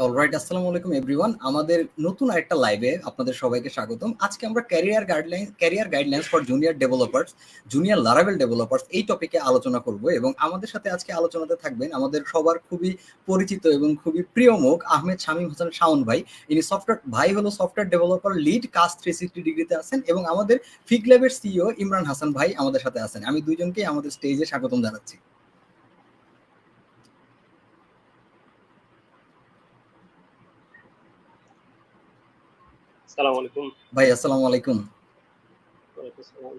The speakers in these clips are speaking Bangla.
অলরাইট, আসসালামু আলাইকুম এভরিওয়ান। আমাদের নতুন আরেকটা লাইভে আপনাদের সবাইকে স্বাগতম। আজকে আমরা career guidelines for junior developers, junior Laravel developers এই টপিকে আলোচনা করব এবং আমাদের সাথে আজকে আলোচনাতে থাকবেন আমাদের সবার খুবই পরিচিত এবং খুবই প্রিয় মুখ আহমেদ শামীম হাসান শাওন ভাই। ইনি সফটওয়্যার ডেভেলপার লিড কাজ 360 ডিগ্রিতে আছেন এবং আমাদের ফিগ ল্যাবের সিইও ইমরান হাসান ভাই আমাদের সাথে আছেন। আমি দুইজনকেই আমাদের স্টেজে স্বাগতম জানাচ্ছি। আসসালামু আলাইকুম ভাই, আসসালামু আলাইকুম। ওয়ালাইকুম আসসালাম।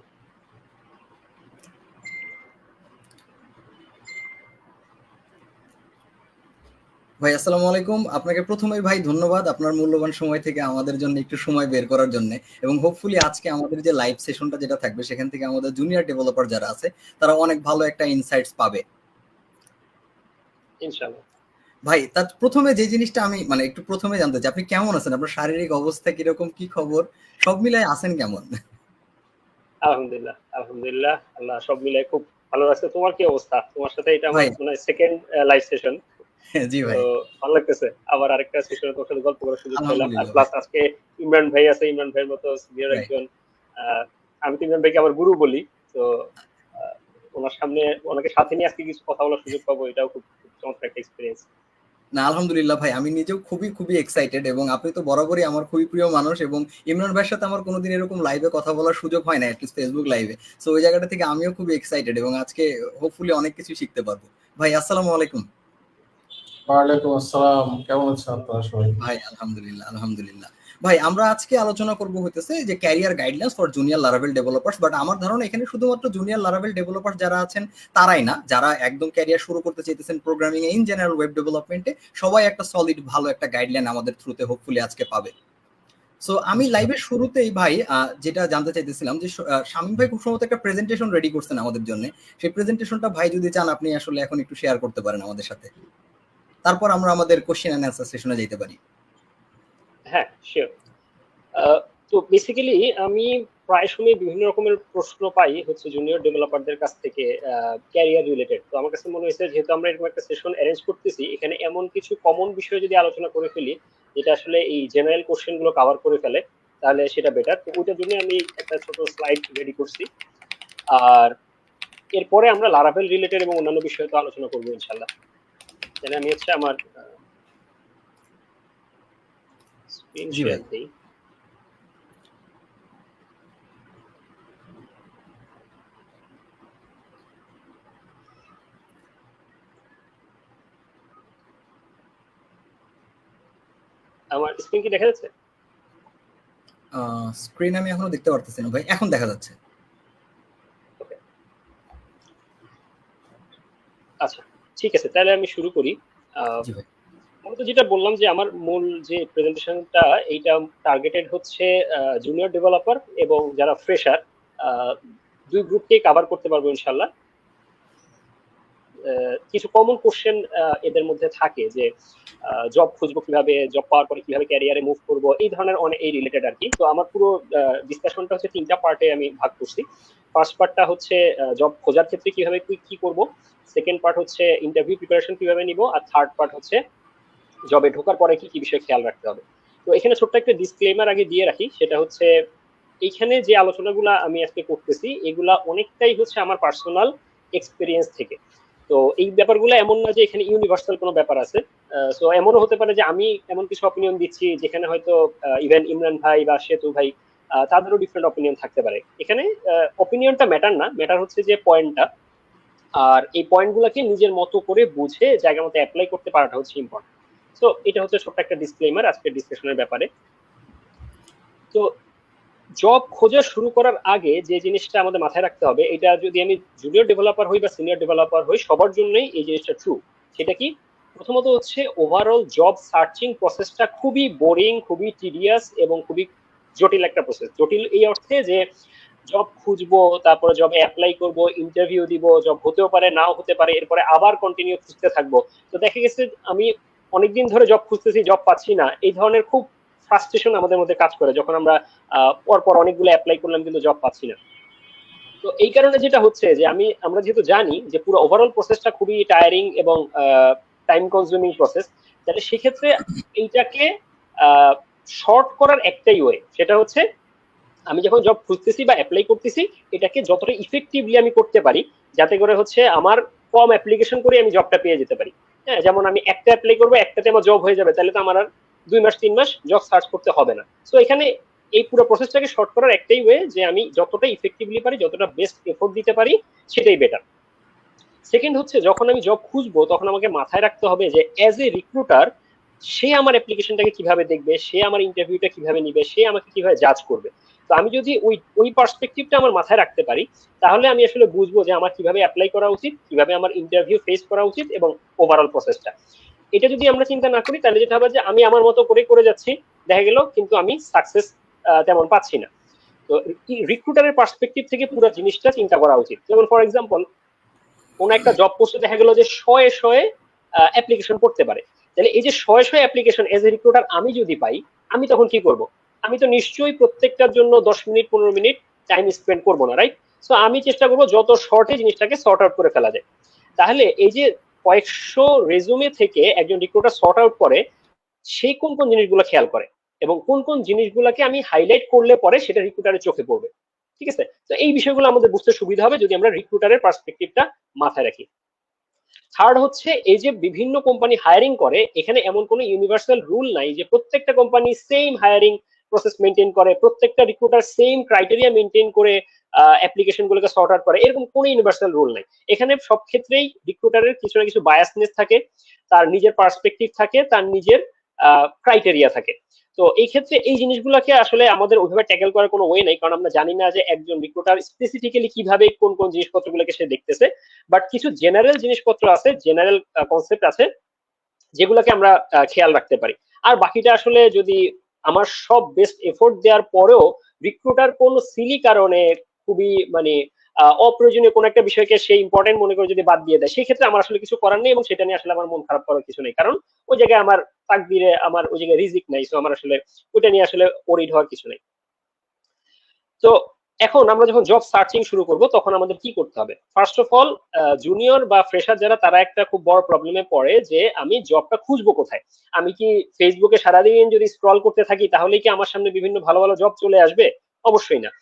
ভাই, আসসালামু আলাইকুম। আপনাকে প্রথমেই ভাই ধন্যবাদ আপনার মূল্যবান সময় থেকে আমাদের জন্য একটু সময় বের করার জন্য, এবং হোপফুলি আজকে আমাদের যে লাইভ সেশনটা যেটা থাকবে সেখান থেকে আমাদের জুনিয়র ডেভেলপার যারা আছে তারা অনেক ভালো একটা ইনসাইটস পাবে। ইনশাআল্লাহ। ভাই, তার প্রথমে যে জিনিসটা আমি একটু প্রথমে জানতে চাই, আপনি কেমন আছেন? আপনার শারীরিক অবস্থা কিরকম, কি খবর, সব মিলাই আছেন কেমন? আলহামদুলিল্লাহ আলহামদুলিল্লাহ, আল্লাহ সব মিলাই খুব ভালো আছে। তোমার কি অবস্থা? তোমার সাথে এটা আমার ভাই, মানে সেকেন্ড লাইভ সেশন। জি তো ভাই, ভালো লাগতেছে আবার আরেকটা সেশনে তোমার সাথে গল্প করার সুযোগ পেলাম। আর আলহামদুলিল্লাহ ভাই। প্লাস আজকে ইমরান ভাই আছে, ইমরান ভাইয়ের মতো সিনিয়র রাইট। একজন। আমি তো ইমরান ভাইকে আমার গুরু বলি। তো আহ, ওনার সামনে ওনাকে সাথে নিয়ে আজকে কিছু কথা বলার সুযোগ পাবো, এটাও খুব খুব চমৎকার একটা এক্সপিরিয়েন্স। না, আলহামদুলিল্লাহ ভাই, আমি নিজেও খুবই খুবই এক্সাইটেড, এবং আপনি তো বরাবরই আমার খুবই প্রিয় মানুষ, এবং ইমরান ভাইয়ের সাথে আমার কোনোদিন এরকম লাইভে কথা বলার সুযোগ হয় না, অ্যাটলিস্ট ফেসবুক লাইভে। সো ওই জায়গাটা থেকে আমিও খুবই এক্সাইটেড এবং আজকে হোপফুলি অনেক কিছু শিখতে পারবো। ভাই, আসসালামু আলাইকুম। ওয়ালাইকুম আসসালাম। কেমন আছেন আপনারা সবাই? ভাই, আলহামদুলিল্লাহ আলহামদুলিল্লাহ। ভাই, আমরা আজকে আলোচনা করব হইতেছে যে career guidelines for junior Laravel developers. But আমার ধারণা এখানে শুধুমাত্র জুনিয়র লারাভেল ডেভেলপার যারা আছেন তারাই না, যারা একদম ক্যারিয়ার শুরু করতে চাইতেছেন প্রোগ্রামিং এ, ইন জেনারেল ওয়েব ডেভেলপমেন্টে, সবাই একটা সলিড ভালো একটা গাইডলাইন আমাদের থ্রুতে হোপফুলি আজকে পাবে। সো আমি লাইভের শুরুতেই ভাই যেটা জানতে চাইতেছিলাম যে শামীম ভাই খুব সম্ভবত একটা প্রেজেন্টেশন রেডি করছেন আমাদের জন্য। সেই প্রেজেন্টেশনটা ভাই যদি চান আপনি আসলে এখন একটু শেয়ার করতে পারেন আমাদের সাথে, তারপর আমরা আমাদের কোশ্চেন এন্ড অ্যান্সার সেশনে যেতে পারি। হ্যাঁ, শিওর। তো বেসিক্যালি আমি প্রায় সময় বিভিন্ন রকমের প্রশ্ন পাই হচ্ছে জুনিয়র ডেভেলপারদের কাছ থেকে ক্যারিয়ার রিলেটেড। তো আমার কাছে মনে হয়েছে যেহেতু আমরা এরকম একটা সেশন অ্যারেঞ্জ করতেছি, এখানে এমন কিছু কমন বিষয় যদি আলোচনা করে ফেলি যেটা আসলে এই জেনারেল কোশ্চেন গুলো কভার করে ফেলে, তাহলে সেটা বেটার। তো ওইটার জন্য আমি একটা ছোট স্লাইড রেডি করছি। আর এরপরে আমরা লারাভেল রিলেটেড এবং অন্যান্য বিষয়ে তো আলোচনা করবো ইনশাল্লাহ। তাহলে আমি হচ্ছে আমার স্ক্রিন জি ভাই। শেয়ার দিই। আমার স্ক্রিন কি দেখা যাচ্ছে? স্ক্রিন আমি এখনো দেখতে পারতেছি না ভাই, এখন দেখা যাচ্ছে। ওকে, আচ্ছা, ঠিক আছে, তাহলে আমি শুরু করি। জি ভাই। মূলত যেটা বললাম যে আমার মূল যে প্রেজেন্টেশনটা এইটা টার্গেটেড হচ্ছে জুনিয়র ডেভেলপার এবং যারা ফ্রেশার, দুই গ্রুপকেই কভার করতে পারবো ইনশাল্লাহ। কিছু কমন কোশ্চেন এদের মধ্যে থাকে যে জব খুঁজবো কিভাবে, জব পাওয়ার পরে কিভাবে ক্যারিয়ারে মুভ করব, এই ধরনের অনেক এই রিলেটেড আর কি। তো আমার পুরো ডিসকাশনটা হচ্ছে তিনটা পার্টে আমি ভাগ করছি। ফার্স্ট পার্টটা হচ্ছে জব খোঁজার ক্ষেত্রে কিভাবে কি করব, সেকেন্ড পার্ট হচ্ছে ইন্টারভিউ প্রিপারেশন কিভাবে নিব, আর থার্ড পার্ট হচ্ছে জবে ঢোকার পরে কি কি বিষয় খেয়াল রাখতে হবে। তো এখানে ছোট্ট একটা ডিসক্লেমার আগে দিয়ে রাখি, সেটা হচ্ছে এইখানে যে আলোচনাগুলো আমি আজকে করতেছি এগুলা অনেকটাই হচ্ছে আমার পার্সোনাল এক্সপিরিয়েন্স থেকে। তো এই ব্যাপারগুলো এমন না যে এখানে ইউনিভার্সাল কোনো ব্যাপার আছে। সো এমনও হতে পারে যে আমি এমন কিছু অপিনিয়ন দিচ্ছি যেখানে হয়তো ইভেন ইমরান ভাই বা সেতু ভাই তাদেরও ডিফারেন্ট অপিনিয়ন থাকতে পারে। এখানে অপিনিয়নটা ম্যাটার না, ম্যাটার হচ্ছে যে পয়েন্টটা। আর এই পয়েন্টগুলোকে নিজের মতো করে বুঝে জায়গা মতো অ্যাপ্লাই করতে পারাটা হচ্ছে ইম্পর্টেন্ট। তো এটা হচ্ছে ছোট্ট একটা ডিসক্লেমার আজকের ডিসকাশনের ব্যাপারে। তো জব খোঁজা শুরু করার আগে যে জিনিসটা আমাদের মাথায় রাখতে হবে, এটা যদি আমি জুনিয়র ডেভেলপার হই বা সিনিয়র ডেভেলপার হই, সবার জন্যই এই জিনিসটা ট্রু। সেটা কি? প্রথমত হচ্ছে ওভারঅল জব সার্চিং প্রসেসটা খুবই বোরিং, খুবই টিডিয়াস এবং খুবই জটিল একটা প্রসেস। জটিল এই অর্থে যে জব খুঁজবো, তারপরে জবে অ্যাপ্লাই করব, ইন্টারভিউ দিব, জব হতেও পারে নাও হতে পারে, এরপরে আবার কন্টিনিউ খুঁজতে থাকবো। তো দেখা গেছে আমি অনেকদিন ধরে জব খুঁজতেছি, জব পাচ্ছি না, এই ধরনের খুব ফ্রাস্ট্রেশন আমাদের মধ্যে কাজ করে যখন আমরা পরপর অনেকগুলো অ্যাপ্লাই করলাম কিন্তু জব পাচ্ছি না। তো এই কারণে যেটা হচ্ছে যে আমরা যেহেতু জানি যে পুরো ওভারঅল প্রসেসটা খুবই টায়ারিং এবং টাইম কনজিউমিং প্রসেস, তাহলে সেক্ষেত্রে এইটাকে শর্ট করার একটাই ওয়ে, সেটা হচ্ছে আমি যখন জব খুঁজতেছি বা অ্যাপ্লাই করতেছি এটাকে যতটা ইফেক্টিভলি আমি করতে পারি, যাতে করে হচ্ছে আমার কম অ্যাপ্লিকেশন করে আমি জবটা পেয়ে যেতে পারি। হ্যাঁ, যেমন আমি একটা অ্যাপ্লাই করবো, একটাতে আমার জব হয়ে যাবে, তাহলে তো আমার আর 2 মাস 3 মাস জব সার্চ করতে হবে না। তো এখানে এই পুরো প্রসেসটাকে শর্ট করার একটাই ওয়ে যে আমি যতটা ইফেক্টিভলি পারি, যতটা বেস্ট এফোর্ট দিতে পারি, সেটাই বেটার। সেকেন্ড হচ্ছে, যখন আমি জব খুঁজবো তখন আমাকে মাথায় রাখতে হবে যে অ্যাজ এ রিক্রুটার সে আমার অ্যাপ্লিকেশনটাকে কিভাবে দেখবে, সে আমার ইন্টারভিউটা কিভাবে নিবে, সে আমাকে কিভাবে জাজ করবে। তো আমি যদি ওই ওই পার্সপেক্টিভটা আমার মাথায় রাখতে পারি, তাহলে আমি আসলে বুঝবো যে আমার কিভাবে অ্যাপ্লাই করা উচিত, কিভাবে আমার ইন্টারভিউ ফেস করা উচিত এবং ওভারঅল প্রসেসটা। এটা যদি আমরা চিন্তা না করি তাহলে যেটা হবে যে আমি আমার মতো করে করে যাচ্ছি, দেখা গেল কিন্তু আমি সাকসেস তেমন পাচ্ছি না। তো রিক্রুটারের পার্সপেক্টিভ থেকে পুরো জিনিসটা চিন্তা করা উচিত। যেমন ফর এক্সাম্পল, কোন একটা জব পোস্টে দেখা গেল যে শয়ে শয়ে অ্যাপ্লিকেশন করতে পারে, তাহলে এই যে শয়ে শয়ে অ্যাপ্লিকেশন এজ এ রিক্রুটার আমি যদি পাই, আমি তখন কি করব? আমি তো নিশ্চয়ই প্রত্যেকটার জন্য 10 মিনিট 15 মিনিট টাইম স্পেন্ড করবো না, রাইট? সো আমি চেষ্টা করবো যত শর্টে জিনিসটাকে সর্ট আউট করে ফেলা যায়। তাহলে এই যে কয়েকশো রেজুমে থেকে একজন রিক্রুটার সর্ট আউট করে, সেই কোন কোন জিনিসগুলো খেয়াল করে এবং কোন কোন জিনিসগুলোকে আমি হাইলাইট করলে পরে সেটা রিক্রুটারের চোখে পড়বে। ঠিক আছে, তো এই বিষয়গুলো আমাদের বুঝতে সুবিধা হবে যদি আমরা রিক্রুটারের পার্সপেক্টিভটা মাথায় রাখি। থার্ড হচ্ছে, এই যে বিভিন্ন কোম্পানি হায়ারিং করে, এখানে এমন কোনো ইউনিভার্সাল রুল নাই যে প্রত্যেকটা company same hiring process maintain করে, প্রত্যেকটা রিক্রুটার সেম ক্রাইটেরিয়া মেনটেন করে অ্যাপ্লিকেশন গুলোকে সর্ট আউট করে, এরকম কোনো ইউনিভার্সাল রুল নাই। এখানে সব ক্ষেত্রেই রিক্রুটারের কিছু না কিছু বায়াসনেস থাকে, তার নিজের পার্সপেক্টিভ থাকে, তার নিজের ক্রাইটেরিয়া থাকে। তো এই ক্ষেত্রে এই জিনিসগুলোকে আসলে আমাদের ওইভাবে ট্যাকেল করার কোনো ওয়ে নাই, কারণ আমরা জানি না যে একজন রিক্রুটার স্পেসিফিক্যালি কিভাবে কোন কোন জিনিসপত্রগুলোকে সে দেখতেছে। বাট কিছু জেনারেল জিনিসপত্র আছে, জেনারেল কনসেপ্ট আছে, যেগুলোকে আমরা খেয়াল রাখতে পারি। আর বাকিটা আসলে যদি আমার সব বেস্ট এফোর্ট দেওয়ার পরেও রিক্রুটার কোন সিলি কারণে খুবই মানে অপ্রয়োজনীয় কোন একটা বিষয়কে সে ইম্পর্টেন্ট মনে করে যদি বাদ দিয়ে দেয়, সেই ক্ষেত্রে আমার আসলে কিছু করার নেই এবং সেটা নিয়ে আসলে আমার মন খারাপ করার কিছু নেই, কারণ ওই জায়গায় আমার তাকদিরে আমার ওই জায়গায় রিজিক নাই। সো আমার আসলে ওইটা নিয়ে আসলে ওরিড হওয়ার কিছু নেই। তো এখন আমরা যখন জব সার্চিং শুরু করব তখন আমাদের কি করতে হবে? ফার্স্ট অফ অল, জুনিয়র বা ফ্রেশার যারা, তারা একটা খুব বড় প্রবলেমে পড়ে যে আমি জবটা খুঁজবো কোথায়। আমি কি ফেসবুকে সারাদিন যদি স্ক্রল করতে থাকি তাহলে কি আমার সামনে বিভিন্ন ভালো ভালো জব চলে আসবে? অবশ্যই না।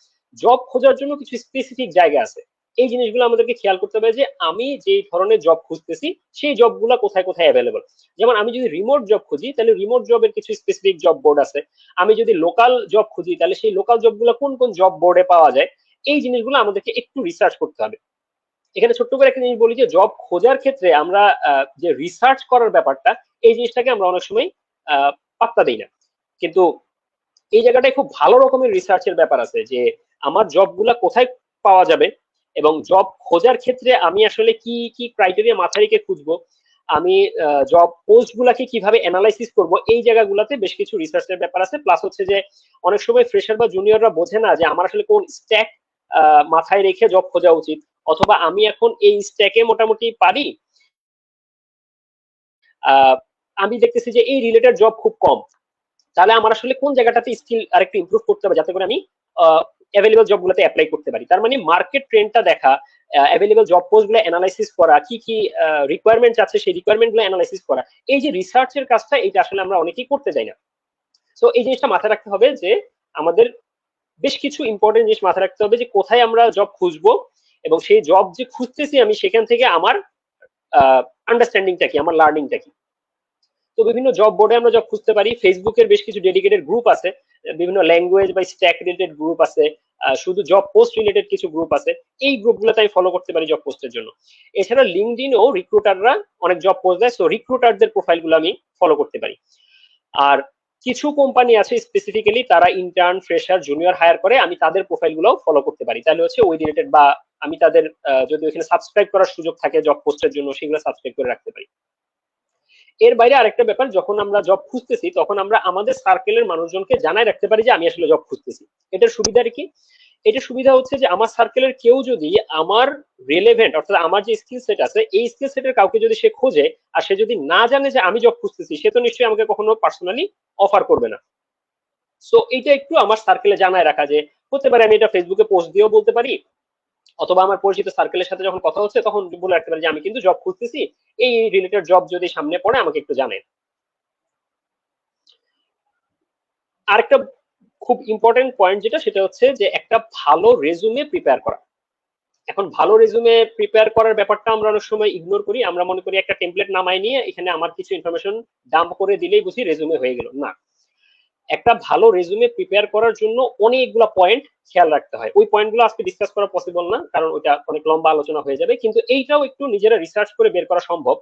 জব খোঁজার জন্য কিছু স্পেসিফিক জায়গা আছে, এই জিনিসগুলো আমাদেরকে খেয়াল করতে হবে যে আমি যে ধরনের জব খুঁজতেছি সেই জবগুলো কোথায় কোথায় অ্যাভেলেবল। যেমন আমি যদি রিমোট জব খুঁজি তাহলে রিমোট জবের কিছু স্পেসিফিক জব বোর্ড আছে। আমি যদি লোকাল জব খুঁজি তাহলে সেই লোকাল জবগুলো কোন কোন জব বোর্ডে পাওয়া যায়, এই জিনিসগুলো আমাদেরকে একটু রিসার্চ করতে হবে। এখানে ছোট্ট করে একটা জিনিস বলি যে জব খোঁজার ক্ষেত্রে আমরা যে রিসার্চ করার ব্যাপারটা, এই জিনিসটাকে আমরা অনেক সময় পাত্তা দিই না, কিন্তু এই জায়গাটায় খুব ভালো রকমের রিসার্চের ব্যাপার আছে যে আমার জবগুলা কোথায় পাওয়া যাবে এবং জব খোঁজার ক্ষেত্রে আমি আসলে কি কি ক্রাইটেরিয়া মাথায় রেখে খুঁজবো, আমি জব পোস্ট গুলাকে কিভাবে অ্যানালাইসিস করব, এই জায়গাগুলোতে বেশ কিছু রিসার্চের ব্যাপার আছে। প্লাস হচ্ছে যে অনেক সময় ফ্রেশার বা জুনিয়ররা বোঝে না যে আমার আসলে কোন স্ট্যাক মাথায় রেখে জব খোঁজা উচিত, অথবা আমি এখন এই স্ট্যাকে মোটামুটি পারি, আমি দেখতেছি যে এই রিলেটেড জব খুব কম, তাহলে আমার আসলে কোন জায়গাটাতে স্কিল আরেকটু ইমপ্রুভ করতে হবে যাতে করে আমি অ্যাভেলেবল জবগুলোতে অ্যাপ্লাই করতে পারি। তার মানে মার্কেট ট্রেন্ডটা দেখা, অ্যাভেলেবল জব পোস্টগুলো অ্যানালাইসিস করা, কি কি রিকোয়ারমেন্ট আছে সেই রিকোয়ারমেন্টগুলো অ্যানালাইসিস করা, এই যে রিসার্চের কাজটা, এটা আসলে আমরা অনেকেই করতে যাই না। সো এই জিনিসটা মাথায় রাখতে হবে যে আমাদের বেশ কিছু ইম্পর্টেন্ট জিনিস মাথায় রাখতে হবে যে কোথায় আমরা জব খুঁজবো এবং সেই জব যে খুঁজতেছি আমি সেখান থেকে আমার আন্ডারস্ট্যান্ডিংটা কি, আমার লার্নিংটা কি। তো বিভিন্ন জব বোর্ডে আমরা জব খুঁজতে পারি। ফেসবুকের বেশ কিছু ডেডিকেটেড গ্রুপ আছে, বিভিন্ন ল্যাঙ্গুয়েজ বা স্ট্যাক রিলেটেড গ্রুপ আছে, শুধু জব পোস্ট রিলেটেড কিছু গ্রুপ আছে, এই গ্রুপগুলোতে আমি ফলো করতে পারি জব পোস্টের জন্য। এছাড়া লিঙ্কডইনও রিক্রুটাররা অনেক জব পোস্ট দেয়, সো রিক্রুটারদের প্রোফাইলগুলো আমি ফলো করতে পারি। আর কিছু কোম্পানি আছে স্পেসিফিক্যালি তারা ইন্টার্ন ফ্রেশার জুনিয়র হায়ার করে, আমি তাদের প্রোফাইলগুলো ফলো করতে পারি, তাহলে হচ্ছে ওই রিলেটেড বা আমি তাদের যদি ওখানে সাবস্ক্রাইব করার সুযোগ থাকে জব পোস্টের জন্য সেগুলো সাবস্ক্রাইব করে রাখতে পারি। এর বাইরে আরেকটা ব্যাপার, যখন আমরা জব খুঁজতেছি তখন আমরা আমাদের সার্কেলের মানুষজনকে জানাই রাখতে পারি যে আমি আসলে জব খুঁজতেছি। এটার সুবিধা কি? এটা সুবিধা হচ্ছে যে আমার সার্কেলের কেউ যদি আমার রিলেভেন্ট অর্থাৎ আমার যে স্কিল সেট আছে এই স্কিল সেটের কাউকে যদি সে খোঁজে আর সে যদি না জানে যে আমি জব খুঁজতেছি, সে তো নিশ্চয়ই আমাকে কখনো পার্সোনালি অফার করবে না। সো এইটা একটু আমার সার্কেলে জানায় রাখা, যে হতে পারে আমি এটা ফেসবুকে পোস্ট দিয়েও বলতে পারি, অথবা আমার পরিচিত সার্কেলের সাথে যখন কথা হচ্ছে তখন বলে রাখতে পারি যে আমি কিন্তু জব খুঁজতেছি, এই রিলেটেড জব যদি সামনে পড়ে আমাকে একটু জানেন। আরেকটা খুব ইম্পর্টেন্ট পয়েন্ট যেটা, সেটা হচ্ছে যে একটা ভালো রেজুমে প্রিপেয়ার করা। এখন ভালো রেজুমে প্রিপেয়ার করার ব্যাপারটা আমরা অনেক সময় ইগনোর করি। আমরা মনে করি একটা টেমপ্লেট নামাই নিয়ে এখানে আমার কিছু ইনফরমেশন ডাম্প করে দিলেই বুঝি রেজুমে হয়ে গেল। না, একটা ভালো রেজুমে প্রিপেয়ার করার জন্য অনেকগুলো পয়েন্ট খেয়াল রাখতে হয়। ওই পয়েন্টগুলো আজকে ডিসকাস করা পসিবল না, কারণ ওইটা অনেক লম্বা আলোচনা হয়ে যাবে, কিন্তু এইটাও একটু নিজেরা রিসার্চ করে বের করা সম্ভব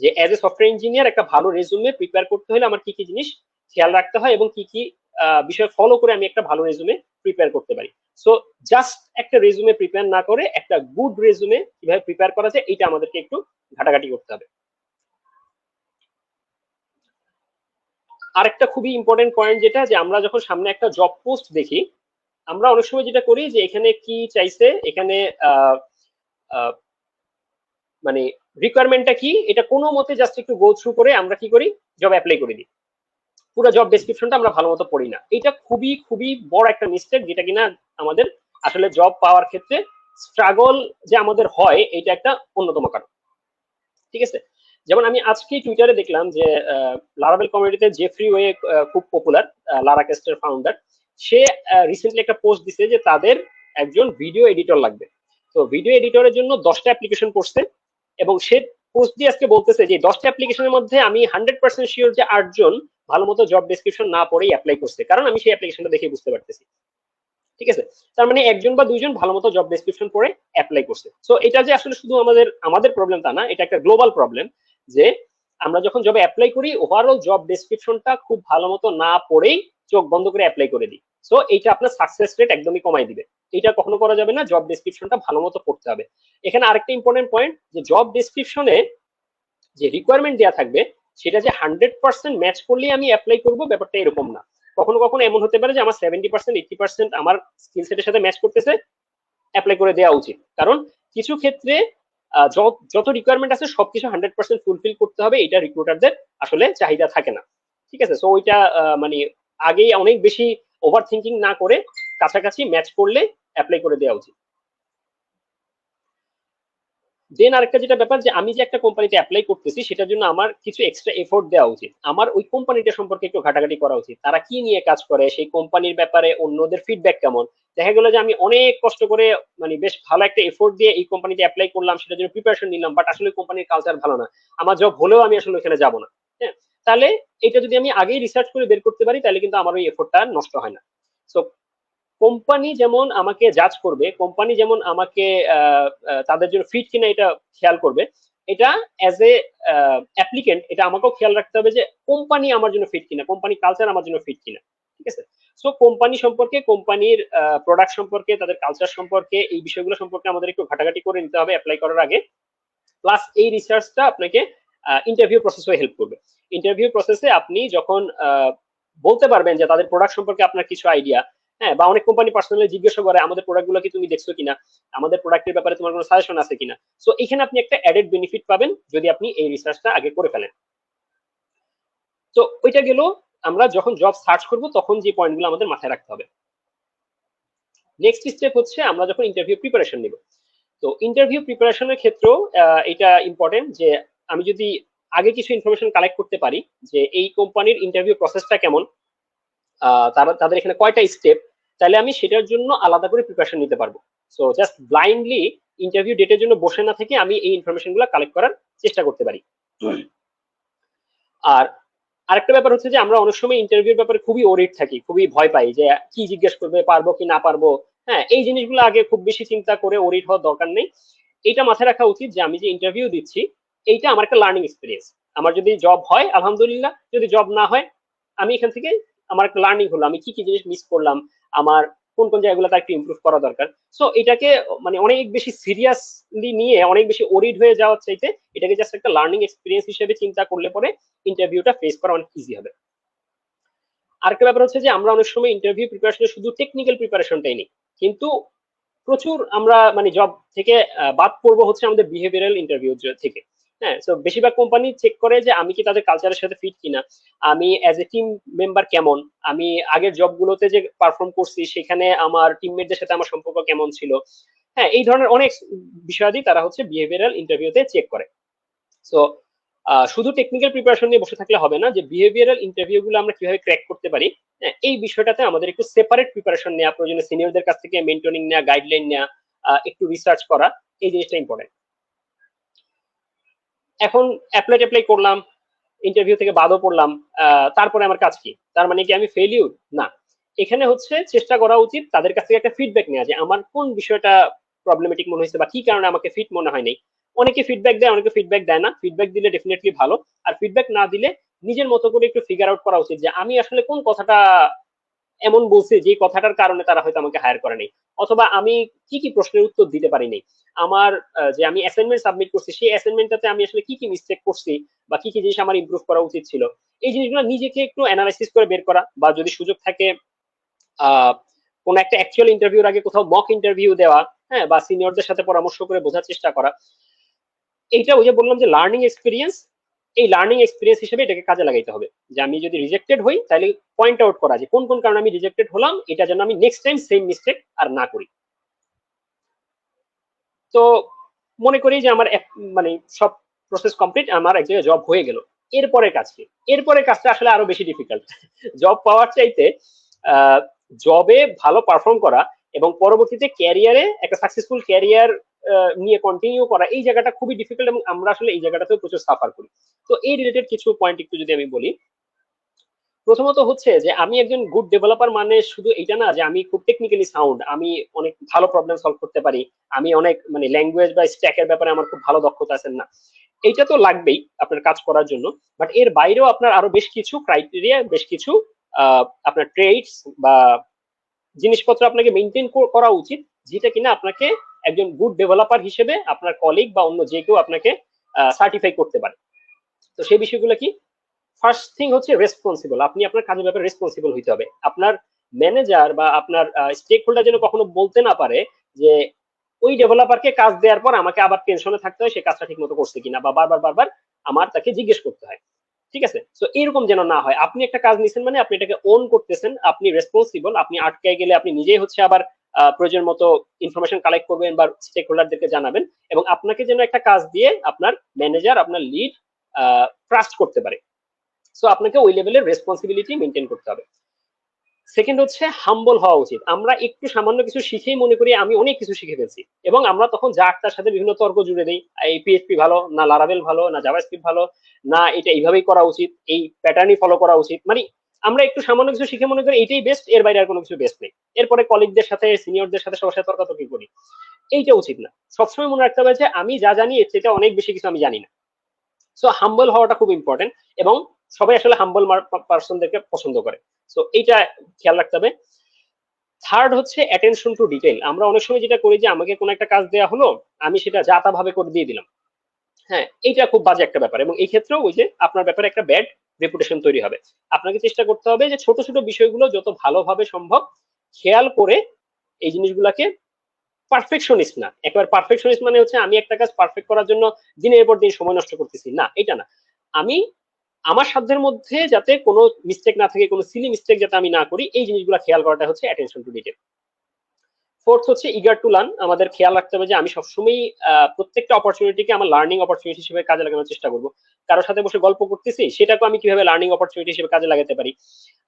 যে অ্যাজ এ সফটওয়্যার ইঞ্জিনিয়ার একটা ভালো রেজুমে প্রিপেয়ার করতে হলে আমার কি কি জিনিস খেয়াল রাখতে হয় এবং কি কি বিষয় ফলো করে আমি একটা ভালো রেজুমে প্রিপেয়ার করতে পারি। সো জাস্ট একটা রেজুমে প্রিপেয়ার না করে একটা গুড রেজুমে কিভাবে প্রিপেয়ার করা যায় এটা আমাদেরকে একটু ঘাটাঘাটি করতে হবে। আরেকটা খুবই ইম্পর্টেন্ট পয়েন্ট যেটা, যে আমরা যখন সামনে একটা জব পোস্ট দেখি, আমরা অনেক সময় যেটা করি যে এখানে কি চাইছে, এখানে মানে রিকোয়ারমেন্টটা কি, এটা কোনো মতে জাস্ট একটু গো থ্রু করে আমরা কি করি, জব অ্যাপ্লাই করে দিই। পুরো জব ডেসক্রিপশনটা আমরা ভালো মতো পড়ি না। এটা খুবই খুবই বড় একটা মিস্টেক, যেটা কিনা আমাদের আসলে জব পাওয়ার ক্ষেত্রে স্ট্রাগল যে আমাদের হয়, এটা একটা অন্যতম কারণ। ঠিক আছে, যেমন আমি আজকে টুইটারে দেখলাম যে লারাভেল কমিউনিটিতে জেফ্রি ওয়ে খুব পপুলার, লারাকেস্টের ফাউন্ডার, সে রিসেন্টলি একটা পোস্ট দিছে যে তাদের একজন ভিডিও এডিটর লাগবে। তো ভিডিও এডিটরের জন্য 10টা অ্যাপ্লিকেশন করছে, এবং সে পোস্ট দিয়ে আজকে বলতেছে যে 10টা অ্যাপ্লিকেশনের মধ্যে আমি 100% শিওর যে 8 জন ভালো মতো জব ডেসক্রিপশন না পড়েই অ্যাপ্লাই করছে, কারণ আমি সেই অ্যাপ্লিকেশনটা দেখে বুঝতে পারতেছি। ঠিক আছে, তার মানে একজন বা দুইজন ভালো মতো জব ডেসক্রিপশন পড়ে অ্যাপ্লাই করছে। সো এটা যে আসলে শুধু আমাদের প্রবলেম তা না, এটা একটা গ্লোবাল প্রবলেম, যে আমরা যখন জবে অ্যাপ্লাই করি ওভারঅল জব ডেসক্রিপশনটা খুব ভালো মতো না পড়েই চোখ বন্ধ করে অ্যাপ্লাই করে দিই। সো এইটা আপনার সাকসেস রেট একদমই কমাই দিবে। এটা কখনো করা যাবে না, জব ডেসক্রিপশনটা ভালো মতো পড়তে হবে। এখানে আরেকটা ইম্পর্টেন্ট পয়েন্ট, যে জব ডেসক্রিপশনে যে রিকোয়ারমেন্ট দেওয়া থাকবে সেটা যে 100% ম্যাচ করলেই আমি অ্যাপ্লাই করবো, ব্যাপারটা এরকম না। কখনো কখনো এমন হতে পারে যে আমার 70% 80% আমার স্কিল সেটের সাথে ম্যাচ করতেছে, অ্যাপ্লাই করে দেওয়া উচিত। কারণ কিছু ক্ষেত্রে যত রিকোয়ারমেন্ট আছে সবকিছু 100% ফুলফিল করতে হবে, এটা রিক্রুটারদের আসলে চাহিদা থাকে না। ঠিক আছে, সো ওইটা মানে আগেই অনেক বেশি ওভার থিঙ্কিং না করে কাছাকাছি ম্যাচ করলে অ্যাপ্লাই করে দেওয়া উচিত। দেন আরেকটা যেটা ব্যাপার, যে আমি যে একটা কোম্পানিতে অ্যাপ্লাই করতেছি সেটার জন্য আমার কিছু এক্সট্রা এফোর্ট দেওয়া উচিত। আমার ওই কোম্পানিটা সম্পর্কে একটু ঘাটাঘাটি করা উচিত, তারা কি নিয়ে কাজ করে, সেই কোম্পানির ব্যাপারে অন্যদের ফিডব্যাক কেমন। দেখা গেলো যে আমি অনেক কষ্ট করে মানে বেশ ভালো একটা এফোর্ট দিয়ে এই কোম্পানিতে অ্যাপ্লাই করলাম, সেটার জন্য প্রিপারেশন নিলাম, বাট আসলে কোম্পানির কালচার ভালো না, আমার জব হলেও আমি আসলে ওখানে যাবো না। হ্যাঁ, তাহলে এটা যদি আমি আগেই রিসার্চ করে বের করতে পারি, তাহলে কিন্তু আমার ওই এফোর্টটা নষ্ট হয় না। সো কোম্পানি যেমন আমাকে জাজ করবে, কোম্পানি যেমন আমাকে তাদের জন্য ফিট কিনা এটা খেয়াল করবে, এটা অ্যাজ এ অ্যাপ্লিকেন্ট এটা আমাকেও খেয়াল রাখতে হবে যে কোম্পানি আমার জন্য ফিট কিনা, কোম্পানি কালচার আমার জন্য ফিট কিনা। ঠিক আছে, সো কোম্পানি সম্পর্কে, কোম্পানির প্রোডাক্ট সম্পর্কে, তাদের কালচার সম্পর্কে, এই বিষয়গুলো সম্পর্কে আমাদের একটু ঘাটাঘাটি করে নিতে হবে অ্যাপ্লাই করার আগে। প্লাস এই রিসার্চটা আপনাকে ইন্টারভিউ প্রসেসে হেল্প করবে। ইন্টারভিউ প্রসেসে আপনি যখন বলতে পারবেন যে তাদের প্রোডাক্ট সম্পর্কে আপনার কিছু আইডিয়া, হ্যাঁ, বা অনেক কোম্পানি পার্সোনালি জিজ্ঞাসা করে আমাদের প্রোডাক্টগুলো কি তুমি দেখছো কিনা, আমাদের প্রোডাক্টের ব্যাপারে তোমার কোনো সাজেশন আছে কিনা। সো এখানে আপনি একটা অ্যাডেড বেনিফিট পাবেন যদি আপনি এই রিসার্চটা আগে করে ফেলেন। তো ওইটা গেল আমরা যখন জব সার্চ করব তখন যে পয়েন্টগুলো আমাদের মাথায় রাখতে হবে। নেক্সট স্টেপ হচ্ছে আমরা যখন ইন্টারভিউ প্রিপারেশন নিব। তো ইন্টারভিউ প্রিপারেশনের ক্ষেত্রেও এটা ইম্পর্টেন্ট যে আমি যদি আগে কিছু ইনফরমেশন কালেক্ট করতে পারি যে এই কোম্পানির ইন্টারভিউ প্রসেসটা কেমন, তাদের এখানে কয়টা স্টেপ, তাহলে আমি সেটার জন্য আলাদা করে প্রিপারেশন নিতে পারবো। সো জাস্ট ব্লাইন্ডলি ইন্টারভিউ ডেটের জন্য বসে না থেকে আমি এই ইনফরমেশন গুলো কালেক্ট করার চেষ্টা করতে পারি। আর আরেকটা ব্যাপার হচ্ছে যে আমরা অনেক সময় ইন্টারভিউর ব্যাপারে খুবই ওরিড থাকি, খুবই ভয় পাই যে কি জিজ্ঞেস করবে, পারবো কি না পারবো। হ্যাঁ, এই জিনিসগুলো আগে খুব বেশি চিন্তা করে ওরিড হওয়ার দরকার নেই। এটা মাথায় রাখা উচিত যে আমি যে ইন্টারভিউ দিচ্ছি এইটা আমার একটা লার্নিং এক্সপিরিয়েন্স। আমার যদি জব হয় আলহামদুলিল্লাহ, যদি জব না হয় আমি এখান থেকে আমার একটা লার্নিং হলো, আমি কি কি জিনিস মিস করলাম, আমার কোন কোন জায়গাগুলোতে একটু ইমপ্রুভ করা দরকার। সো এটাকে মানে অনেক বেশি সিরিয়াসলি নিয়ে অনেক বেশি ওরিড হয়ে যাওয়ার চাইতে এটাকে জাস্ট একটা লার্নিং এক্সপিরিয়েন্স হিসেবে চিন্তা করলে পরে ইন্টারভিউটা ফেস করা অনেক ইজি হবে। আরেকটা ব্যাপার হচ্ছে যে আমরা অনেক সময় ইন্টারভিউ প্রিপারেশনে শুধু টেকনিক্যাল প্রিপারেশনটাই নিই, কিন্তু প্রচুর আমরা মানে জব থেকে বাদ পড়বো হচ্ছে আমাদের বিহেভিয়ারাল ইন্টারভিউ থেকে। হ্যাঁ, তো বেশিরভাগ কোম্পানি চেক করে যে আমি কি তাদের কালচারের সাথে ফিট কিনা, আমি অ্যাজ এ টিম মেম্বার কেমন, আমি আগের জবগুলোতে যে পারফর্ম করছি সেখানে আমার টিমমেটদের সাথে আমার সম্পর্ক কেমন ছিল। হ্যাঁ, এই ধরনের অনেক বিষয়াদি তারা হচ্ছে বিহেভিয়ারাল ইন্টারভিউতে চেক করে। সো শুধু টেকনিক্যাল প্রিপারেশন নিয়ে বসে থাকলে হবে না, যে বিহেভিয়ারাল ইন্টারভিউ গুলো আমরা কিভাবে ক্র্যাক করতে পারি, এই বিষয়টাতে আমাদের একটু সেপারেট প্রিপারেশন নেওয়া প্রয়োজন, সিনিয়রদের কাছ থেকে মেন্টরিং নেওয়া, গাইডলাইন নেওয়া, একটু রিসার্চ করা, এই জিনিসটা ইম্পর্টেন্ট। এখন অ্যাপ্লাই করলাম, ইন্টারভিউ থেকে বাদও পড়লাম, তারপরে আমার কাজ কি? তার মানে কি আমি ফেলিউর? না, এখানে হচ্ছে চেষ্টা করা উচিত তাদের কাছ থেকে একটা ফিডব্যাক নেওয়া, যে আমার কোন বিষয়টা প্রবলেমেটিক মনে হয়েছে বা কি কারণে আমাকে ফিট মনে হয়নি। অনেকে ফিডব্যাক দেয়, অনেকে ফিডব্যাক দেয় না। ফিডব্যাক দিলে ডেফিনেটলি ভালো, আর ফিডব্যাক না দিলে নিজের মতো করে একটু ফিগার আউট করা উচিত যে আমি আসলে কোন কথাটা এমন বলছি যে কথাটার কারণে তারা হয়তো আমাকে হায়ার করে নাই, অথবা আমি কি কি প্রশ্নের উত্তর দিতে পারিনি, আমার যে আমি অ্যাসাইনমেন্ট সাবমিট করছি সেই অ্যাসাইনমেন্টটাতে আমি আসলে কি কি মিস্টেক করছি বা কি কি জিনিস আমার ইমপ্রুভ করা উচিত ছিল, এই জিনিসগুলো নিজেকে একটু অ্যানালাইসিস করে বের করা, বা যদি সুযোগ থাকে কোন একটা অ্যাকচুয়াল ইন্টারভিউর আগে কোথাও মক ইন্টারভিউ দেওয়া, হ্যাঁ, বা সিনিয়রদের সাথে পরামর্শ করে বোঝার চেষ্টা করা। এইটা ওই যে বললাম যে লার্নিং এক্সপিরিয়েন্স, এই লার্নিং এক্সপিরিয়েন্স হিসেবে এটাকে কাজে লাগাইতে হবে, যে আমি যদি রিজেক্টেড হই তাহলে পয়েন্ট আউট করা যে কোন কোন কারণে আমি রিজেক্টেড হলাম, এটা যেন আমি নেক্সট টাইম সেম মিস্টেক আর না করি। তো মনে করি যে আমার মানে সব প্রসেস কমপ্লিট, আমার এক জায়গায় জব হয়ে গেল। এরপরে কাজ কি? এরপরে কাজটা আসলে আরো বেশি ডিফিকাল্ট। জব পাওয়ার চাইতে জবে ভালো পারফর্ম করা এবং পরবর্তীতে ক্যারিয়ারে একটা সাকসেসফুল ক্যারিয়ার নিয়ে কন্টিনিউ করা, এই জায়গাটা খুবই ডিফিকাল্ট, এবং আমরা আসলে এই জায়গাটাতেও প্রচুর সাফার করি। তো এই রিলেটেড কিছু পয়েন্ট একটু যদি আমি বলি, প্রথমত হচ্ছে যে আমি একজন গুড ডেভেলপার মানে শুধু এটা না যে আমি খুব টেকনিক্যালি সাউন্ড, আমি অনেক ভালো প্রবলেম সলভ করতে পারি, আমি অনেক মানে ল্যাঙ্গুয়েজ বা স্ট্যাকের ব্যাপারে আমার খুব ভালো দক্ষতা আছে, না। এইটা তো লাগবেই আপনার কাজ করার জন্য, বাট এর বাইরেও আপনার আরো বেশ কিছু ক্রাইটেরিয়া, বেশ কিছু আপনার ট্রেডস বা জিনিসপত্র আপনাকে মেনটেন করা উচিত, যেটা কিনা আপনাকে একজন গুড ডেভেলপার হিসেবে আপনার কলিগ বা অন্য যে কেউ আপনাকে সার্টিফাই করতে পারে। তো সেই বিষয়গুলো কি? ফার্স্ট থিং হচ্ছে রেসপন্সিবল, আপনি আপনার কাজের ব্যাপারে রেসপন্সিবল হইতে হবে। আপনার ম্যানেজার বা আপনার স্টেক হোল্ডার যেন কখনো বলতে না পারে যে ওই ডেভেলপারকে কাজ দেওয়ার পর আমাকে আবার টেনশনে থাকতে হয় সে কাজটা ঠিক মতো করছে কিনা, বা বারবার বারবার আমার তাকে জিজ্ঞেস করতে হয়। ঠিক আছে, তো এরকম যেন না হয়। আপনি একটা কাজ নিছেন মানে আপনি এটাকে ওন করতেছেন, আপনি রেসপন্সিবল, আপনি আটকে গেলে আপনি নিজেই হচ্ছে আবার প্রয়োজন মতো ইনফরমেশন কালেক্ট করবেন বা স্টেক হোল্ডারদেরকে জানাবেন, এবং আপনাকে যেন একটা কাজ দিয়ে আপনার ম্যানেজার, আপনার লিড ট্রাস্ট করতে পারে। সো আপনাকে ওই লেভেলের রেসপন্সিবিলিটি মেনটেন করতে হবে। সেকেন্ড হচ্ছে হাম্বল হওয়া উচিত। আমরা একটু সামান্য কিছু শিখেই মনে করি আমি অনেক কিছু শিখে ফেলছি, এবং আমরা তখন যার তার সাথে বিভিন্ন তর্ক জুড়ে দিই, এই পিএইচপি ভালো না, লারাভেল ভালো না, জাভাস্ক্রিপ্ট ভালো না, এটা এইভাবেই করা উচিত, এই প্যাটার্নই ফলো করা উচিত। মানে আমরা একটু সামান্য কিছু শিখে মনে করি এটাই বেস্ট, এর বাইরে আর কোনো কিছু বেস্ট নেই। এরপরে কলিগদের সাথে, সিনিয়রদের সাথে সবার সাথে তর্কাতর্কি করি, এইটা উচিত না। সবসময় মনে রাখতে হবে যে আমি যা জানি এর চেয়ে অনেক বেশি কিছু আমি জানি না। সো হাম্বল হওয়াটা খুব ইম্পর্টেন্ট, এবং সবাই আসলে হাম্বল পার্সনদেরকে পছন্দ করে। সো এইটা খেয়াল রাখতে হবে। থার্ড হচ্ছে অ্যাটেনশন টু ডিটেইল। আমরা অনেক সময় যেটা করি যে আমাকে কোনো একটা কাজ দেওয়া হলো, আমি সেটা যা তা ভাবে করে দিয়ে দিলাম। হ্যাঁ, এইটা খুব বাজে একটা ব্যাপার, এবং এই ক্ষেত্রেও ওই যে আপনার ব্যাপারে একটা ব্যাড রেপুটেশন তৈরি হবে। আপনাকে চেষ্টা করতে হবে যে ছোট ছোট বিষয়গুলো যত ভালোভাবে সম্ভব খেয়াল করে এই জিনিসগুলোকে, পারফেকশনিস্ট না, একবার পারফেকশনিস্ট মানে হচ্ছে আমি একটা কাজ পারফেক্ট করার জন্য দিনের পর দিন সময় নষ্ট করতেছি, না, এটা না। আমি আমার সাধ্যের মধ্যে যাতে কোনো মিস্টেক না থাকে, কোনো সিলি মিস্টেক যাতে আমি না করি, এই জিনিসগুলো খেয়াল করাটা হচ্ছে অ্যাটেনশন টু ডিটেল। ফোর্থ হচ্ছে ইগার টু লার্ন। আমাদের খেয়াল রাখতে হবে যে আমি সবসময় প্রত্যেকটা অপরচুনিটিকে আমার লার্নিং অপরচুনিটি হিসেবে কাজে লাগানোর চেষ্টা করবো। কারোর সাথে বসে গল্প করতেছি, সেটাকে আমি কিভাবে লার্নিং অপরচুনিটি হিসেবে কাজে লাগাতে পারি।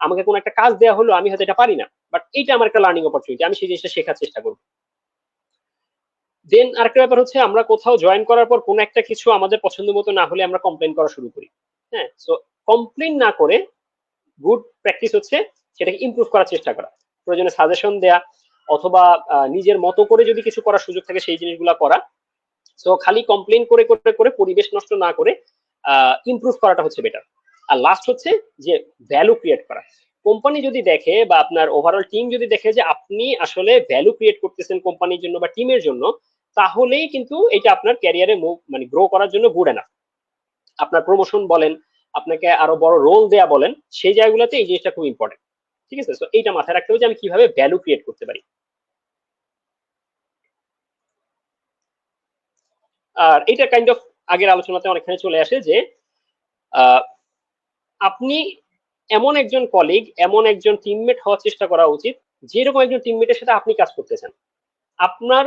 আমাকে কোনো একটা কাজ দেওয়া হলো, আমি হয়তো এটা পারি না, বাট এইটা আমার একটা লার্নিং অপরচুনিটি, আমি সেই জিনিসটা শেখার চেষ্টা করবো। দেন আরেকটা ব্যাপার হচ্ছে আমরা কোথাও জয়েন করার পর কোনো একটা কিছু আমাদের পছন্দ মতো না হলে আমরা কমপ্লেন করা শুরু করি। হ্যাঁ, সো কমপ্লেন না করে গুড প্র্যাকটিস হচ্ছে সেটাকে ইমপ্রুভ করার চেষ্টা করা, প্রয়োজনে সাজেশন দেয়া, অথবা নিজের মতো করে যদি কিছু করার সুযোগ থাকে সেই জিনিসগুলো করা। সো খালি কমপ্লেন করে করে করে পরিবেশ নষ্ট না করে ইমপ্রুভ করাটা হচ্ছে বেটার। আর লাস্ট হচ্ছে যে ভ্যালু ক্রিয়েট করা। কোম্পানি যদি দেখে বা আপনার ওভারঅল টিম যদি দেখে যে আপনি আসলে ভ্যালু ক্রিয়েট করতেছেন কোম্পানির জন্য বা টিমের জন্য, তাহলেই কিন্তু এটা আপনার ক্যারিয়ারে মুভ মানে গ্রো করার জন্য গুড এনাফ। আপনার প্রমোশন বলেন, আপনাকে আরো বড় রোল দেয়া বলেন, সেই জায়গাগুলোতে এই জিনিসটা খুব ইম্পর্টেন্ট। ঠিক আছে, তো এইটা মাথায় রাখতে হবে যে আমি কিভাবে ভ্যালু ক্রিয়েট করতে পারি। আর এটা কাইন্ড অফ আগের আলোচনাতে অনেকখানি চলে আসে যে আপনি এমন একজন কলিগ, এমন একজন টিমমেট হওয়ার চেষ্টা করা উচিত যেরকম একজন টিমমেটের সাথে আপনি কাজ করতে চান। আপনার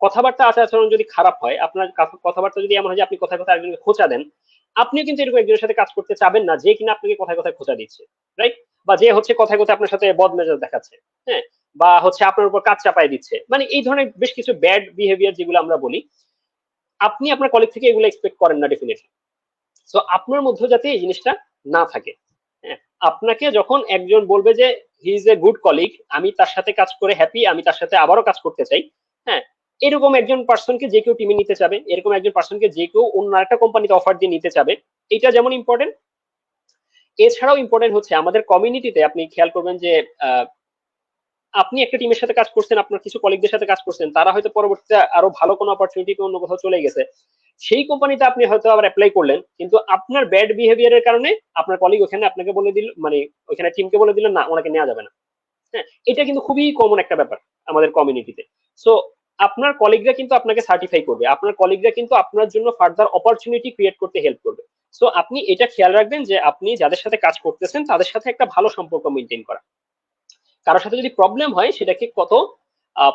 কথাবার্তা আচার আচরণ যদি খারাপ হয়, আপনার কথাবার্তা যদি এমন হয় যে আপনি কথায় কথায় একজনকে খোঁচা দেন, আপনিও কিন্তু এরকম একজনের সাথে কাজ করতে চাবেন না যে কিনা আপনাকে কথায় কথায় খোঁচা দিচ্ছে, রাইট? বা যে হচ্ছে কথায় কথায় আপনার সাথে বদমেজাজ দেখাচ্ছে, হ্যাঁ, বা হচ্ছে আপনার উপর কাজ চাপায় দিচ্ছে, মানে এই ধরনের বেশ কিছু ব্যাড বিহেভিয়ার যেগুলো আমরা বলি, আপনি আপনার কলিগ থেকে এগুলো এক্সপেক্ট করেন না ডেফিনেটলি। সো আপনার মধ্যে যাতে এই জিনিসটা না থাকে, হ্যাঁ, আপনাকে যখন একজন বলবে যে he is a good colleague, আমি তার সাথে কাজ করে হ্যাপি, আমি তার সাথে আবারও কাজ করতে চাই, হ্যাঁ, এরকম একজন পার্সনকে যে কেউ টিমে নিতে চাবে, এরকম একজন পার্সনকে যে কেউ অন্য একটা কোম্পানিতে অফার দিয়ে নিতে চাবে, এটা যেমন ইম্পর্টেন্ট, এছাড়াও ইম্পর্টেন্ট হচ্ছে আমাদের কমিউনিটিতে আপনি খেয়াল করবেন যে আপনি একটা টিমের সাথে কাজ করছেন, আপনার কিছু কলিগদের সাথে কাজ করছেন, তারা হয়তো পরবর্তীতে আরো ভালো কোনো অপরচুনিটি অন্য কোথাও চলে গেছে, সেই কোম্পানিতে আপনি হয়তো আবার অ্যাপ্লাই করলেন, কিন্তু আপনার ব্যাড বিহেভিয়ারের কারণে আপনার কলিগ ওখানে আপনাকে বলে দিল, মানে ওখানে টিমকে বলে দিল না, ওনাকে নেওয়া যাবে না। হ্যাঁ, এটা কিন্তু খুবই কমন একটা ব্যাপার আমাদের কমিউনিটিতে। সো আপনার কলিগরা কিন্তু আপনাকে সার্টিফাই করবে, আপনার কলিগরা কিন্তু আপনার জন্য ফার্দার অপরচুনিটি ক্রিয়েট করতে হেল্প করবে। সো আপনি এটা খেয়াল রাখবেন যে আপনি যাদের সাথে কাজ করতেছেন তাদের সাথে একটা ভালো সম্পর্ক মেনটেন করা, কারোর সাথে যদি প্রবলেম হয় সেটাকে কত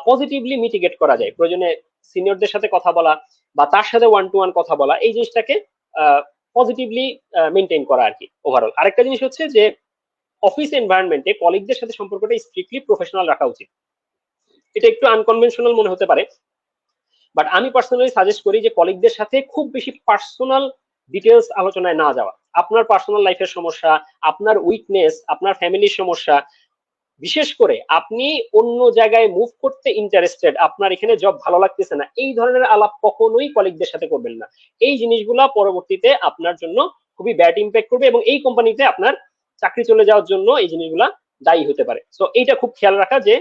পজিটিভলি মিটিগেট করা যায়, প্রয়োজনে সিনিয়রদের সাথে কথা বলা বা তার সাথে ওয়ান টু ওয়ান কথা বলা, এই জিনিসটাকে পজিটিভলি মেনটেন করা আর কি ওভারঅল। আরেকটা জিনিস হচ্ছে যে অফিস এনভায়রনমেন্টে কলিগদের সাথে সম্পর্কটা স্ট্রিক্টলি প্রফেশনাল রাখা উচিত। এটা একটু আনকনভেনশনাল মনে হতে পারে, বাট আমি পার্সোনালি সাজেস্ট করি যে কলিগদের সাথে খুব বেশি পার্সোনাল ডিটেলস আলোচনায় না যাওয়া। আপনার পার্সোনাল লাইফের সমস্যা, আপনার উইকনেস, আপনার ফ্যামিলির সমস্যা, বিশেষ করে আপনি অন্য জায়গায় মুভ করতে ইন্টারেস্টেড, আপনার এখানে জব ভালো লাগতেছে না, এই ধরনের আলাপ কখনোই কলিগদের সাথে করবেন না। এই জিনিসগুলা পরবর্তীতে আপনার জন্য খুবই ব্যাড ইম্প্যাক্ট করবে এবং এই কোম্পানিতে আপনার চাকরি চলে যাওয়ার জন্য এই জিনিসগুলা দায়ী হতে পারে। সো এইটা খুব খেয়াল রাখা যে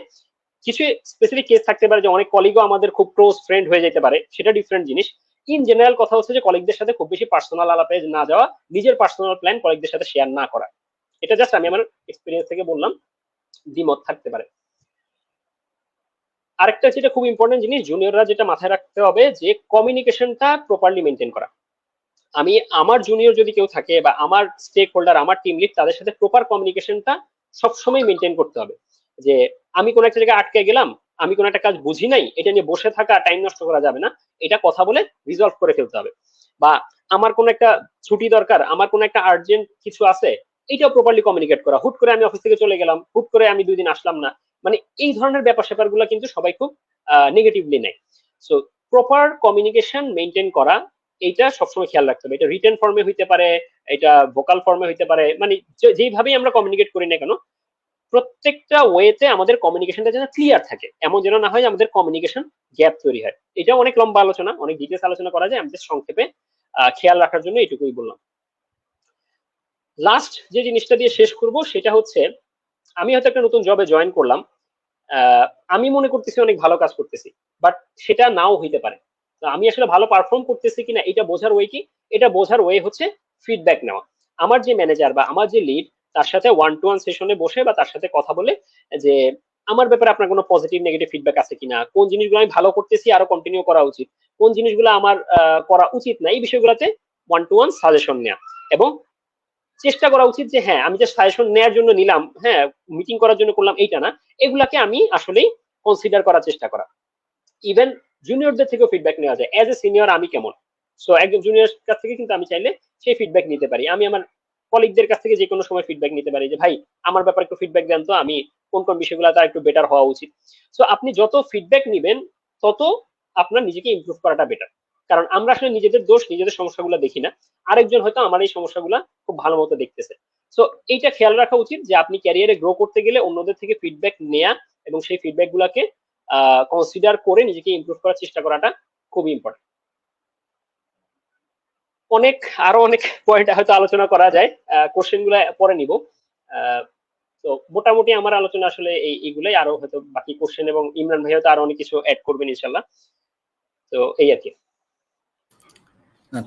কিছু স্পেসিফিক কেস থাকতে পারে যে অনেক কলিগও আমাদের খুব ক্লোজ ফ্রেন্ড হয়ে যেতে পারে, সেটা ডিফারেন্ট জিনিস। ইন জেনারেল কথা হচ্ছে যে কলিগদের সাথে খুব বেশি পার্সোনাল আলাপে না যাওয়া, নিজের পার্সোনাল প্ল্যান কলিগদের সাথে শেয়ার না করা। এটা জাস্ট আমি আমার এক্সপিরিয়েন্স থেকে বললাম, দ্বিমত থাকতে পারে। আরেকটা যেটা খুব ইম্পর্টেন্ট জিনিস, জুনিয়ররা যেটা মাথায় রাখতে হবে যে কমিউনিকেশনটা প্রপারলি মেনটেন করা। আমি আমার জুনিয়র যদি কেউ থাকে বা আমার স্টেক হোল্ডার, আমার টিম লিড, তাদের সাথে প্রপার কমিউনিকেশনটা সবসময় মেনটেন করতে হবে। যে আমি কোন একটা জায়গায় আটকে গেলাম, আমি কোন একটা কাজ বুঝি নাই, এটা নিয়ে বসে থাকা, টাইম নষ্ট করা যাবে না, এটা কথা বলে রিজলভ করে ফেলতে হবে। বা আমার কোন একটা ছুটি দরকার, আমার কোন একটা আর্জেন্ট কিছু আছে, এটাও প্রপারলি কমিউনিকেট করা। হুট করে আমি অফিস থেকে চলে গেলাম, হুট করে আমি 2 দিন আসলাম না, মানে এই ধরনের ব্যাপার স্যাপার গুলো কিন্তু সবাই খুব নেগেটিভলি নেয়। সো প্রপার কমিউনিকেশন মেনটেন করা, এইটা সবসময় খেয়াল রাখতে হবে। এটা রিটেন ফর্মে হইতে পারে, এটা ভোকাল ফর্মে হইতে পারে, মানে যেইভাবেই আমরা কমিউনিকেট করি না কেন, প্রত্যেকটা ওয়েতে আমাদের কমিউনিকেশনটা যেন ক্লিয়ার থাকে, এমন যেন না হয় যে আমাদের কমিউনিকেশন গ্যাপ তৈরি হয়। এটা অনেক লম্বা আলোচনা, অনেক ডিটেলস আলোচনা করা যায়, আমি জাস্ট সংক্ষেপে খেয়াল রাখার জন্য এটুকুই বললাম। লাস্ট যে জিনিসটা দিয়ে শেষ করব সেটা হচ্ছে, আমি হয়তো একটা নতুন জবে জয়েন করলাম, আমি মনে করতেছি অনেক ভালো কাজ করতেছি, বাট সেটা নাও হইতে পারে। তো আমি আসলে ভালো পারফর্ম করতেছি কিনা এটা বোঝার ওয়ে কি? এটা বোঝার ওয়ে হচ্ছে ফিডব্যাক নেওয়া। আমার যে ম্যানেজার বা আমার যে লিড, তার সাথে ওয়ান টু ওয়ান সেশনে বসে বা তার সাথে কথা বলে যে আমার ব্যাপারে আপনার কোনো পজিটিভ নেগেটিভ ফিডব্যাক আছে কিনা, কোন জিনিসগুলো আমি ভালো করতেছি আরো কন্টিনিউ করা উচিত, কোন জিনিসগুলো আমার করা উচিত না, এই বিষয়গুলোতে ওয়ান টু ওয়ান সাজেশন নেওয়া। এবং চেষ্টা করা উচিত যে হ্যাঁ, আমি যে সাজেশন নেওয়ার জন্য নিলাম, হ্যাঁ, মিটিং করার জন্য করলাম, এইটা না, এগুলাকে আমি আসলেই কনসিডার করার চেষ্টা করা। ইভেন জুনিয়রদের থেকেও ফিডব্যাক নেওয়া যায়, এজ এ সিনিয়র আমি কেমন। সো একজন জুনিয়র কাছ থেকে কিন্তু আমি চাইলে সেই ফিডব্যাক নিতে পারি। আমি আমার কলিগদের কাছ থেকে যে কোনো সময় ফিডব্যাক নিতে পারি যে ভাই আমার ব্যাপারে একটু ফিডব্যাক দেন তো, আমি কোন কোন বিষয়গুলো তার একটু বেটার হওয়া উচিত। সো আপনি যত ফিডব্যাক নিবেন তত আপনার নিজেকে ইমপ্রুভ করাটা বেটার, কারণ আমরা আসলে নিজেদের দোষ, নিজেদের সমস্যাগুলো দেখি না, আরেকজন হয়তো আমার এই সমস্যাগুলো খুব ভালো মতো দেখতেছে। সো এইটা খেয়াল রাখা উচিত যে আপনি ক্যারিয়ারে গ্রো করতে গেলে অন্যদের থেকে ফিডব্যাক নেয়া এবং সেই ফিডব্যাক গুলাকে কনসিডার করে নিজেকে ইমপ্রুভ করার চেষ্টা করাটা খুবই ইম্পর্টেন্ট। আরো অনেক পয়েন্ট হয়তো আলোচনা করা যায়, কোশ্চেন গুলা পরে নিব। তো মোটামুটি আমার আলোচনা আসলে এইগুলাই, আরো হয়তো বাকি কোশ্চেন এবং ইমরান ভাই হয়তো আরো অনেক কিছু অ্যাড করবেন ইনশাল্লাহ। তো এই আর কি।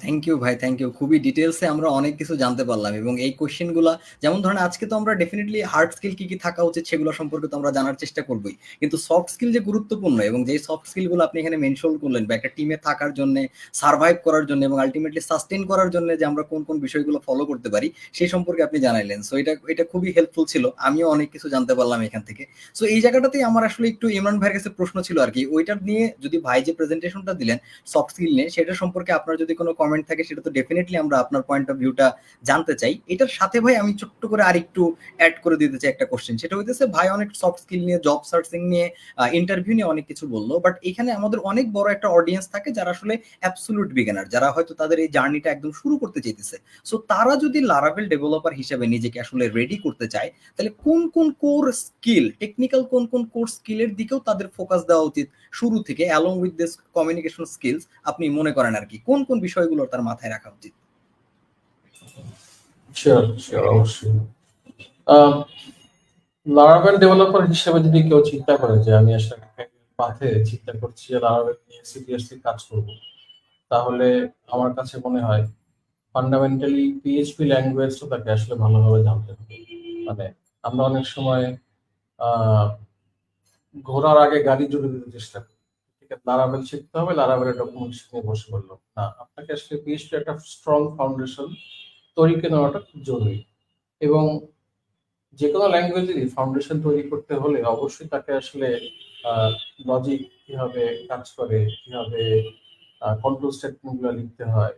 থ্যাংক ইউ ভাই, থ্যাংক ইউ। খুবই ডিটেলসে আমরা অনেক কিছু জানতে পারলাম এবং এই কোশ্চেনগুলা, যেমন ধরেন আজকে তো আমরা ডেফিনেটলি হার্ড স্কিল কি কি থাকা উচিত সেগুলো সম্পর্কে তো আমরা জানার চেষ্টা করবোই, কিন্তু সফট স্কিল যে গুরুত্বপূর্ণ এবং যে সফট স্কিলগুলো আপনি এখানে মেনশন করলেন বা একটা টিমে থাকার জন্য, সার্ভাইভ করার জন্য এবং আলটিমেটলি সাস্টেন করার জন্য যে আমরা কোন কোন বিষয়গুলো ফলো করতে পারি সেই সম্পর্কে আপনি জানাইলেন। সো এটা খুবই হেল্পফুল ছিল, আমিও অনেক কিছু জানতে পারলাম এখান থেকে। সো এই জায়গাটাতেই আমার আসলে একটু ইমরান ভাইয়ের কাছে প্রশ্ন ছিল আর কি, ওইটার নিয়ে যদি ভাই যে প্রেজেন্টেশনটা দিলেন সফট স্কিল নিয়ে, সেটা সম্পর্কে আপনার যদি কোনো কমেন্ট থাকে সেটা তো ডেফিনেটলি আমরা আপনার পয়েন্ট অফ ভিউটা জানতে চাই। এটার সাথে ভাই আমি ছোট্ট করে আরেকটু অ্যাড করে দিতে চাই একটা কোশ্চেন, সেটা হইতেছে ভাই অনেক সফট স্কিল নিয়ে, জব সার্চিং নিয়ে, ইন্টারভিউ নিয়ে অনেক কিছু বললো, বাট এখানে আমাদের অনেক বড় একটা অডিয়েন্স থাকে যারা আসলে অ্যাবসলিউট বিগিনার, যারা হয়তো তাদের এই জার্নিটা একদম শুরু করতে চাইতেছে। সো তারা যদি লারাভেল ডেভেলপার হিসেবে নিজেকে আসলে রেডি করতে চায়, তাহলে কোন কোন কোর স্কিল, টেকনিক্যাল কোন কোন কোর স্কিলের দিকেও তাদের ফোকাস দেওয়া উচিত শুরু থেকে, along with this communication skills আপনি মনে করেন আর কি, কোন কোন বিষয়গুলো তার মাথায় রাখা উচিত? শিওর শিওর, অবশ্যই। লারাভেল ডেভেলপার হিসেবে যদি কেউ চিন্তা করে যে আমি আসলে একটা পাথে চিন্তা করছি যে লারাভেল নিয়ে সিরিয়াসলি কাজ করব, তাহলে আমার কাছে মনে হয় ফান্ডামেন্টালি পিএইচপি ল্যাঙ্গুয়েজটা তাকে আসলে ভালোভাবে জানতে হবে। মানে আমরা অনেক সময় আহ ঘোড়ার আগে গাড়ি জুড়ে দিতে চেষ্টা করি, ঠিক আছে, লারাভেল শিখতে হবে, লারাভেলের ডকুমেন্টেশন নিয়ে বসে পড়লো না। আপনাকে আসলে পিএইচপি একটা স্ট্রং ফাউন্ডেশন তৈরি করে নেওয়াটা খুব জরুরি। এবং যে কোনো ল্যাঙ্গুয়েজেরই ফাউন্ডেশন তৈরি করতে হলে অবশ্যই তাকে আসলে লজিক কিভাবে কাজ করে, কিভাবে কন্ট্রোল স্টেটমেন্ট গুলো লিখতে হয়,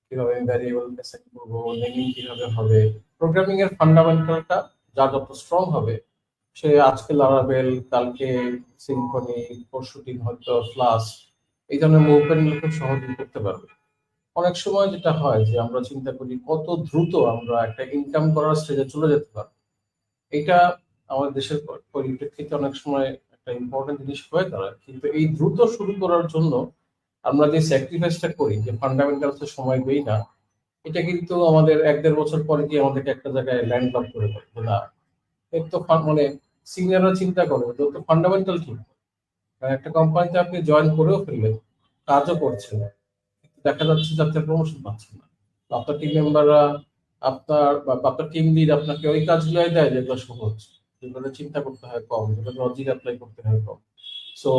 কিভাবে ভ্যারিয়েবল অ্যাসাইন করবো, নেমিং কিভাবে হবে, প্রোগ্রামিং এর ফান্ডামেন্টালটা যার যত স্ট্রং হবে সে আজকে লারাভেল, কালকে সিম্ফনি, পরশুদিন হয়তো ফ্লাস, এই ধরনের মুভমেন্ট গুলো খুব সহজেই করতে পারবে। অনেক সময় যেটা হয় যে আমরা চিন্তা করি কত দ্রুত আমরা একটা ইনকাম করার স্টেজে চলে যেতে পারবো, এটা আমাদের দেশের পরিপ্রেক্ষিতে অনেক সময় একটা ইম্পর্টেন্ট জিনিস হয়ে দাঁড়ায়। কিন্তু এই দ্রুত শুরু করার জন্য আমরা যে স্যাক্রিফাইসটা করি, যে ফান্ডামেন্টাল সময় দেই না, এটা কিন্তু আমাদের 1-1.5 বছর পরে গিয়ে আমাদেরকে একটা জায়গায় ল্যান্ড আপ করে দেয় যে না, এর তো মানে সিনিয়ররা চিন্তা করে যে ওর তো ফান্ডামেন্টাল ঠিক। কারণ একটা কোম্পানিতে আপনি জয়েন করেও ফেললেন, কাজও করছেন, কিন্তু দেখা যাচ্ছে যে আপনি প্রমোশন পাচ্ছেন না। তো আপনার টিম মেম্বাররা, আপনার টিম লিড আপনাকে ওই কাজগুলোই দেয় যেগুলো সহজ, যেগুলো চিন্তা করতে হয় কম, যেগুলো লজিক অ্যাপ্লাই করতে হয় কম। সো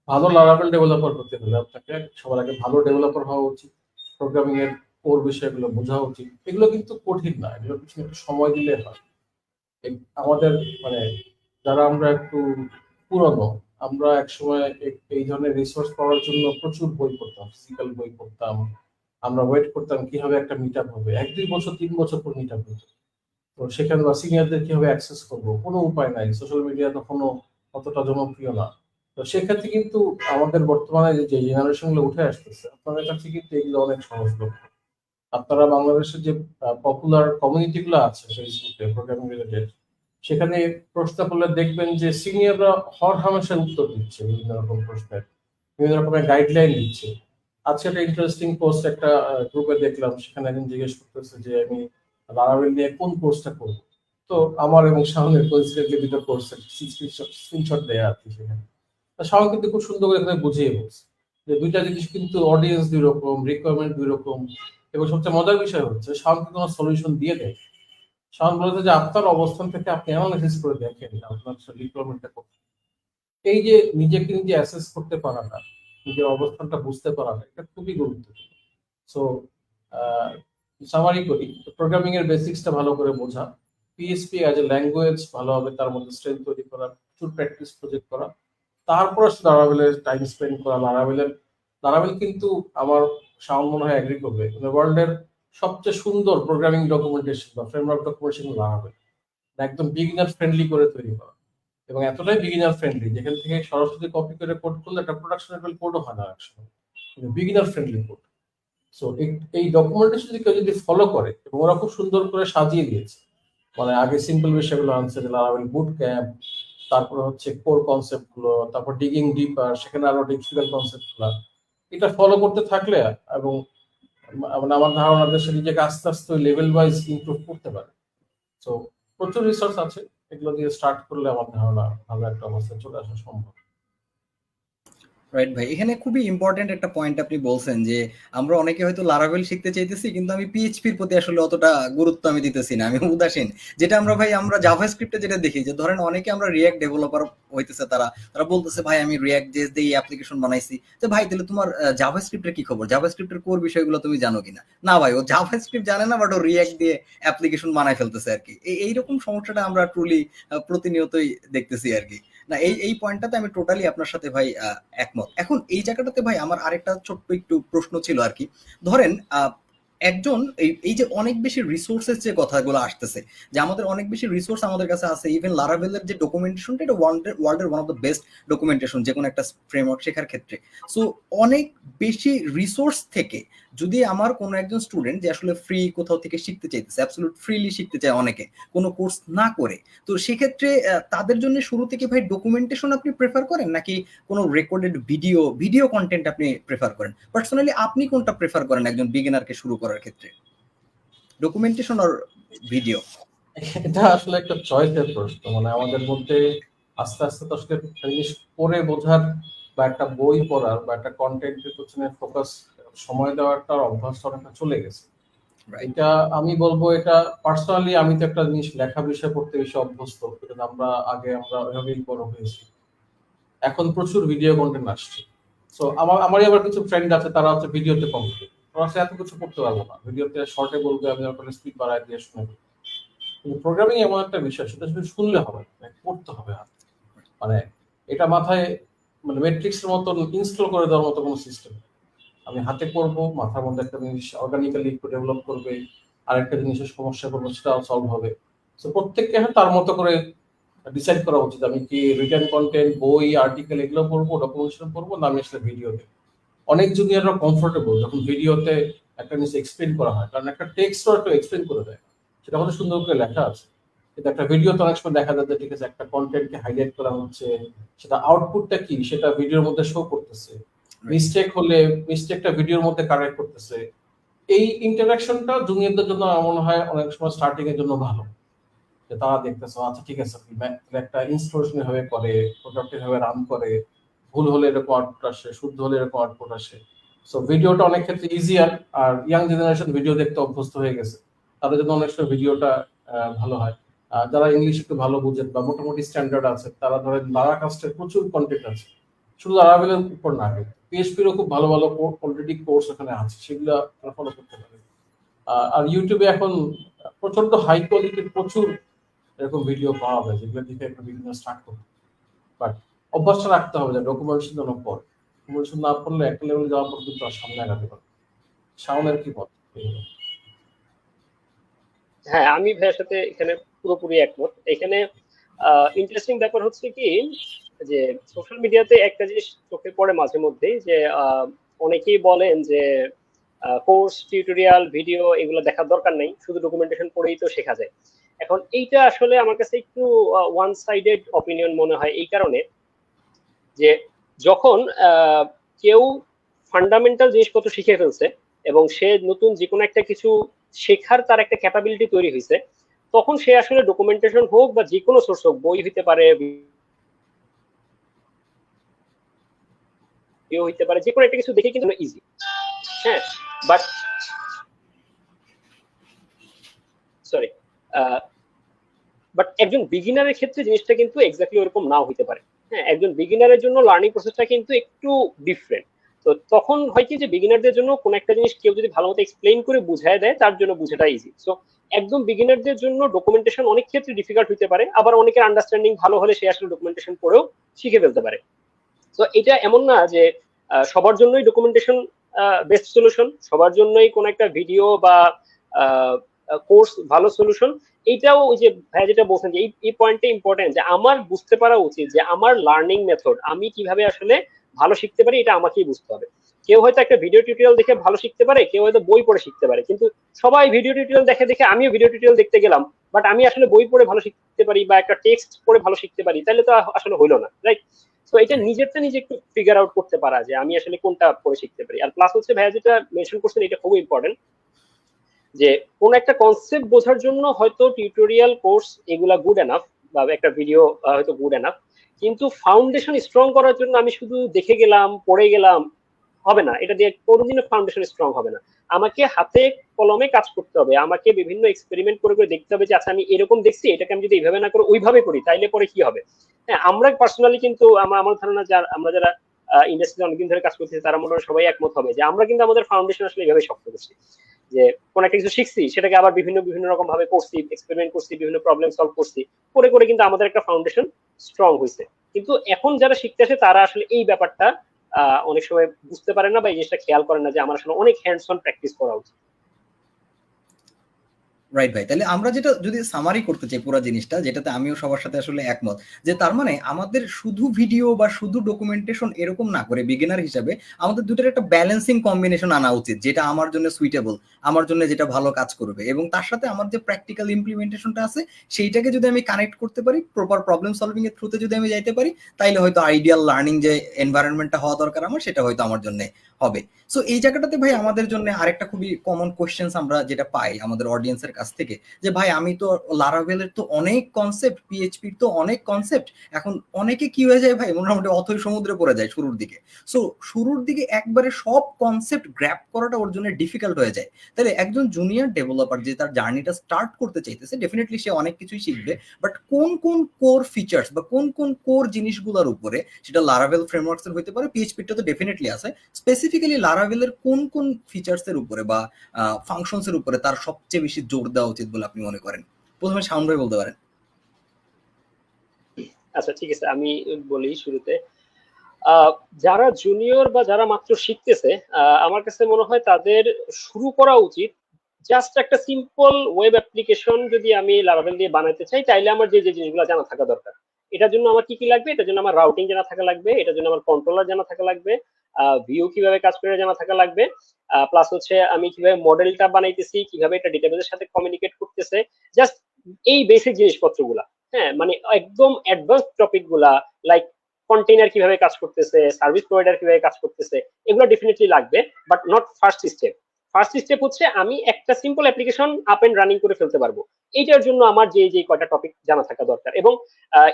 ভালো লারাভেল ডেভেলপার করতে হলে আপনাকে সবার আগে ভালো ডেভেলপার হওয়া উচিত, প্রোগ্রামিং এর কোর বিষয়গুলো বোঝা উচিত। এগুলো কিন্তু কঠিন না, এগুলো পিছনে একটু সময় দিলে হয়। আমাদের মানে যারা আমরা একটু পুরনো, আমরা একসময় এই ধরনের রিসোর্স পাওয়ার জন্য প্রচুর বই পড়তাম, ফিজিক্যাল বই পড়তাম। আমরা ওয়েট করতাম কিভাবে একটা মিট আপ হবে, 1-2 বছর 3 বছর পর মিট আপ হতো। তো সেখানে বা সিনিয়রদের কিভাবে অ্যাক্সেস করবো, কোনো উপায় নাই, সোশ্যাল মিডিয়া তখনও অতটা জনপ্রিয় না। তো সেক্ষেত্রে কিন্তু আমাদের বর্তমানে যে জেনারেশন গুলো উঠে আসতেছে, আপনাদের কাছে কিন্তু এগুলো অনেক সহজলভ্য। আপনারা বাংলাদেশের যে পপুলার কমিউনিটি গুলো আছে ফেসবুকে প্রোগ্রামিং রিলেটেড, সেখানে প্রশ্ন করলে দেখবেন যে সিনিয়ররা হর হামেশা উত্তর দিচ্ছে বিভিন্ন রকম প্রশ্নের, বিভিন্ন রকমের গাইডলাইন দিচ্ছে। আজকে একটা ইন্টারেস্টিং পোস্ট একটা গ্রুপে দেখলাম, সেখানে একজন জিজ্ঞেস করতেছে যে আমি লারাভেল নিয়ে কোন কোর্সটা করবো। তো আমার এবং শাওনের কোইন্সিডেন্টলি দুটো কোর্সের স্ক্রিনশট দেয়া আছে সেখানে। শাওন কিন্তু খুব সুন্দর করে এখানে বুঝিয়ে বলছে যে দুইটা জিনিস কিন্তু অডিয়েন্স দুই রকম, রিকোয়ারমেন্ট দুই রকম। এবং সবচেয়ে মজার বিষয় হচ্ছে শাওন কিন্তু কোনো সলিউশন দিয়ে দেয়। শাওন বলেছে যে আপনার অবস্থান থেকে আপনি অ্যানালাইসিস করে দেখেন আপনার রিকোয়ারমেন্টটা কোথায়। এই যে নিজেকে নিজে অ্যাসেস করতে পারাটা, নিজের অবস্থানটা বুঝতে পারাটা, এটা খুবই গুরুত্বপূর্ণ। সো সামারি করি, প্রোগ্রামিং এর বেসিক্সটা ভালো করে বোঝা, পিএইচপি অ্যাজ এ ল্যাঙ্গুয়েজ ভালোভাবে তার মধ্যে স্ট্রেংথ তৈরি করা, প্রচুর প্র্যাকটিস প্রজেক্ট করা, তারপর লারাভেলের টাইম স্পেন্ড করা। লারাভেল কিন্তু আমার সাউন্ড মনে হয় এগ্রি করবে, ওয়ার্ল্ডের সবচেয়ে সুন্দর প্রোগ্রামিং ডকুমেন্টেশন বা ফ্রেমওয়ার্ক ডকুমেন্টেশন লারাভেল, একদম বিগিনার ফ্রেন্ডলি করে তৈরি করা। এবং এতটাই বিগিনার ফ্রেন্ডলি যেখান থেকে সরাসরি কপি করে কোড করলে একটা প্রোডাকশন লেভেল কোডও হয় না একসময়, বিগিনার ফ্রেন্ডলি কোড। সো এই ডকুমেন্টেশন যদি কেউ যদি ফলো করে, এবং ওরা খুব সুন্দর করে সাজিয়ে দিয়েছে, মানে আগে সিম্পল বিষয়গুলো আনছে যে লারাভেল বুট ক্যাম্প, তারপরে হচ্ছে কোর কনসেপ্ট গুলো, তারপর ডিগিং ডিপার, সেখানে আরো ডিফিকাল্ট কনসেপ্ট গুলো, এটা ফলো করতে থাকলে এবং মানে আমার ধারণা দেশে নিজেকে আস্তে আস্তে লেভেল ওয়াইজ ইমপ্রুভ করতে পারে। তো প্রচুর রিসোর্স আছে, এগুলো দিয়ে স্টার্ট করলে আমার ধারণা ভালো একটা অবস্থায় চলে আসা সম্ভব। রাইট ভাই, এখানে খুবই ইম্পর্টেন্ট একটা পয়েন্ট আপনি বলছেন যে আমরা অনেকে হয়তো লারাভেল শিখতে চাইতেছি, কিন্তু আমি পিএইচপির প্রতি আসলে অতটা গুরুত্ব আমি দিতেছি না, আমি উদাসীন। যেটা আমরা ভাই আমরা জাভাস্ক্রিপ্টে যেটা দেখি, যে ধরেন অনেকে আমরা রিয়াক্ট ডেভেলপার হইতেছে, তারা তারা বলতেছে ভাই আমি রিয়াক্ট জেএস দিয়ে অ্যাপ্লিকেশন বানাইছি। তো ভাই তাহলে তোমার জাভাস্ক্রিপ্টের কি খবর, জাভাস্ক্রিপ্টের কোর বিষয়গুলো তুমি জানো কিনা? না ভাই, ও জাভাস্ক্রিপ্ট জানে না, বাট ও রিয়াক্ট দিয়ে অ্যাপ্লিকেশন বানাই ফেলতেছে আর কি। এইরকম সমস্যাটা আমরা ট্রুলি প্রতিনিয়তই দেখতেছি আর কি। না, এই পয়েন্টটাতে আমি টোটালি আপনার সাথে ভাই একমত। এখন এই জায়গাটাতে ভাই আমার আরেকটা ছোট্ট একটু প্রশ্ন ছিল আর কি। ধরেন একজন এই যে অনেক বেশি রিসোর্সেস যে কথাগুলো আসতেছে, যে আমাদের অনেক বেশি রিসোর্স আমাদের কাছে আছে, ইভেন লারাভেলের যে ডকুমেন্টেশনটা এটা ওয়ার্ল্ডের one of the best documentation যে কোনো একটা ফ্রেমওয়ার্ক শেখার ক্ষেত্রে। সো অনেক বেশি রিসোর্স থেকে যদি আমার কোনো একজন স্টুডেন্ট যে আসলে ফ্রি কোথাও থেকে শিখতে চাইতেছে, অ্যাবসলিউট ফ্রিলি শিখতে চায় অনেকে, কোনো কোর্স না করে, তো সেক্ষেত্রে তাদের জন্য শুরু থেকে ভাই ডকুমেন্টেশন আপনি প্রেফার করেন নাকি কোনো রেকর্ডেড ভিডিও কন্টেন্ট আপনি প্রেফার করেন? পার্সোনালি আপনি কোনটা প্রেফার করেন একজন বিগিনারকে শুরু করার ক্ষেত্রে, ডকুমেন্টেশন আর ভিডিও? এটা আসলে একটা চয়েসের প্রশ্ন। মানে আমাদের মধ্যে আস্তে আস্তে তো আসলে একটা জিনিস পড়ে বোঝার বা একটা বই পড়ার বা একটা কন্টেন্টের পেছনে ফোকাস সময় দেওয়াটার অভ্যাসটা অনেকটা চলে গেছে। এটা আমি বলবো, এটা পার্সোনালি আমি তো একটা জিনিস লেখা বিষয় পড়তে বেশি অভ্যস্ত, কারণ আমরা ওইভাবেই বড় হয়েছি। এখন প্রচুর ভিডিও কন্টেন্ট আসছে। সো আমারই আবার কিছু ফ্রেন্ড আছে, তারা হচ্ছে ভিডিওতে কমফোর্টেবল, ওরা এত কিছু করতে পারবো না, ভিডিওতে শর্টে বলবে, আমি ওখানে স্পিড বাড়ায় দিয়ে শুনে। কিন্তু প্রোগ্রামিং এমন একটা বিষয়, সেটা শুধু শুনলে হবে না, পড়তে হবে। মানে এটা মাথায়, মানে ম্যাট্রিক্সের মতো ইনস্টল করে দেওয়ার মতো কোনো সিস্টেম। আমি হাতে করবো, মাথার মধ্যে একটা জিনিস অর্গানিক্যালি একটু ডেভেলপ করবে, আরেকটা জিনিসের সমস্যা করবো, সেটাও সলভ হবে। তো প্রত্যেককে তার মতো করে ডিসাইড করা উচিত, আমি কি রিটার্ন কন্টেন্ট, বই, আর্টিকেল এগুলো পড়বো, ডকুমেন্টেশন পড়বো, না আমি আসলে ভিডিওতে। অনেক জুনিয়ররা কমফোর্টেবল যখন ভিডিওতে একটা জিনিস এক্সপ্লেন করা হয়, কারণ একটা টেক্সটও একটু এক্সপ্লেন করে দেয়, সেটা কত সুন্দর করে লেখা আছে। কিন্তু একটা ভিডিওতে অনেক সময় দেখা যাচ্ছে, ঠিক আছে, একটা কন্টেন্টকে হাইলাইট করা হচ্ছে, সেটা আউটপুটটা কি সেটা ভিডিওর মধ্যে শো করতেছে, মিস্টেক হলে মিস্টেকটা ভিডিওর মধ্যে কারেক্ট করতেছে। এই ইন্টারাকশনটা জুনিয়রদের জন্য আমার মনে হয় অনেক সময় স্টার্টিং এর জন্য ভালো, যে তারা দেখতেছে আচ্ছা ঠিক আছে, একটা ইনস্টলেশন ভাবে করে, প্রোডাক্টের ভাবে রান করে, ভুল হলে এরকম আউটপুট আসে, শুদ্ধ হলে এরকম আউটপুট আসে। সো ভিডিওটা অনেক ক্ষেত্রে ইজিয়ার, আর ইয়াং জেনারেশন ভিডিও দেখতে অভ্যস্ত হয়ে গেছে, তাদের জন্য অনেক সময় ভিডিওটা ভালো হয়। যারা ইংলিশ একটু ভালো বুঝেন বা মোটামুটি স্ট্যান্ডার্ড আছে, তারা ধরেন লারা কাস্টের প্রচুর কন্টেন্ট আছে, শুধু লারাভেলের উপর না, পিএইচপিরও খুব ভালো ভালো অলরেডি কোর্স এখানে আছে, সেগুলো ফলো করতে পারে। আর ইউটিউবে এখন প্রচন্ড হাই কোয়ালিটির প্রচুর এরকম ভিডিও পাওয়া যায়, যেগুলো দেখে একটা বিভিন্ন স্টার্ট করতে। বাট অভ্যাসটা রাখতে হবে যে ডকুমেন্টেশন যেন পড়ে, ডকুমেন্টেশন না পড়লে একটা লেভেলে যাওয়ার পর কিন্তু আর সামনে আগাতে পারবে। সামনের কি পথ? হ্যাঁ, আমি ভাইয়ের সাথে এখানে পুরোপুরি একমত। এখানে ইন্টারেস্টিং ব্যাপার হচ্ছে কি, যে সোশ্যাল মিডিয়াতে একটা জিনিস চোখে পড়ে মাঝে মধ্যেই, যে অনেকেই বলেন যে কোর্স, টিউটোরিয়াল, ভিডিও এগুলো দেখার দরকার নেই, শুধু ডকুমেন্টেশন পড়েই তো শেখা যায়। এখন এইটা আসলে আমার কাছে একটু ওয়ান সাইডেড অপিনিয়ন মনে হয়, এই কারণে যে যখন কেউ ফান্ডামেন্টাল জিনিসপত্র শিখে ফেলছে এবং সে নতুন যে কোনো একটা কিছু শেখার তার একটা ক্যাপাবিলিটি তৈরি হয়েছে, তখন সে আসলে ডকুমেন্টেশন হোক বা যে কোনো সোর্স হোক, বই হইতে পারে, ভিডিও হইতে পারে, যে কোনো একটা কিছু দেখে কিন্তু ইজি। হ্যাঁ, বাট সরি বাট একজন বিগিনারের ক্ষেত্রে জিনিসটা কিন্তু এক্স্যাক্টলি ওরকম নাও হইতে পারে। হ্যাঁ, একজন বিগিনারের জন্য লার্নিং প্রসেসটা কিন্তু একটু ডিফারেন্ট। তো তখন হয় কি, যে বিগিনারদের জন্য কোন একটা জিনিস কেউ যদি ভালো মতো এক্সপ্লেইন করে বুঝায় দেয়, তার জন্য বুঝাটা ইজি। সো একদম বিগিনারদের জন্য ডকুমেন্টেশন অনেক ক্ষেত্রে ডিফিকাল্ট হতে পারে, আবার অনেকের আন্ডারস্ট্যান্ডিং ভালো হলে সে আসলে ডকুমেন্টেশন পড়েও শিখে ফেলতে পারে। তো এটা এমন না যে সবার জন্যই ডকুমেন্টেশন বেস্ট সলিউশন, সবার জন্যই কোন একটা ভিডিও বা কোর্স ভালো সলিউশন। এইটাও ওই যে ভাই যেটা বলছেন, যে এই পয়েন্টটা ইম্পর্টেন্ট, যে আমার বুঝতে পারা উচিত যে আমার লার্নিং মেথড, আমি কিভাবে আসলে ভালো শিখতে পারি, এটা আমাকেই বুঝতে হবে। কেউ হয়তো একটা ভিডিও টিউটোরিয়াল দেখে ভালো শিখতে পারে, কেউ হয়তো বই পড়ে শিখতে পারে, কিন্তু সবাই ভিডিও টিউটোরিয়াল দেখে দেখে আমিও ভিডিও টিউটোরিয়াল দেখতে গেলাম, বাট আমি আসলে বই পড়ে ভালো শিখতে পারি বা একটা টেক্সট পড়ে ভালো শিখতে পারি, তাহলে তো আসলে হইলো না, রাইট? তো এটা নিজেরটা নিজে একটু ফিগার আউট করতে পারা, যে আমি আসলে কোনটা পড়ে শিখতে পারি। আর প্লাস হচ্ছে ভাইয়া যেটা মেনশন করছেন, এটা খুব ইম্পর্টেন্ট, যে কোন একটা কনসেপ্ট বোঝার জন্য হয়তো টিউটোরিয়াল, কোর্স এগুলা গুড এনাফ, বা একটা ভিডিও হয়তো গুড এনাফ, কিন্তু ফাউন্ডেশন স্ট্রং করার জন্য আমি শুধু দেখে গেলাম, পড়ে গেলাম, হবে না। এটা দিয়ে কোনোদিনও ফাউন্ডেশন স্ট্রং হবে না। আমাকে হাতে কলমে কাজ করতে হবে, আমাকে বিভিন্ন এক্সপেরিমেন্ট করে করে দেখতে হবে যে আচ্ছা আমি এরকম দেখছি, এটাকে আমি যদি এইভাবে না করে ওইভাবে করি, তাইলে পরে কি হবে। হ্যাঁ, আমরা পার্সোনালি কিন্তু আমার ধারণা, আমরা যারা ইন্ডাস্ট্রিতে অনেকদিন ধরে কাজ করছি, তারা মনে হয় সবাই একমত হবে যে আমরা কিন্তু আমাদের ফাউন্ডেশন আসলে এইভাবে শক্ত করছি, যে কোন একটা কিছু শিখছি, সেটাকে আবার বিভিন্ন বিভিন্ন রকম ভাবে করছি, এক্সপেরিমেন্ট করছি, বিভিন্ন প্রবলেম সলভ করছি, করে করে কিন্তু আমাদের একটা ফাউন্ডেশন স্ট্রং হয়েছে। কিন্তু এখন যারা শিখতেছে তারা আসলে এই ব্যাপারটা অনেক সময় বুঝতে পারে না বা এই জিনিসটা খেয়াল করে না যে আমার আসলে অনেক হ্যান্ডস অন প্র্যাকটিস করা উচিত। রাইট ভাই, তাহলে আমরা যেটা যদি সামারি করতে চাই পুরো জিনিসটা, যেটাতে আমিও সবার সাথে আসলে একমত, যে তার মানে আমাদের শুধু ভিডিও বা শুধু ডকুমেন্টেশন এরকম না করে বিগিনার হিসাবে আমাদের দুটার একটা ব্যালেন্সিং কম্বিনেশন আনা উচিত, যেটা আমার জন্য সুইটেবল, আমার জন্য যেটা ভালো কাজ করবে, এবং তার সাথে আমার যে প্র্যাকটিক্যাল ইমপ্লিমেন্টেশনটা আছে সেইটাকে যদি আমি কানেক্ট করতে পারি, প্রপার প্রবলেম সলভিং এর থ্রুতে যদি আমি যাইতে পারি, তাইলে হয়তো আইডিয়াল লার্নিং যে এনভায়রনমেন্টটা হওয়া দরকার আমার, সেটা হয়তো আমার জন্য হবে। সো এই জায়গাটাতে ভাই আমাদের জন্য আরেকটা খুবই কমন কোশ্চেন আমরা যেটা পাই আমাদের অডিয়েন্সের কাছ থেকে, যে ভাই আমি তো লারাভেলের তো অনেক কনসেপ্ট, পিএইচপির তো অনেক কনসেপ্ট, এখন অনেকে কি হয়ে যায় ভাই মোটামুটি অথই সমুদ্রে পড়ে যায় শুরুর দিকে। সো শুরুর দিকে একবারে সব কনসেপ্ট গ্র্যাপ করাটা ওর জন্য ডিফিকাল্ট হয়ে যায়। তাহলে একজন জুনিয়র ডেভেলপার যে তার জার্নিটা স্টার্ট করতে চাইতেছে, ডেফিনেটলি সে অনেক কিছুই শিখবে, বাট কোন কোন কোর ফিচার্স বা কোন কোন কোর জিনিসগুলোর উপরে, সেটা লারাভেল ফ্রেমওয়ার্কস এর হইতে পারে, পিএইচপিটা তো ডেফিনেটলি আছে, স্পেসিফিক্যালি লারাভেলের কোন কোন ফিচার্স এর উপরে বা ফাংশনস এর উপরে তার সবচেয়ে বেশি জোর দেওয়া উচিত বলে আপনি মনে করেন? প্রথমে শাওন ভাই বলতে পারেন। আচ্ছা ঠিক আছে, আমি বলি শুরুতে। যারা জুনিয়র বা যারা মাত্র শিখতেছে, আমার কাছে মনে হয় তাদের শুরু করা উচিত জাস্ট একটা সিম্পল ওয়েব অ্যাপ্লিকেশন যদি আমি লারাভেল দিয়ে বানাতে চাই, তাইলে আমার যে যে জিনিসগুলো জানা থাকা দরকার। এটার জন্য আমার কি কি লাগবে? এটার জন্য আমার রাউটিং জানা থাকা লাগবে, এটার জন্য আমার কন্ট্রোলার জানা থাকা লাগবে, ভিউ কিভাবে কাজ করে জানা থাকা লাগবে, প্লাস হচ্ছে আমি কিভাবে মডেলটা বানাইতেছি, কিভাবে এটা ডেটাবেসের সাথে কমিউনিকেট করতেছে, জাস্ট এই বেসিক জিনিসপত্রগুলা। হ্যাঁ, মানে একদম অ্যাডভান্স টপিক গুলা, লাইক কন্টেইনার কিভাবে কাজ করতেছে, সার্ভিস প্রোভাইডার কিভাবে কাজ করতেছে, এগুলো ডেফিনেটলি লাগবে, but not first step. First step হচ্ছে আমি একটা simple application up and running করে ফেলতে পারবো, এইটার জন্য আমার যে যে কয়টা টপিক জানা থাকা দরকার। এবং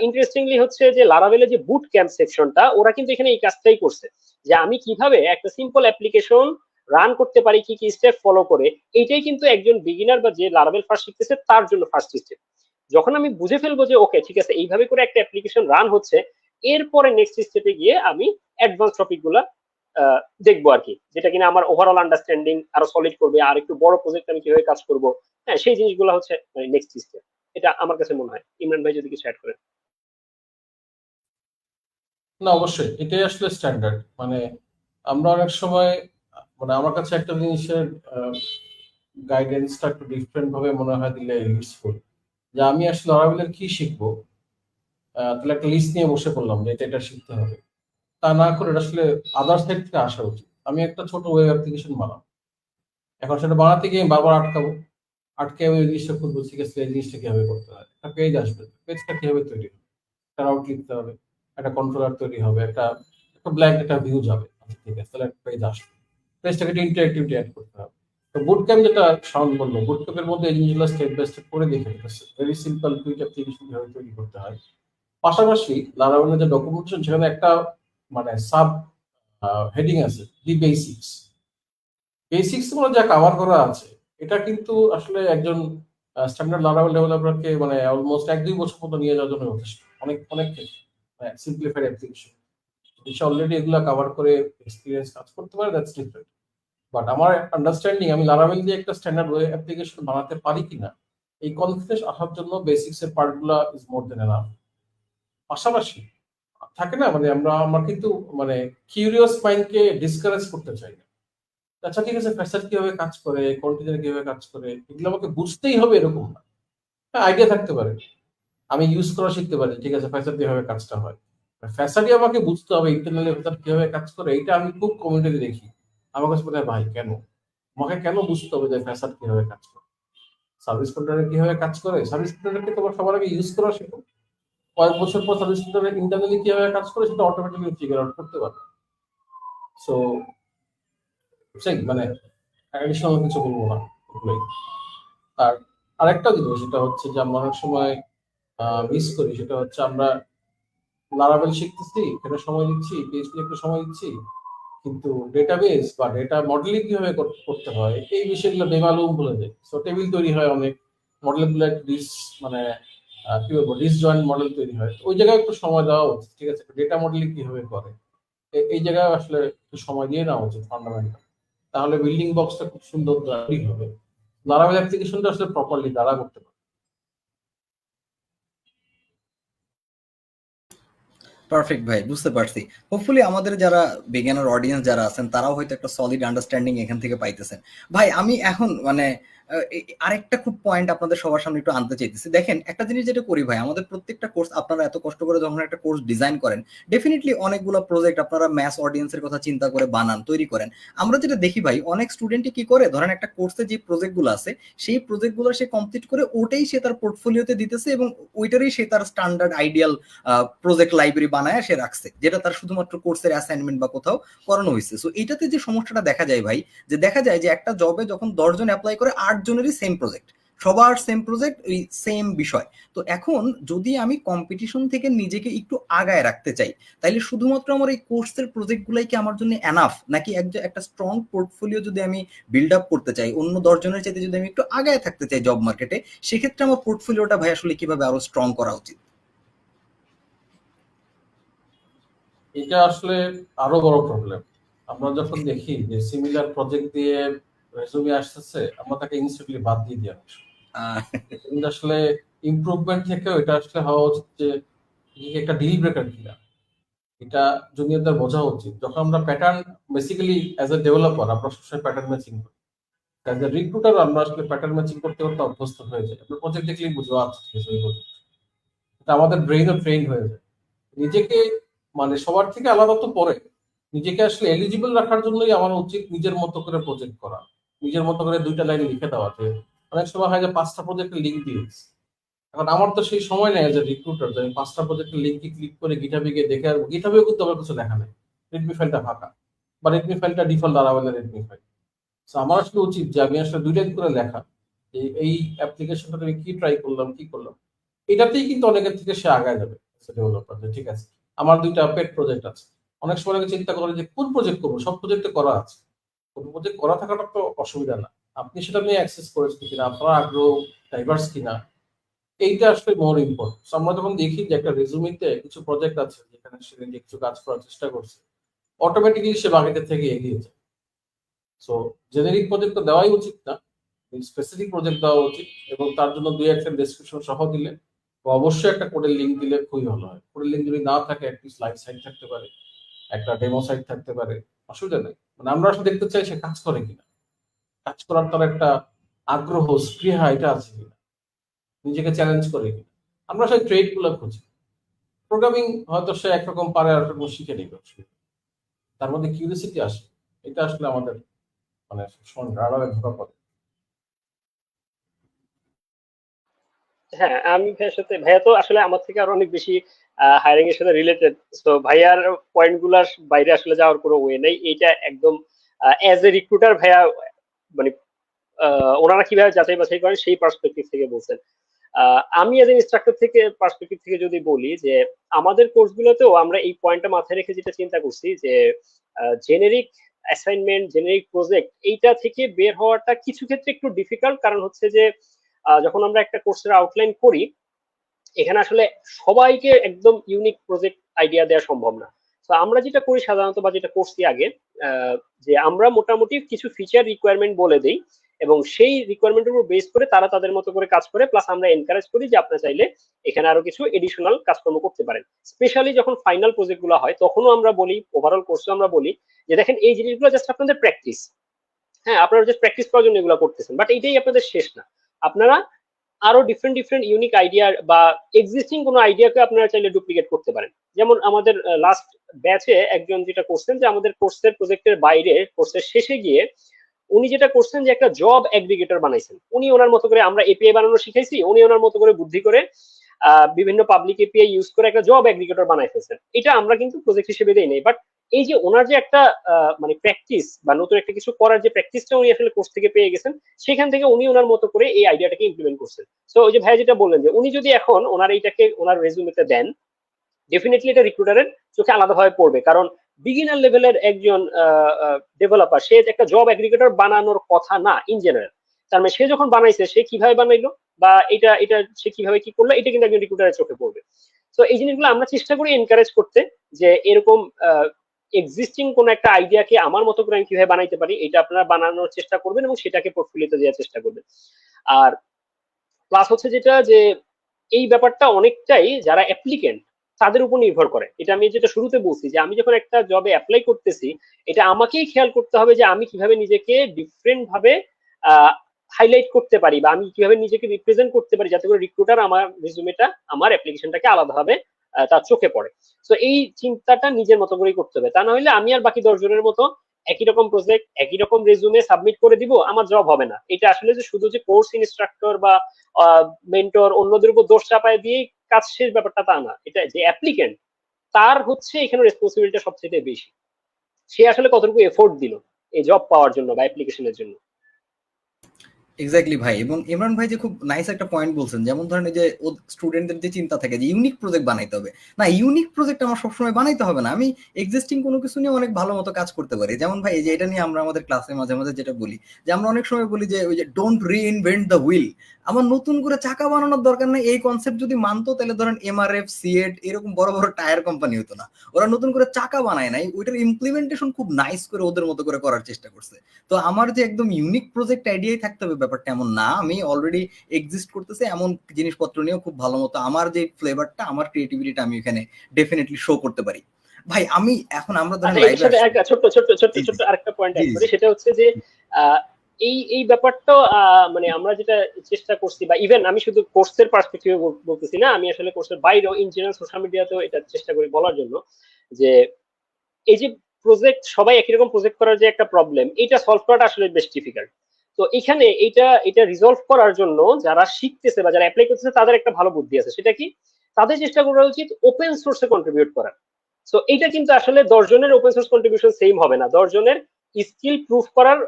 ইন্টারেস্টিংলি হচ্ছে যে লারাভেলে যে বুট ক্যাম্প সেকশনটা, ওরা কিন্তু এখানে এই কাজটাই করছে, যে আমি কিভাবে একটা সিম্পল অ্যাপ্লিকেশন রান করতে পারি, কি কি স্টেপ ফলো করে, এইটাই কিন্তু একজন বিগিনার বা যে লারাভেল ফার্স্ট শিখতেছে তার জন্য ফার্স্ট স্টেপ। যখন আমি বুঝে ফেলবো যে ওকে ঠিক আছে এইভাবে করে একটা অ্যাপ্লিকেশন রান হচ্ছে, এরপরে নেক্সট স্টেপে গিয়ে আমি অ্যাডভান্স টপিক গুলা দেখবো আর কি, যেটা কিনা আমার ওভারঅল আন্ডারস্ট্যান্ডিং আরো সলিড করবে, আর একটু বড় প্রজেক্ট আমি কিভাবে কাজ করব, হ্যাঁ সেই জিনিসগুলো হচ্ছে নেক্সট স্টেপ। এটা আমার কাছে মনে হয়। ইমরান ভাই যদি কিছু অ্যাড করেন। না, অবশ্যই এটাই আসলে স্ট্যান্ডার্ড। মানে আমরা অনেক সময়, মানে আমার কাছে একটা জিনিসের গাইডেন্সটা একটু ডিফারেন্ট ভাবে মনে হয় দিলে ইউজফুল, যে আমি আসলে লরাবেলের কি শিখবো, তাহলে একটা লিস্ট নিয়ে বসে পড়লাম যে এটা এটা শিখতে হবে। তা না করে এটা আসলে আদার সাইড থেকে আসা উচিত। আমি একটা ছোট ওয়েব অ্যাপ্লিকেশন বানাবো, এখন সেটা বানাতে গিয়ে আমি বারবার আটকাবো, আটকে আমি ওই জিনিসটা খুঁজবো, ঠিক আছে এই জিনিসটা কিভাবে করতে হয়, একটা পেজ আসবে, পেজটা কিভাবে তৈরি হবে, একটা রাউট লিখতে হবে, একটা কন্ট্রোলার তৈরি হবে, একটা একটা ব্ল্যাঙ্ক একটা ভিউ যাবে, আচ্ছা, ঠিক আছে তাহলে একটা পেজ আসবে, পেজটাকে একটু ইন্টারেক্টিভিটি অ্যাড করতে হবে। তো বুট ক্যাম্প যেটা সাউন্ড বললো, বুট ক্যাম্পের মধ্যে এই জিনিসগুলো স্টেপ বাই স্টেপ করে দেখে দিতেছে, ভেরি সিম্পল কুইক অ্যাপ্লিকেশন কিভাবে তৈরি করতে হয়। পাশাপাশি লারাভেলের যে ডকুমেন্টেশন, সেখানে একটা মানে সাব হেডিং আছে, দি বেসিক্স। বেসিক্স মানে যা কভার করা আছে, এটা কিন্তু আসলে একজন স্ট্যান্ডার্ড লারাভেল ডেভেলপারকে মানে অলমোস্ট 1-2 বছর মতো নিয়ে যাওয়ার জন্য যথেষ্ট। অনেক অনেক সিম্পলিফাইড অ্যাপ্লিকেশন সে অলরেডি এগুলা কভার করে এক্সপিরিয়েন্স কাজ করতে পারে, দ্যাটস ডিফারেন্ট। বাট আমার আন্ডারস্ট্যান্ডিং আমি লারাভেল দিয়ে একটা স্ট্যান্ডার্ড ওয়েব অ্যাপ্লিকেশন বানাতে পারি কিনা, এই কনফিডেন্স আসার জন্য বেসিক্স এর পার্টগুলো ইজ মোর দেন এনাফ। পাশাপাশি থাকে না, মানে আমরা কিন্তু মানে কিউরিয়াস মাইন্ডকে ডিসকারেজ করতে চাই না। আচ্ছা ঠিক আছে, ফ্যাসাদ কিভাবে কাজ করে, কন্টেনার কিভাবে কাজ করে, এগুলো আমাকে বুঝতেই হবে এরকম না। হ্যাঁ, আইডিয়া থাকতে পারে, আমি ইউজ করা শিখতে পারি, ঠিক আছে ফ্যাসাদ কিভাবে কাজটা হয়। ফ্যাসাডই আমাকে বুঝতে হবে ইন্টারনালি ফ্যাসাড কিভাবে কাজ করে, এটা আমি খুব কমিউনিটি দেখি। আমার কাছে মনে হয় ভাই কেন আমাকে কেন বুঝতে হবে যে ফ্যাসাড কিভাবে কাজ করে, সার্ভিস কন্ট্রোলার কিভাবে কাজ করে, সার্ভিস কন্ট্রোলারকে তোমার সবার আগে ইউজ করা শেখো, কয়েক বছর পর সার্ভিস কন্ট্রোলার ইন্টারনালি কিভাবে কাজ করে সেটা অটোমেটিক্যালি ফিগার আউট করতে পারবে। সো সেই মানে অ্যাডিশনাল কিছু বলবো না, এগুলোই। আর আরেকটা জিনিস যেটা হচ্ছে যে আমরা অনেক সময় মিস করি, সেটা হচ্ছে আমরা লারাভেল শিখতেছি, এটা সময় দিচ্ছি, পিএইচপি একটু সময় দিচ্ছি, কিন্তু ডেটাবেস বা ডেটা মডেলিং কিভাবে করতে হয় এই বিষয়গুলো বেমালুম ভুলে যায়। সো টেবিল তৈরি হয় অনেক, মডেলগুলো ডিস মানে কি বলবো ডিসজয়েন্ট মডেল তৈরি হয়, তো ওই জায়গায় একটু সময় দেওয়া উচিত। ঠিক আছে, ডেটা মডেলিং কিভাবে করে এই জায়গায় আসলে একটু সময় দিয়ে নেওয়া উচিত ফান্ডামেন্টাল, তাহলে বিল্ডিং বক্সটা খুব সুন্দর তৈরি হবে, লারাভেল অ্যাপ্লিকেশনটা আসলে প্রপারলি দ্বারা করতে পারে। পারফেক্ট ভাই, বুঝতে পারছি। হোপফুলি আমাদের যারা বিজ্ঞানের অডিয়েন্স যারা আছেন তারাও হয়তো একটা সলিড আন্ডারস্ট্যান্ডিং এখান থেকে পাইতেছেন। ভাই আমি এখন মানে আরেকটা খুব পয়েন্ট আপনাদের সবার সামনে একটু আনতে চাইতেছি। দেখেন একটা জিনিস যেটা করি ভাই, আমাদের প্রত্যেকটা কোর্স আপনারা এত কষ্ট করে যখন একটা কোর্স ডিজাইন করেন, ডেফিনেটলি অনেকগুলো প্রজেক্ট আপনারা ম্যাস অডিয়েন্সের কথা চিন্তা করে বানান, তৈরি করেন। আমরা যেটা দেখি ভাই, অনেক স্টুডেন্টই কি করে, ধরেন একটা কোর্সে যে প্রজেক্টগুলো আছে সেই প্রজেক্টগুলো সে কমপ্লিট করে ওটাই সে তার পোর্টফোলিওতে দিতেছে এবং ওইটারই সে তার স্ট্যান্ডার্ড আইডিয়াল প্রজেক্ট লাইব্রেরি বানায় সে রাখছে, যেটা তার শুধুমাত্র কোর্সের অ্যাসাইনমেন্ট বা কোথাও করানো হয়েছে। সো এইটাতে যে সমস্যাটা দেখা যায় ভাই, যে দেখা যায় যে একটা জবে যখন 10 জন অ্যাপ্লাই করে 8 জনেরই সেম প্রজেক্ট, সবার সেম প্রজেক্ট, এই সেম বিষয়। তো এখন যদি আমি কম্পিটিশন থেকে নিজেকে একটু আগায় রাখতে চাই, তাইলে শুধুমাত্র আমার এই কোর্সের প্রজেক্টগুলাই কি আমার জন্য এনাফ, নাকি একটা স্ট্রং পোর্টফোলিও যদি আমি বিল্ড আপ করতে চাই, অন্য 10 জনের চাইতে যদি আমি একটু আগায় থাকতে চাই জব মার্কেটে, সেক্ষেত্রে আমার পোর্টফোলিওটা ভাই আসলে কিভাবে আরো স্ট্রং করা উচিত? এটা আসলে আরো বড় প্রবলেম। আমরা যখন দেখি যে সিমিলার প্রজেক্ট দিয়ে রেজুমে আসতেছে, আমরা তাকে ইনস্ট্যান্টলি বাদ দিয়ে দিই। আহ, কিন্তু আসলে ইমপ্রুভমেন্ট থেকেও এটা আসলে হওয়া উচিত যে একটা ডিল ব্রেকার কিনা, এটা জুনিয়রদের বোঝা উচিত। যখন আমরা pattern, basically as a developer আমরা সবসময় প্যাটার্ন ম্যাচিং করি, অ্যাজ এ রিক্রুটার আমরা আসলে প্যাটার্ন ম্যাচিং করতে করতে অভ্যস্ত হয়ে যাই। আমরা প্রজেক্ট দেখলেই বুঝবো আচ্ছা ঠিক আছে ওই project। এটা আমাদের ব্রেইনও ট্রেন হয়ে যায়। নিজেকে মানে সবার থেকে আলাদা তো পরে, নিজেকে আসলে এলিজিবল রাখার জন্যই আমার উচিত নিজের মতো করে প্রজেক্ট করা, নিজের মতো করে 2টা লাইন লিখে দেওয়া। যে অনেক সময় হয় যে 5টা প্রজেক্টের লিঙ্ক দিয়েছি, এখন আমার তো সেই সময় নেই এজ এ রিক্রুটার যে আমি 5টা প্রজেক্টের লিঙ্কে ক্লিক করে গিটহাবে গিয়ে দেখে আসবো। গিটহাবেও কিন্তু আমার কিছু লেখা নেই, রেডমি ফাইলটা ফাঁকা, বা রেডমি ফাইলটা ডিফল্ট লারাভেলের রেডমি ফাইল। তো আমার আসলে উচিত যে আমি আসলে 2 লাইন করে লেখা এই অ্যাপ্লিকেশনটা আমি কি ট্রাই করলাম কি করলাম। এটাতেই কিন্তু অনেকের থেকে সে আগায় যাবে ডেভেলপার, যে ঠিক আছে আমার 2টা পেট প্রজেক্ট আছে। অনেক সময় অনেকে চিন্তা করে যে কোন প্রজেক্ট করবো, সব প্রজেক্টে করা আছে। কোন প্রজেক্ট করা থাকাটা তো অসুবিধা না, আপনি সেটা নিয়ে অ্যাক্সেস করেছেন কিনা, আপনার আগ্রহ ডাইভার্স কিনা, এইটা আসলে মোর ইম্পর্টেন্ট। আমরা যখন দেখি যে একটা রেজুমিতে কিছু প্রজেক্ট আছে যেখানে সে নিজে কিছু কাজ করার চেষ্টা করছে, অটোমেটিক্যালি সে বাকিদের থেকে এগিয়ে যায়। সো জেনেরিক প্রজেক্ট তো দেওয়াই উচিত না, স্পেসিফিক প্রজেক্ট দেওয়া উচিত, এবং তার জন্য 2-1 ডেসক্রিপশন সহ দিলে, বা অবশ্যই একটা কোডের লিঙ্ক দিলে খুবই ভালো হয়। কোডের লিঙ্ক যদি না থাকে অ্যাটলিস্ট লাইভ সাইট থাকতে পারে, একটা ডেমো সাইট থাকতে পারে, অসুবিধা নেই। মানে আমরা আসলে দেখতে চাই সে কাজ করে কিনা, কাজ করার তার একটা আগ্রহ স্পৃহা এটা আছে কিনা, নিজেকে চ্যালেঞ্জ করে কিনা। আমরা সেই ট্রেড গুলো খুঁজি। প্রোগ্রামিং হয়তো সে একরকম পারে আর একরকম শিখে নিবে, তার মধ্যে কিউরিয়াসিটি আসে। এটা আসলে আমাদের মানে রাডারে ধরা পড়ে। হ্যাঁ, আমি ভাইয়ের সাথে, ভাইয়া তো আসলে আমার থেকে আরো অনেক বেশি হায়ারিং এর সাথে রিলেটেড। তো ভাইয়ার পয়েন্ট গুলার বাইরে আসলে যাওয়ার কোনো ওয়ে নেই। এটা একদম অ্যাজ এ রিক্রুটার ভাইয়া মানে ওনারা কিভাবে যাচাই বাছাই করেন সেই পার্সপেক্টিভ থেকে বলছেন। আমি এজ এ ইনস্ট্রাক্টর থেকে পার্সপেক্টিভ থেকে যদি বলি যে আমাদের কোর্সগুলোতেও আমরা এই পয়েন্টটা মাথায় রেখে যেটা চিন্তা করছি যে জেনেরিক অ্যাসাইনমেন্ট, জেনেরিক প্রজেক্ট, এইটা থেকে বের হওয়াটা কিছু ক্ষেত্রে একটু ডিফিকাল্ট। কারণ হচ্ছে যে যখন আমরা একটা কোর্সের আউটলাইন করি, এখানে আসলে সবাইকে একদম ইউনিক প্রজেক্ট আইডিয়া দেওয়া সম্ভব না। তো আমরা যেটা করি সাধারণত, বা যেটা করছি আগে, যে আমরা মোটামুটি কিছু ফিচার রিকোয়ারমেন্ট বলে দিই, এবং সেই রিকোয়ারমেন্টের উপর বেস করে তারা তাদের মতো করে কাজ করে। প্লাস আমরা এনকারেজ করি যে আপনারা চাইলে এখানে আরো কিছু এডিশনাল কাজকর্ম করতে পারেন। স্পেশালি যখন ফাইনাল প্রজেক্ট গুলো হয় তখনও আমরা বলি, ওভারঅল কোর্সে আমরা বলি যে দেখেন এই জিনিসগুলো জাস্ট আপনাদের প্র্যাকটিস। হ্যাঁ, আপনারা জাস্ট প্র্যাকটিস করার জন্য এগুলো করতেছেন, বাট এইটাই আপনাদের শেষ না। আপনারা আরো ডিফারেন্ট ডিফারেন্ট ইউনিক আইডিয়া বা এক্সিস্টিং কোনো আইডিয়াকে আপনারা চাইলে ডুপ্লিকেট করতে পারেন। যেমন আমাদের লাস্ট ব্যাচে একজন যেটা করছেন যে আমাদের কোর্সের প্রজেক্টের বাইরে কোর্সের শেষে গিয়ে উনি যেটা করছেন যে একটা জব এগ্রিগেটর বানাইছেন। উনি ওনার মতো করে, আমরা এপিআই বানানো শিখাইছি, উনি ওনার মতো করে বুদ্ধি করে বিভিন্ন পাবলিক এপিআই ইউজ করে একটা জব এগ্রিগেটর বানাই ফেলছেন। এটা আমরা কিন্তু প্রজেক্ট হিসেবে দেই নাই, বাট এই যে ওনার যে একটা মানে প্র্যাকটিস বা নতুন একটা কিছু করার যে প্র্যাকটিসটা উনি আসলে কোর্স থেকে পেয়ে গেছেন, সেখান থেকে উনি ওনার মতো করে এই আইডিয়াটাকে ইমপ্লিমেন্ট করছেন। সো ওই যে ভাই যেটা বললেন যে উনি যদি এখন ওনার এইটাকে ওনার রেজুমেতে দেন, ডেফিনেটলি এটা রিক্রুটারের চোখে আলাদাভাবে পড়বে। কারণ বিগিনার লেভেলের একজন ডেভেলপার, সে একটা জব এগ্রিগেটর বানানোর কথা না ইন জেনারেল। তার মানে সে যখন বানাইছে সে কিভাবে বানাইলো বা এটা এটা সে কিভাবে কি করলো, এটা কিন্তু একজন রিক্রুটারের চোখে পড়বে। তো এই জিনিসগুলো আমরা চেষ্টা করি এনকারেজ করতে, যে এরকম এক্সিস্টিং কোন একটা আইডিয়াকে আমার মতো করে আমি কিভাবে বানাইতে পারি, এটা আপনারা বানানোর চেষ্টা করবেন এবং সেটাকে পোর্টফোলিওতে দেওয়ার চেষ্টা করবেন। আর প্লাস হচ্ছে যেটা, যে এই ব্যাপারটা অনেকটাই যারা অ্যাপ্লিকেন্ট তাদের উপর নির্ভর করে। এটা আমি যেটা শুরুতে বলছি যে আমি যখন একটা জবে অ্যাপ্লাই করতেছি, এটা আমাকেই খেয়াল করতে হবে যে আমি কিভাবে নিজেকে ডিফারেন্ট ভাবে হাইলাইট করতে পারি, বা আমি কিভাবে নিজেকে রিপ্রেজেন্ট করতে পারি যাতে করে রিক্রুটার আমার রেজুমেটা, আমার অ্যাপ্লিকেশনটাকে আলাদাভাবে তার চোখে পড়ে। তো এই চিন্তাটা নিজের মতো করেই করতে হবে, তা না হলে আমি আর বাকি 10 জনের মতো একই রকম প্রজেক্ট, একই রকম রেজুমে সাবমিট করে দিব, আমার জব হবে না। এটা আসলে যে শুধু যে কোর্স ইনস্ট্রাক্টর বা মেন্টর অন্যদের উপর দোষ চাপায় দিয়ে কাজ শেষ, ব্যাপারটা তা না। এটা যে অ্যাপ্লিকেন্ট, তার হচ্ছে এখানে রেসপন্সিবিলিটি সবচেয়ে বেশি। সে আসলে কতটুকু এফোর্ট দিল এই জব পাওয়ার জন্য বা অ্যাপ্লিকেশনের জন্য। এক্স্যাক্টলি ভাই। এবং ইমরান ভাই যে খুব নাইস একটা পয়েন্ট বলছেন, যেমন ধরেন এই যে স্টুডেন্টদের যে চিন্তা থাকে যে ইউনিক প্রজেক্ট বানাইতে হবে, না ইউনিক প্রজেক্ট আমার সবসময় বানাইতে হবে না, আমি এক্সিস্টিং কোনো কিছু নিয়ে অনেক ভালো মতো কাজ করতে পারি। যেমন ভাই এই যে এটা নিয়ে আমরা আমাদের ক্লাসে মাঝে মাঝে যেটা বলি, যে আমরা অনেক সময় বলি যে ওই যে ডোন্ট রিইনভেন্ট দ্য হুইল, আমার নতুন করে চাকা বানানোর দরকার নাই। এই কনসেপ্ট যদি মানতো তাহলে ধরেন এমআরএফ, সিএট এরকম বড় বড় টায়ার কোম্পানি হতো না। ওরা নতুন করে চাকা বানায় নাই, ওইটার ইমপ্লিমেন্টেশন খুব নাইস করে ওদের মতো করে করার চেষ্টা করছে। তো আমার যে একদম ইউনিক প্রজেক্ট আইডিয়াই থাকতে হবে ব্যাপারটা এমন না, আমি অলরেডি এক্সিস্ট করতেছে এমন জিনিসপত্র নিয়েও খুব ভালো মতো আমার যে ফ্লেভারটা, আমার ক্রিয়েটিভিটিটা আমি এখানে ডেফিনেটলি শো করতে পারি। ভাই আমি এখন আমরা ধরেন আচ্ছা, এটার লাইভে সাথে আসছি। একটা ছোট্ট ছোট্ট ছোট্ট জি জি ছোট্ট আরেকটা পয়েন্ট জি অ্যাড করি, জি সেটা হচ্ছে যে আহ, এই এই ব্যাপারটা মানে আমরা যেটা চেষ্টা করছি, বা ইভেন আমি শুধু কোর্সের পার্সপেক্টিভে বলতেছি না, আমি আসলে কোর্সের বাইরেও ইন জেনারেল সোশ্যাল মিডিয়াতেও এটা চেষ্টা করি বলার জন্য, যে এই যে প্রজেক্ট, সবাই একই রকম প্রজেক্ট করার যে একটা প্রবলেম, এটা সলভ করাটা আসলে বেশ ডিফিকাল্ট। তো এখানে এটা রিজলভ করার জন্য যারা শিখতেছে বা যারা অ্যাপ্লাই করতেছে তাদের একটা ভালো বুদ্ধি আছে, সেটা কি, তাদের চেষ্টা করা উচিত ওপেন সোর্সে কন্ট্রিবিউট করার। সো এইটা কিন্তু আসলে 10 জনের ওপেন সোর্স কন্ট্রিবিউশন সেম হবে না, 10 জনের স্কিল প্রুফ করার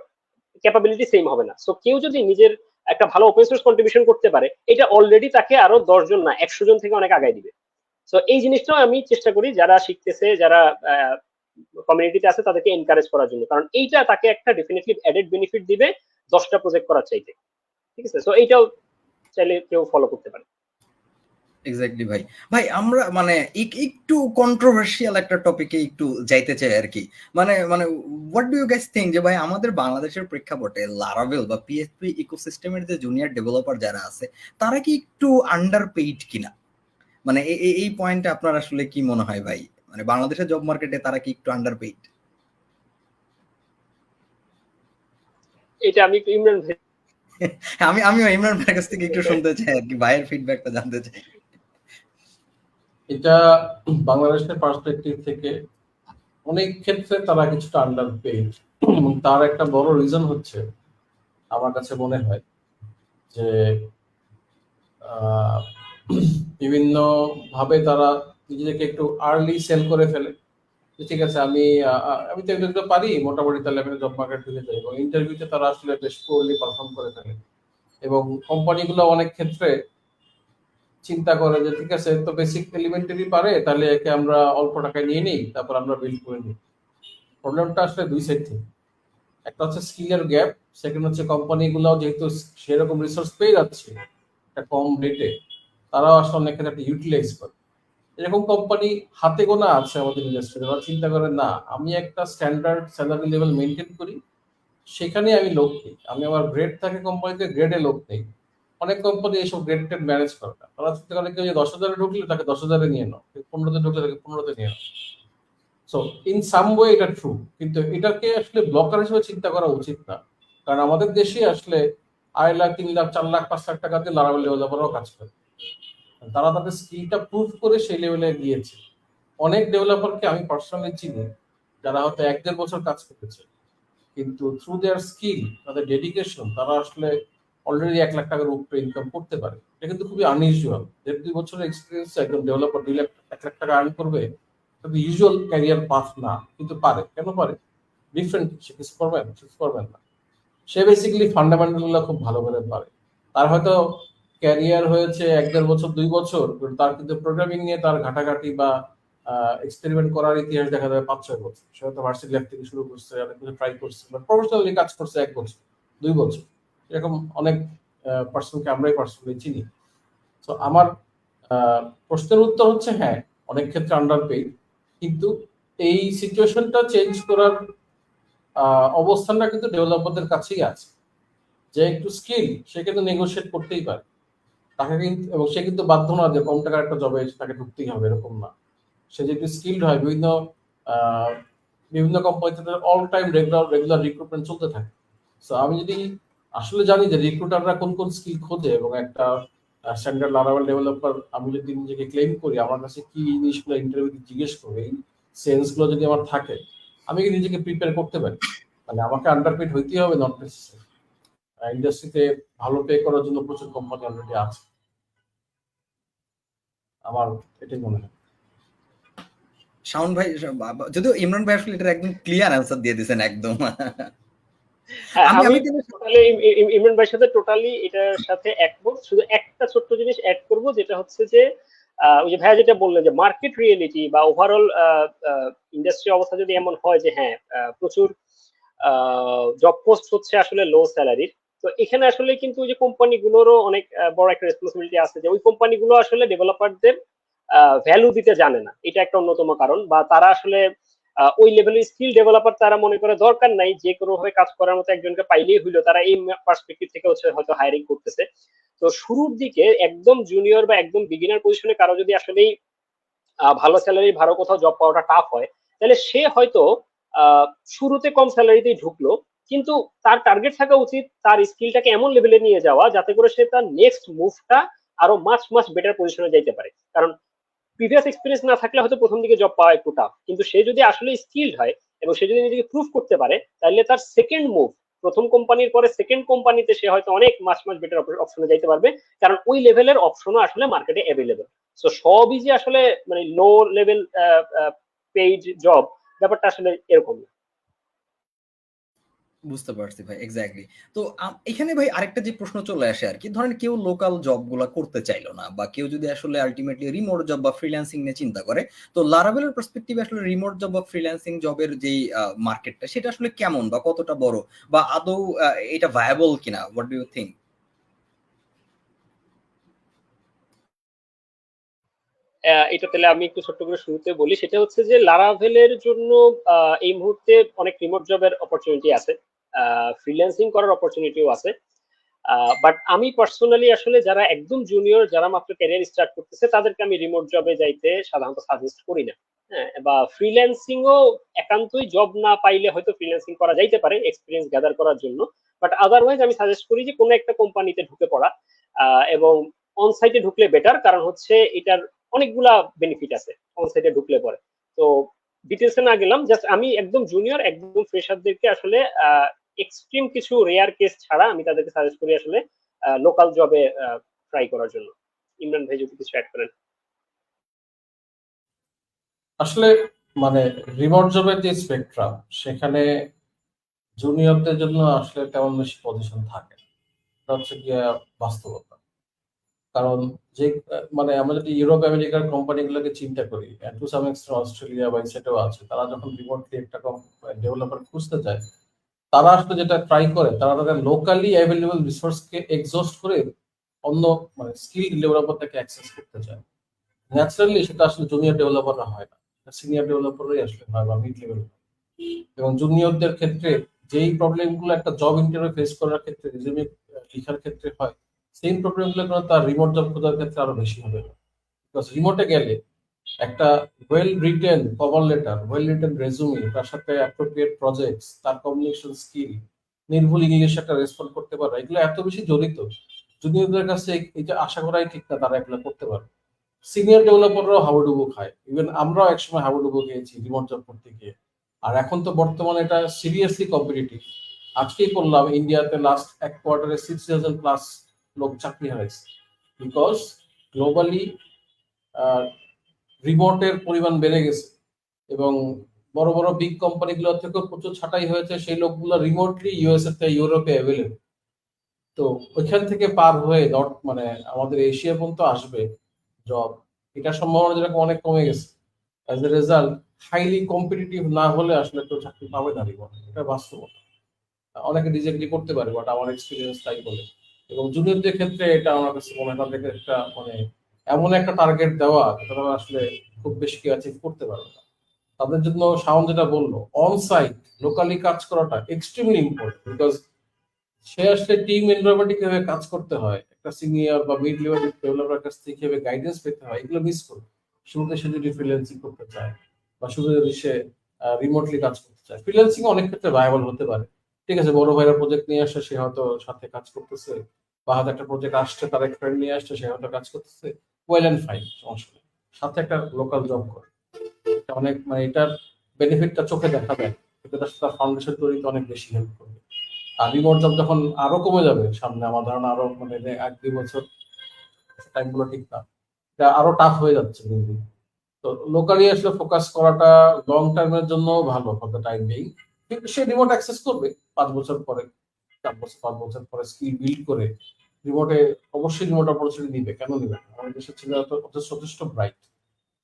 ক্যাপাবিলিটি সেম হবে না। সো কেউ যদি নিজের একটা ভালো ওপেন সোর্স কন্ট্রিবিউশন করতে পারে, এটা অলরেডি তাকে আরো 10 জন না 100 জন থেকে অনেক আগায় দিবে। সো এই জিনিসটাও আমি চেষ্টা করি যারা শিখতেছে, যারা কমিউনিটিতে আছে, তাদেরকে এনকারেজ করার জন্য, কারণ এইটা তাকে একটা ডেফিনেটলি অ্যাডেড বেনিফিট দিবে 10টা প্রজেক্ট করার চাইতে। ঠিক আছে, সো এইটাও চাইলে কেউ ফলো করতে পারে। এক্স্যাক্টলি ভাই। ভাই আমরা মানে একটু কন্ট্রোভার্সিয়াল একটা টপিকে একটু যাইতে চাই আর কি। মানে মানে what do you guys think যে ভাই আমাদের বাংলাদেশের প্রেক্ষাপটে লারাভেল বা পিএইচপি ইকোসিস্টেমের যে জুনিয়র ডেভেলপার যারা আছে, তারা কি একটু আন্ডার পেইড কিনা? মানে এই পয়েন্টে আপনার আসলে কি মনে হয় ভাই? মানে বাংলাদেশের জব মার্কেটে তারা কি একটু আন্ডার পেইড? এটা আমি একটু ইমরান ভাই। আমিও ইমরান ভাইয়ের কাছ থেকে একটু শুনতে চাই আর কি, ভাইয়ের ফিডব্যাকটা জানতে চাই। এটা বাংলাদেশের পার্সপেক্টিভ থেকে অনেক ক্ষেত্রে তারা কিছুটা আন্ডার পেইড, এবং তার একটা বড় রিজন হচ্ছে আমার কাছে মনে হয় যে আহ, বিভিন্ন ভাবে তারা নিজেদেরকে একটু আর্লি সেল করে ফেলে। যে ঠিক আছে, আমি তো এগুলো পারি মোটামুটি, তাহলে আমি জব মার্কেট ঢুকে যাই, এবং ইন্টারভিউতে তারা আসলে বেশ পোরলি পারফর্ম করে ফেলে। এবং কোম্পানিগুলো অনেক ক্ষেত্রে চিন্তা করে যে ঠিক আছে, তো বেসিক এলিমেন্টারি পারে, তাহলে একে আমরা অল্প টাকায় নিয়ে নিই, তারপর আমরা বিল্ড করে নিই। প্রবলেমটা আসলে দুই সাইড থেকে। একটা হচ্ছে স্কিলের গ্যাপ, সেকেন্ড হচ্ছে কোম্পানিগুলো যেহেতু সেরকম রিসোর্স পেয়ে যাচ্ছে একটা কম রেটে, তারাও আসলে অনেক ক্ষেত্রে একটা ইউটিলাইজ করে। এরকম কোম্পানি হাতে গোনা আছে আমাদের ইন্ডাস্ট্রিতে, ওরা চিন্তা করে না, আমি একটা স্ট্যান্ডার্ড স্যালারি লেভেল মেনটেন করি, সেখানে আমি লোক নেই, আমি আমার গ্রেড থাকে কোম্পানিতে, গ্রেডে লোক নেই। অনেক কোম্পানি এইসব গ্রেড টেড ম্যানেজ করে না, তারা চিন্তা করে কেউ যে 10,000-এ ঢুকলে তাকে 10,000-এ নিয়ে নাও, 15-তে ঢুকলে তাকে 15-তে নিয়ে নাও। সো ইন সাম ওয়ে এটা ট্রু, কিন্তু এটাকে আসলে ব্লকার হিসেবে চিন্তা করা উচিত না। কারণ আমাদের দেশে আসলে 2.5 লাখ, 3 লাখ, 4 লাখ, 5 লাখ টাকা দিয়ে লারাবেল ডেভেলপাররাও কাজ করে। তারা তাদের স্কিলটা প্রুভ করে সেই লেভেলে গিয়েছে। অনেক ডেভেলপারকে আমি পার্সোনালি চিনি যারা হয়তো 1-1.5 বছর কাজ করতেছে, কিন্তু থ্রু দেয়ার স্কিল, তাদের ডেডিকেশন, তারা আসলে অলরেডি 1 লাখ টাকার উপরে ইনকাম করতে পারে। এটা কিন্তু খুবই আনইউজুয়াল। 1-2 বছরের এক্সপিরিয়েন্স একজন ডেভেলপার 2 লাখ 1 লাখ টাকা আর্ন করবে, কিন্তু ইউজুয়াল ক্যারিয়ার পাথ না, কিন্তু পারে। কেন পারে? ডিফারেন্ট, সে কিছু করবেন না। সে বেসিক্যালি ফান্ডামেন্টাল গুলো খুব ভালো করে পারে। তার হয়তো ক্যারিয়ার হয়েছে 1-1.5 বছর, 2 বছর, তার কিন্তু প্রোগ্রামিং নিয়ে তার ঘাটাঘাটি বা এক্সপেরিমেন্ট করার ইতিহাস দেখা যায় 5-6 বছর। সে হয়তো ভার্সিটি লাইফ থেকে শুরু করছে, অনেক কিছু ট্রাই করছে, প্রফেশনালি কাজ করছে 1 বছর, 2 বছর, এরকম অনেক পার্সনকে আমরাই পার্সোনালি চিনি। তো আমার প্রশ্নের উত্তর হচ্ছে হ্যাঁ, অনেক ক্ষেত্রে আন্ডার পেইড, কিন্তু এই সিচুয়েশনটা চেঞ্জ করার অবস্থানটা কিন্তু ডেভেলপারদের কাছেই আছে। যে একটু স্কিল, সে কিন্তু নেগোশিয়েট করতেই পারে, তাকে কিন্তু, এবং সে কিন্তু বাধ্য না যে কম টাকার একটা জবে তাকে ঢুকতেই হবে, এরকম না। সে যদি স্কিলড হয়, বিভিন্ন কোম্পানিতে অল টাইম রেগুলার রিক্রুটমেন্ট চলতে থাকে। সো আমি যদি আসলে জানি যে রিক্রুটাররা কোন কোন স্কিল খোঁজে এবং একটা স্ট্যান্ডার্ড লারাভেল ডেভেলপার আমি যদি নিজেকে ক্লেম করি, আমার কাছে কি জিনিসগুলো ইন্টারভিউতে জিজ্ঞেস করবে, এই সেন্সগুলো যদি আমার থাকে, আমি কি নিজেকে প্রিপেয়ার করতে পারি। মানে আমাকে আন্ডারপেড হইতেই হবে নট নেসেসারি। ইন্ডাস্ট্রিতে ভালো পে করার জন্য প্রচুর কোম্পানি অলরেডি আছে, আমার এটাই মনে হয়। শাওন ভাই, যদিও ইমরান ভাই আসলে এটা একদম ক্লিয়ার অ্যান্সার দিয়ে দিয়েছেন একদম। হ্যাঁ, আমি আমি আমি কিন্তু টোটালি ইমরান ভাইয়ের সাথে টোটালি এটার সাথে একমত। শুধু একটা ছোট্ট জিনিস অ্যাড করব, যেটা হচ্ছে যে ওই যে ভাইয়া যেটা বললেন যে মার্কেট রিয়েলিটি বা ওভারঅল ইন্ডাস্ট্রি অবস্থা যদি এমন হয় যে হ্যাঁ প্রচুর জব পোস্ট হচ্ছে আসলে লো স্যালারির, তো এখানে আসলে কিন্তু ওই যে কোম্পানিগুলোরও অনেক বড় একটা রেসপন্সিবিলিটি আছে যে ওই কোম্পানিগুলো আসলে ডেভেলপারদের ভ্যালু দিতে জানে না, এটা একটা অন্যতম কারণ। বা তারা আসলে ওই লেভেলের স্কিল ডেভেলপার তারা মনে করে দরকার নাই, যে কোনো ভাবে কাজ করার মতো একজনকে পাইলেই হইলো, তারা এই পার্সপেক্টিভ থেকে হচ্ছে হয়তো হায়ারিং করতেছে। তো শুরুর দিকে একদম জুনিয়র বা একদম বিগিনার পজিশনে কারো যদি আসলেই ভালো স্যালারি ভালো কোথাও জব পাওয়াটা টাফ হয়, তাহলে সে হয়তো আহ, শুরুতে কম স্যালারিতেই ঢুকলো, কিন্তু তার টার্গেট থাকা উচিত তার স্কিলটাকে এমন লেভেলে নিয়ে যাওয়া যাতে করে সে তার নেক্সট মুভটা আরো মাছ মাছ বেটার পজিশনে যাইতে পারে। কারণ প্রিভিয়াস এক্সপিরিয়েন্স না থাকলে হয়তো প্রথম দিকে জব পাওয়া একটু টাফ, কিন্তু সে যদি আসলে স্কিলড হয় এবং সে যদি নিজেকে প্রুভ করতে পারে, তাহলে তার সেকেন্ড মুভ, প্রথম কোম্পানির পরে সেকেন্ড কোম্পানিতে সে হয়তো অনেক মাস মাস বেটার অপশনে যাইতে পারবে, কারণ ওই লেভেলের অপশনও আসলে মার্কেটে অ্যাভেলেবেল। সো সবই যে আসলে মানে লো লেভেল পেইড জব, ব্যাপারটা আসলে এরকম না। বুঝতে পারছি ভাই, এক্স্যাক্টলি। তো এখানে ভাই আরেকটা যে প্রশ্ন চলে আসে আর কি, ধরেন কেউ লোকাল জব গুলা করতে চাইলো না, বা কেউ যদি আসলে আলটিমেটলি রিমোট জব বা ফ্রিল্যান্সিং নিয়ে চিন্তা করে, তো লারাভেলের পার্সপেক্টিভে আসলে রিমোট জব বা ফ্রিল্যান্সিং জবের যেই মার্কেটটা সেটা আসলে কেমন বা কতটা বড়, বা আদৌ এটা ভায়াবল কিনা, হোয়াট ডু ইউ থিঙ্ক? এটা তাহলে আমি একটু ছোট্ট করে শুরুতে বলি, সেটা হচ্ছে যে লারাভেলের জন্য এই মুহূর্তে অনেক রিমোট জবের অপরচুনিটি আছে, ফ্রিল্যান্সিং করার অপরচুনিটিও আছে। বাট আমি পার্সোনালি আসলে যারা একদম জুনিয়র, যারা মাত্র ক্যারিয়ার স্টার্ট করতেছে, তাদেরকে আমি রিমোট জবে যাইতে সাধারণত সাজেস্ট করি না। হ্যাঁ, বা ফ্রিল্যান্সিংও একান্তই জব না পাইলে হয়তো ফ্রিল্যান্সিং করা যাইতে পারে এক্সপিরিয়েন্স গ্যাদার করার জন্য। বাট আদারওয়াইজ আমি সাজেস্ট করি যে কোনো একটা কোম্পানিতে ঢুকে পড়া, এবং অন সাইটে ঢুকলে বেটার, কারণ হচ্ছে এটার অনেকগুলা বেনিফিট আছে অন সাইটে ঢুকলে পরে। তো ডিটেলসে না গেলাম, জাস্ট আমি একদম জুনিয়র একদম ফ্রেশারদেরকে আসলে এক্সট্রিম কিছু রেয়ার কেস ছাড়া আমি তাদেরকে সাজেস্ট করি আসলে লোকাল জবে ট্রাই করার জন্য। ইমরান ভাই যদি কিছু অ্যাড করেন। আসলে মানে রিমোট জবের যে স্পেকট্রাম, সেখানে জুনিয়রদের জন্য আসলে তেমন বেশি পজিশন থাকে না। এটা হচ্ছে গিয়ে বাস্তবতা। কারণ যে মানে আমরা যদি ইউরোপ আমেরিকার কোম্পানিগুলোকে চিন্তা করি, টু সাম এক্সটেন্ট অস্ট্রেলিয়া বা সেটাও আছে, তারা যখন রিমোটলি একটা ডেভেলপার খুঁজতে যায়, তারা আসলে যেটা ট্রাই করে, তারা তাদের লোকালি অ্যাভেলেবল রিসোর্সকে এক্সস্ট করে অন্য মানে স্কিল ডেভেলপারটাকে অ্যাক্সেস করতে চায়। ন্যাচারালি সেটা আসলে জুনিয়র ডেভেলপাররা হয় না, সিনিয়র ডেভেলপাররাই আসলে হয় বা মিড লেভেল। এবং জুনিয়রদের ক্ষেত্রে যেই প্রবলেমগুলো একটা জব ইন্টারভিউ ফেস করার ক্ষেত্রে, রিজিউমে লেখার ক্ষেত্রে হয়, সেম প্রবলেমগুলো কিন্তু তার রিমোট জব খোঁজার ক্ষেত্রে আরো বেশি হবে। বিকজ রিমোটে গেলে একটা well written cover letter, well written resume, তার সাথে অ্যাপ্রোপ্রিয়েট প্রজেক্টস, তার কমিউনিকেশন স্কিল, নির্ভুল ইংলিশে একটা রেসপন্ড করতে পারে, এগুলো এত বেশি জড়িত, জুনিয়রদের কাছে এটা আশা করাই ঠিক না তারা এগুলো করতে পারে। সিনিয়র ডেভেলপাররাও হাবুডুবু খায়, ইভেন আমরাও একসময় হাবুডুবু খেয়েছি রিমোট জব করতে গিয়ে। আর এখন তো বর্তমানে এটা সিরিয়াসলি কম্পিটিটিভ। আজকেই করলাম ইন্ডিয়াতে লাস্ট এক কোয়ার্টারে 60,000 প্লাস লোক চাকরি হারাইছে, বিকজ গ্লোবালি রিমোটের পরিমাণ বেড়ে গেছে এবং বড় বড় বিগ কোম্পানিগুলো থেকেও প্রচুর ছাঁটাই হয়েছে, সেই লোকগুলো রিমোটলি ইউএসএ তে ইউরোপে অ্যাভেলেবল। তো ওইখান থেকে পার হয়ে নর্থ মানে আমাদের এশিয়া পর্যন্ত আসবে জব, এটা সম্ভাবনা যেরকম অনেক কমে গেছে। As a result highly competitive না হলে আসলে কেউ চাকরি পাবে না রিমোট, এটা বাস্তবতা। অনেকে ডিজেক্টলি করতে পারে, বাট আমার এক্সপিরিয়েন্স তাই বলে। এবং জুনিয়রদের ক্ষেত্রে এটা আমার কাছে মনে হয় তাদেরকে একটা মানে এমন একটা টার্গেট দেওয়া যেটা তারা আসলে খুব বেশি কি অ্যাচিভ করতে পারবে না। তাদের জন্য শাওন যেটা বললো, অন সাইট লোকালি কাজ করাটা এক্সট্রিমলি ইম্পর্টেন্ট, বিকজ সে আসলে টিম এনভায়রনমেন্টে কিভাবে কাজ করতে হয়, একটা সিনিয়র বা মিড লেভেল ডেভেলপার কাছ থেকে কিভাবে গাইডেন্স পেতে হয়, এগুলো মিস করবে। শুরুতে সে যদি ফ্রিল্যান্সিং করতে চায় বা শুধু যদি সে রিমোটলি কাজ করতে চায়, ফ্রিল্যান্সিং অনেক ক্ষেত্রে ভায়াবল হতে পারে। ঠিক আছে, বড় ভাইরা প্রজেক্ট নিয়ে আসছে, সে হয়তো সাথে কাজ করতেছে, বা হয়তো একটা প্রজেক্ট আসছে, তার এক ফ্রেন্ড নিয়ে আসছে, সে হয়তো কাজ করতেছে, ওয়েল অ্যান্ড ফাইন, সমস্যা নেই। সাথে একটা লোকাল জব করে, এটা অনেক মানে এটার বেনিফিটটা চোখে দেখা যায়, কিন্তু তার সাথে ফাউন্ডেশন তৈরিতে অনেক বেশি হেল্প করবে। আর রিমোট জব যখন আরো কমে যাবে সামনে, আমার ধারণা আরো মানে 1-2 বছর, টাইম গুলো ঠিক না, এটা আরো টাফ হয়ে যাচ্ছে কিন্তু। তো লোকালি আসলে ফোকাস করাটা লং টার্মের জন্য ভালো ফর দ্য টাইম বিং। কিন্তু সে রিমোট অ্যাক্সেস করবে 5 বছর পরে, 4 বছর 5 বছর পরে স্কিল বিল্ড করে রিমোটে, অবশ্যই রিমোট অপরচুনিটি দিবে, কেন দিবে না? আমাদের দেশের ছেলেরা তো যথেষ্ট ব্রাইট,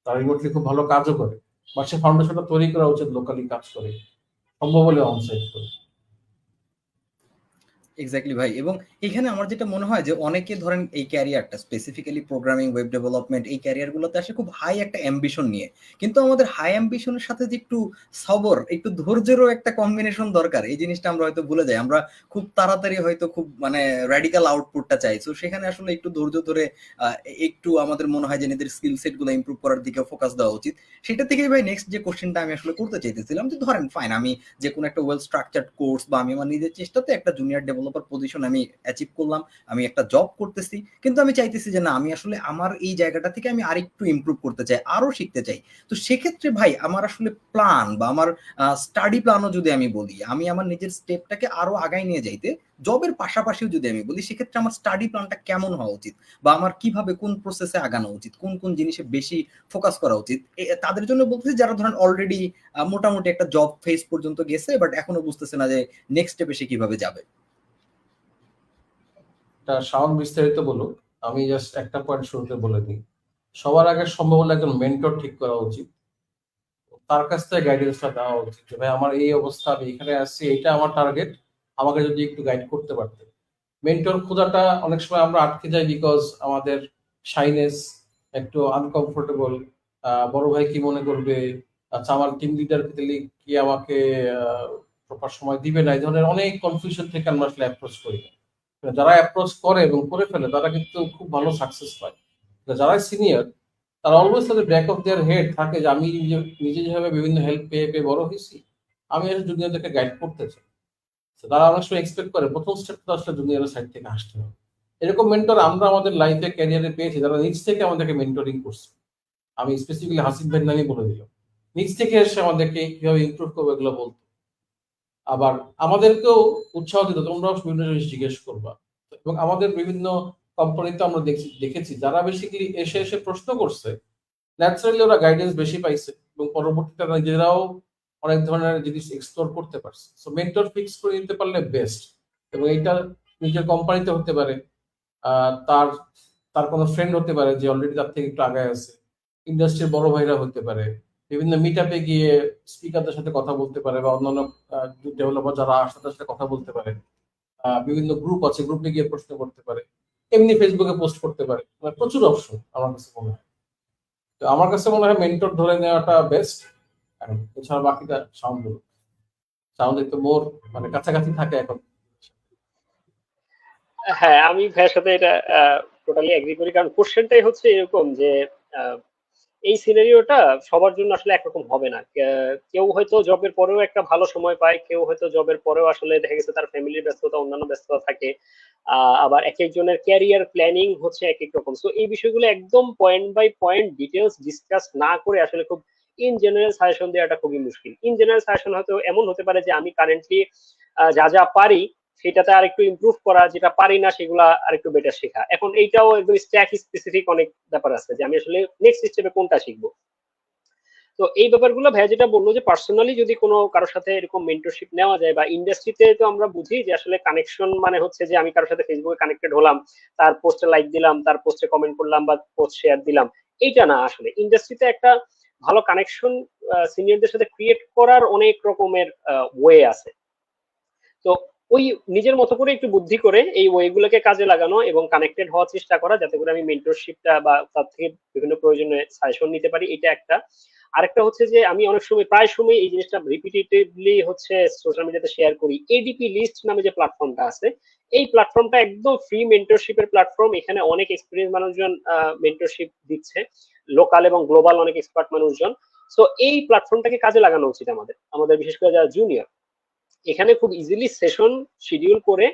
তারা রিমোটলি খুব ভালো কাজও করে, বাট সে ফাউন্ডেশনটা তৈরি করা উচিত লোকালি কাজ করে, সম্ভব হলে অনসাইট করে। এক্স্যাক্টলি ভাই। এবং এখানে আমার যেটা মনে হয় যে অনেকে ধরেন এই ক্যারিয়ারটা স্পেসিফিক্যালি প্রোগ্রামিং, ওয়েব ডেভেলপমেন্ট, এই ক্যারিয়ারগুলোতে আসে খুব হাই একটা অ্যাম্বিশন নিয়ে। কিন্তু আমাদের হাই অ্যাম্বিশনের সাথে যে একটু সবর, একটু ধৈর্যেরও একটা কম্বিনেশন দরকার, এই জিনিসটা আমরা হয়তো ভুলে যাই। আমরা খুব তাড়াতাড়ি হয়তো খুব মানে র্যাডিক্যাল আউটপুটটা চাই। সো সেখানে আসলে একটু ধৈর্য ধরে আহ, একটু আমাদের মনে হয় যে নিজেদের স্কিল সেট গুলো ইমপ্রুভ করার দিকে ফোকাস দেওয়া উচিত। সেটা থেকেই ভাই নেক্সট যে কোশ্চেনটা আমি আসলে করতে চাইতেছিলাম, যে ধরেন ফাইন, আমি যে কোনো একটা ওয়েল স্ট্রাকচার্ড কোর্স বা আমি আমার নিজের চেষ্টাতে একটা জুনিয়র ডেভেলপার পজিশন আমি অ্যাচিভ করলাম, আমি একটা জব করতেছি, কিন্তু আমি চাইতেছি যে না, আমি আসলে আমার এই জায়গাটা থেকে আমি আরেকটু ইমপ্রুভ করতে চাই, আরো শিখতে চাই। তো সেক্ষেত্রে ভাই আমার আসলে প্ল্যান বা আমার স্টাডি প্ল্যানও যদি আমি বলি, আমি আমার নিজের স্টেপটাকে আরো আগায় নিয়ে যাইতে জবের পাশাপাশিও যদি আমি বলি, সেক্ষেত্রে আমার স্টাডি প্ল্যানটা কেমন হওয়া উচিত, বা আমার কিভাবে কোন প্রসেসে আগানো উচিত, কোন কোন জিনিসে বেশি ফোকাস করা উচিত, তাদের জন্য বলতেছি যারা ধরেন অলরেডি মোটামুটি একটা জব ফেজ পর্যন্ত গেছে, বাট এখনো বুঝতেছে না যে নেক্সট স্টেপে সে কিভাবে যাবে। এটা শাওন বিস্তারিত বলুক, আমি জাস্ট একটা পয়েন্ট শুরুতে বলে দিই। সবার আগে সম্ভব হলে একজন মেন্টর ঠিক করা উচিত, তার কাছ থেকে গাইডেন্সটা দেওয়া উচিত যে ভাই আমার এই অবস্থা, আমি এখানে আসছি, এটা আমার টার্গেট, আমাকে যদি একটু গাইড করতে পারতেন। মেন্টর খোঁজাটা অনেক সময় আমরা আটকে যাই বিকজ আমাদের শাইনেস, একটু আনকমফোর্টেবল, বড় ভাই কি মনে করবে, আচ্ছা আমার টিম লিডার দিলে কি আমাকে প্রপার সময় দিবে না, এই ধরনের অনেক কনফিউশন থেকে আমরা আসলে অ্যাপ্রোচ করি না। যারা অ্যাপ্রোচ করে এবং করে ফেলে তারা কিন্তু খুব ভালো সাকসেস পায়। যারা সিনিয়র, তারা অলওয়েজ তাদের ব্যাক অফ দেয়ার হেড থাকে যে আমি নিজে যেভাবে বিভিন্ন হেল্প পেয়ে পেয়ে বড় হয়েছি, আমি জুনিয়রদেরকে গাইড করতে চাই। তো তারা অনেক সময় এক্সপেক্ট করে প্রথম স্টেপটা আসলে জুনিয়রের সাইড থেকে আসতে হবে। এরকম মেন্টর আমরা আমাদের লাইফে ক্যারিয়ারে পেয়েছি, যারা নিজ থেকে আমাদেরকে মেন্টরিং করছে। আমি স্পেসিফিক্যালি হাসিব ভাই নামই বলে দিলাম, নিজ থেকে এসে আমাদেরকে কিভাবে ইমপ্রুভ করবো এগুলো বলতো। আবার আমাদেরকেও উৎসাহ দিত, তোমরাও বিভিন্ন জিনিস জিজ্ঞেস করবা। এবং আমাদের বিভিন্ন কোম্পানিতে আমরা দেখেছি যারা বেসিক্যালি এসে এসে প্রশ্ন করছে, ন্যাচারালি ওরা গাইডেন্স বেশি পাইছে এবং পরবর্তীতে তারা নিজেরাও অনেক ধরনের জিনিস এক্সপ্লোর করতে পারছে। সো মেন্টর ফিক্স করে নিতে পারলে বেস্ট। এবং এটা নিজের কোম্পানিতে হতে পারে, তার তার কোনো ফ্রেন্ড হতে পারে যে অলরেডি তার থেকে একটু আগায় আছে, ইন্ডাস্ট্রির বড় ভাইরা হতে পারে, বিভিন্ন মিট আপে গিয়ে স্পিকারদের সাথে কথা বলতে পারে, বা অন্যান্য ডেভেলপার যারা আসে তাদের সাথে কথা বলতে পারে, বিভিন্ন গ্রুপ আছে, গ্রুপে গিয়ে প্রশ্ন করতে পারে, এমনি ফেসবুকে পোস্ট করতে পারে, মানে প্রচুর অপশন আমার কাছে মনে হয়। তো আমার কাছে মনে হয় মেন্টর ধরে নেওয়াটা বেস্ট। এছাড়া বাকিটা সাউন্ড, সাউন্ড একটু মোর মানে কাছাকাছি থাকে এখন। হ্যাঁ, আমি ভাইয়ের সাথে এটা টোটালি এগ্রি করি, কারণ কোশ্চেনটাই হচ্ছে এরকম যে আহ, এই সিনারিওটা সবার জন্য আসলে একরকম হবে না। কেউ হয়তো জবের পরেও একটা ভালো সময় পায়, কেউ হয়তো জবের পরেও আসলে দেখা গেছে তার ফ্যামিলির ব্যস্ততা, অন্যান্য ব্যস্ততা থাকে। আবার এক একজনের ক্যারিয়ার প্ল্যানিং হচ্ছে এক এক রকম। সো এই বিষয়গুলো একদম point by point details discuss না করে আসলে খুব ইন জেনারেল সাজেশন দেওয়াটা খুবই মুশকিল। ইন জেনারেল সাজেশন হয়তো এমন হতে পারে যে আমি কারেন্টলি যা যা পারি সেটাতে আরেকটু ইমপ্রুভ করা, যেটা পারি না সেগুলা আরেকটু বেটার শেখা। এখন এইটাও একদম স্ট্যাক স্পেসিফিক অনেক ব্যাপার আছে যে আমি আসলে নেক্সট স্টেপে কোনটা শিখবো। তো এই ব্যাপারগুলো ভাইয়া যেটা বললো যে পার্সোনালি যদি কোনো কারোর সাথে এরকম মেন্টরশিপ নেওয়া যায়, বা ইন্ডাস্ট্রিতে তো আমরা বুঝি যে আসলে কানেকশন মানে হচ্ছে যে আমি কারোর সাথে ফেসবুকে কানেক্টেড হলাম, তার পোস্টে লাইক দিলাম, তার পোস্টে কমেন্ট করলাম বা পোস্ট শেয়ার দিলাম, এইটা না। আসলে ইন্ডাস্ট্রিতে একটা ভালো কানেকশন সিনিয়রদের সাথে ক্রিয়েট করার অনেক রকমের ওয়ে আছে। তো ওই নিজের মতো করে একটু বুদ্ধি করে এই ওয়েগুলোকে কাজে লাগানো এবং কানেক্টেড হওয়ার চেষ্টা করা, যাতে করে আমি মেন্টরশিপটা বা তার থেকে বিভিন্ন প্রয়োজনে সাজেশন নিতে পারি, এটা একটা। আরেকটা হচ্ছে যে আমি অনেক সময়, প্রায় সময় এই জিনিসটা রিপিটেটিভলি হচ্ছে সোশ্যাল মিডিয়াতে শেয়ার করি, এডিপি লিস্ট নামে যে প্ল্যাটফর্মটা আছে, এই প্ল্যাটফর্মটা একদম ফ্রি মেন্টরশিপের প্ল্যাটফর্ম। এখানে অনেক এক্সপিরিয়েন্স মানুষজন মেন্টরশিপ দিচ্ছে। লোকাল এবং গ্লোবাল অনেক এক্সপার্ট মানুষজন। সো এই প্ল্যাটফর্মটাকে কাজে লাগানো উচিত আমাদের আমাদের বিশেষ করে যারা জুনিয়র। এখানে খুব ইজিলি সেশন শিডিউল করে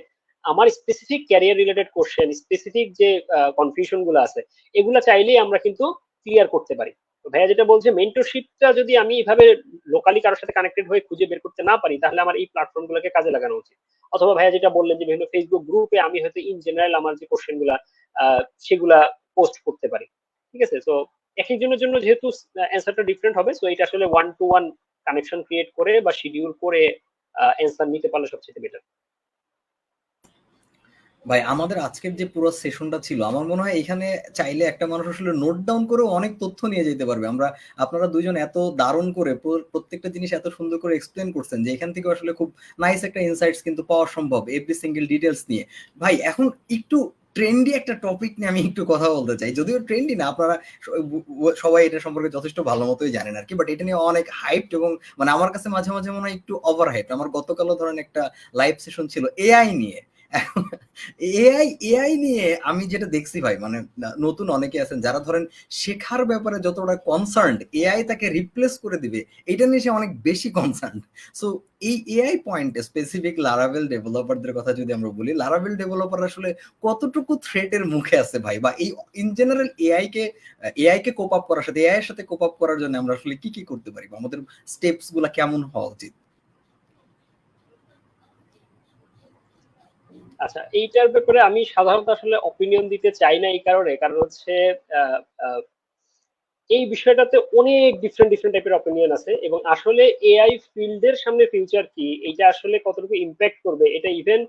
আমার specific career related question, specific যে কনফিউশন গুলো আছে, এগুলা চাইলেই আমরা কিন্তু ক্লিয়ার করতে পারি। তো ভাইয়া যেটা বলছে, মেন্টরশিপটা যদি আমি এভাবে লোকালি কারোর সাথে কানেক্টেড হয়ে খুঁজে বের করতে না পারি, তাহলে আমার এই প্ল্যাটফর্ম গুলোকে কাজে লাগানো উচিত। অথবা ভাইয়া যেটা বললেন যে বিভিন্ন ফেসবুক গ্রুপে আমি হয়তো ইন জেনারেল আমার যে কোশ্চেন গুলা সেগুলা পোস্ট করতে পারি। ঠিক আছে, তো এক একজনের জন্য যেহেতু অ্যান্সারটা ডিফারেন্ট হবে, সো এটা আসলে one to one connection create করে বা শিডিউল করে অ্যান্সার নিতে পারলে সবচেয়ে বেটার। ভাই আমাদের আজকের যে পুরো সেশনটা ছিল, আমার মনে হয় এখানে চাইলে একটা মানুষ আসলে নোট ডাউন করেও অনেক তথ্য নিয়ে যেতে পারবে। আপনারা দুইজন এত দারুণ করে প্রত্যেকটা জিনিস এত সুন্দর করে এক্সপ্লেন করছেন যে এখান থেকে আসলে খুব নাইস একটা ইনসাইটস কিন্তু পাওয়া সম্ভব এভরি সিঙ্গেল ডিটেলস নিয়ে। ভাই এখন একটু ট্রেন্ডি একটা টপিক নিয়ে আমি একটু কথা বলতে চাই, যদিও ট্রেন্ডি না, আপনারা সবাই এটা সম্পর্কে যথেষ্ট ভালো মতোই জানেন আর কি, বাট এটা নিয়ে অনেক হাইপ এবং মানে আমার কাছে মাঝে মাঝে মনে হয় একটু ওভার হাইপ। আমার গতকালও ধরেন একটা লাইভ সেশন ছিল এআই নিয়ে। এআই নিয়ে আমি যেটা দেখছি ভাই, মানে নতুন অনেকে আছেন যারা ধরেন শেখার ব্যাপারে যতটা কনসার্ন, এআই তাকে রিপ্লেস করে দিবে এটা নিয়ে সে অনেক বেশি কনসার্ন। সো এই এআই পয়েন্টে স্পেসিফিক লারাভেল ডেভেলপারদের কথা যদি আমরা বলি, লারাভেল ডেভেলপার আসলে কতটুকু থ্রেটের মুখে আছে ভাই, বা এই in general AI K cope up করার সাথে, এআই এর সাথে কোপ আপ করার জন্য আমরা আসলে কি কি করতে পারি, বা আমাদের স্টেপস গুলা কেমন হওয়া উচিত? আচ্ছা, এইটার ব্যাপারে আমি সাধারণত আসলে অপিনিয়ন দিতে চাই না, এই কারণ হচ্ছে আহ, আহ, এই বিষয়টাতে অনেক ডিফারেন্ট ডিফারেন্ট টাইপের অপিনিয়ন আছে, এবং আসলে এআই ফিল্ডের সামনে ফিউচার কি, এটা আসলে কতটুকু ইম্প্যাক্ট করবে, এটা ইভেন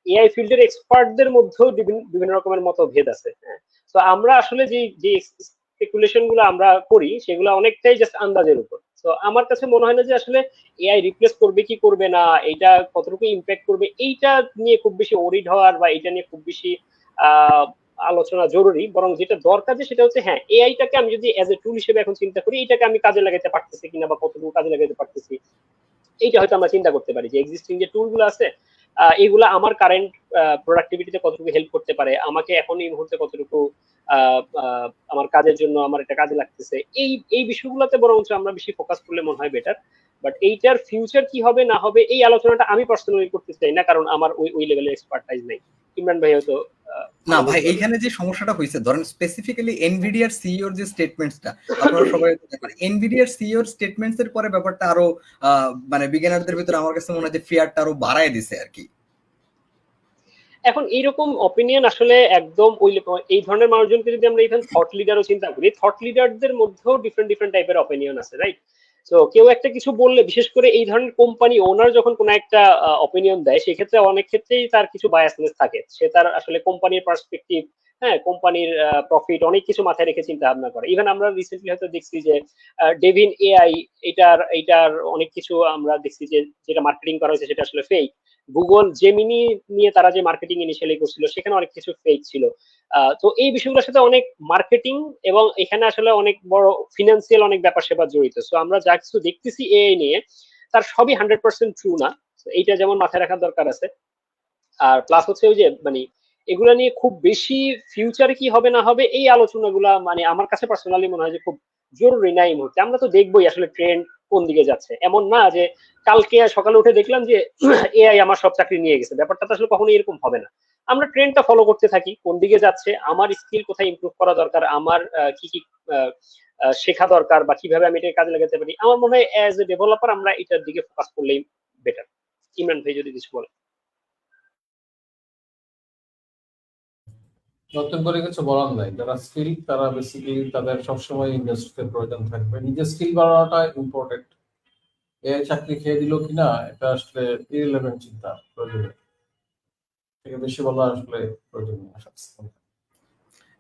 এআই ফিল্ডের এক্সপার্টদের মধ্যেও বিভিন্ন বিভিন্ন রকমের মতভেদ আছে। হ্যাঁ, তো আমরা আসলে যে যে স্পেকুলেশন গুলো আমরা করি সেগুলো অনেকটাই জাস্ট আন্দাজের উপর। তো আমার কাছে মনে হয় না যে আসলে এআই রিপ্লেস করবে কি করবে না, এটা কতটুকু ইম্প্যাক্ট করবে, এইটা নিয়ে খুব বেশি ওরিড হওয়ার বা এটা নিয়ে খুব বেশি আহ আলোচনা জরুরি। বরং যেটা দরকার যে সেটা হচ্ছে, হ্যাঁ, এআইটাকে আমি যদি অ্যাজ এ টুল হিসেবে এখন চিন্তা করি, এটাকে আমি কাজে লাগাতে পারতেছি কিনা বা কতটুকু কাজে লাগাতে পারতেছি, এইটা হয়তো আমরা চিন্তা করতে পারি যে এক্সিস্টিং যে টুল গুলো আছে এগুলা আমার কারেন্ট প্রোডাক্টিভিটিতে কতটুকু হেল্প করতে পারে, আমাকে এখন এই মুহূর্তে কতটুকু আমার কাজের জন্য আমার এটা কাজে লাগতেছে, এই এই বিষয়গুলোতে বরং আমরা বেশি ফোকাস করলে মনে হয় বেটার। বাট এইটার ফিউচার কি হবে না হবে এই আলোচনাটা আমি পার্সোনালি করতে চাই না, কারণ আমার ওই ওই লেভেলের এক্সপার্টাইজ নাই। ইমরান ভাই হয়তো না ভাই, এইখানে যে সমস্যাটা হয়েছে ধরেন স্পেসিফিক্যালি এনভিডিআর সিইওর যে স্টেটমেন্টসটা, আপনারা সবাই এনভিডিআর সিইওর স্টেটমেন্টস এর পরে ব্যাপারটা আরো মানে বিগিনারদের ভিতরে আমার কাছে মনে হয় যে ফিয়ারটা আরো বাড়ায় দিছে আর কি। এখন এইরকম অপিনিয়ন আসলে একদম ওই এই ধরনের মানুষজনকে যদি আমরা ইভেন থট লিডারও চিন্তা করি, থট লিডারদের মধ্যেও ডিফারেন্ট ডিফারেন্ট টাইপের অপিনিয়ন আছে, রাইট? তো কেউ একটা কিছু বললে, বিশেষ করে এই ধরনের কোম্পানি ওনার যখন কোনো একটা অপিনিয়ন দেয়, সেক্ষেত্রে অনেক ক্ষেত্রেই তার কিছু বায়াসনেস থাকে, সে তার আসলে কোম্পানির পার্সপেক্টিভ, হ্যাঁ, কোম্পানির প্রফিট অনেক কিছু মাথায় রেখে চিন্তা ভাবনা করে। ইভেন আমরা রিসেন্টলি হয়তো দেখছি যে ডেভিন এআই, এটার অনেক কিছু আমরা দেখছি যে যেটা মার্কেটিং করা হয়েছে সেটা আসলে ফেক। গুগল জেমিনি নিয়ে তারা যে মার্কেটিং ইনিশিয়ালি করছিল সেখানে অনেক কিছু ফেক ছিল। তো এই বিষয়গুলোর সাথে অনেক মার্কেটিং এবং এখানে আসলে অনেক বড় ফিনান্সিয়াল অনেক ব্যাপার সেবা জড়িত। সো আমরা যা কিছু দেখতেছি এআই নিয়ে, তার সবই 100% ট্রু না, এইটা যেমন মাথায় রাখার দরকার আছে। আর প্লাস হচ্ছে ওই যে মানে এগুলা নিয়ে খুব বেশি ফিউচারে কি হবে না হবে এই আলোচনাগুলা মানে আমার কাছে পার্সোনালি মনে হয় যে খুব জরুরি না এই মুহূর্তে। আমরা তো দেখবোই আসলে ট্রেন্ড কোন দিকে যাচ্ছে, এমন না যে কালকে সকালে উঠে দেখলাম যে এআই আমার সব চাকরি নিয়ে গেছে, ব্যাপারটা তো আসলে কখনো এরকম হবে না। আমরা ট্রেন্ডটা ফলো করতে থাকি, কোন দিকে যাচ্ছে, আমার স্কিল কোথায় ইমপ্রুভ করা দরকার, আমার কি কি শেখা দরকার, বা কিভাবে আমি এটাকে কাজে লাগাতে পারি। আমার মনে হয় অ্যাজ এ ডেভেলপার আমরা এটার দিকে ফোকাস করলেই বেটার। ইমরান ভাই যদি কিছু বলেন। নতুন করে কিছু বলার নাই, যারা স্কিল তারা বেসিক্যালি তাদের সবসময় ইন্ডাস্ট্রিতে প্রয়োজন থাকবে, নিজের স্কিল বাড়ানোটা ইম্পর্টেন্ট। এ চাকরি খেয়ে দিল কিনা এটা আসলে ইরিলেভেন্ট চিন্তা, প্রয়োজনীয় থেকে বেশি বলা আসলে প্রয়োজনীয় আশা করি।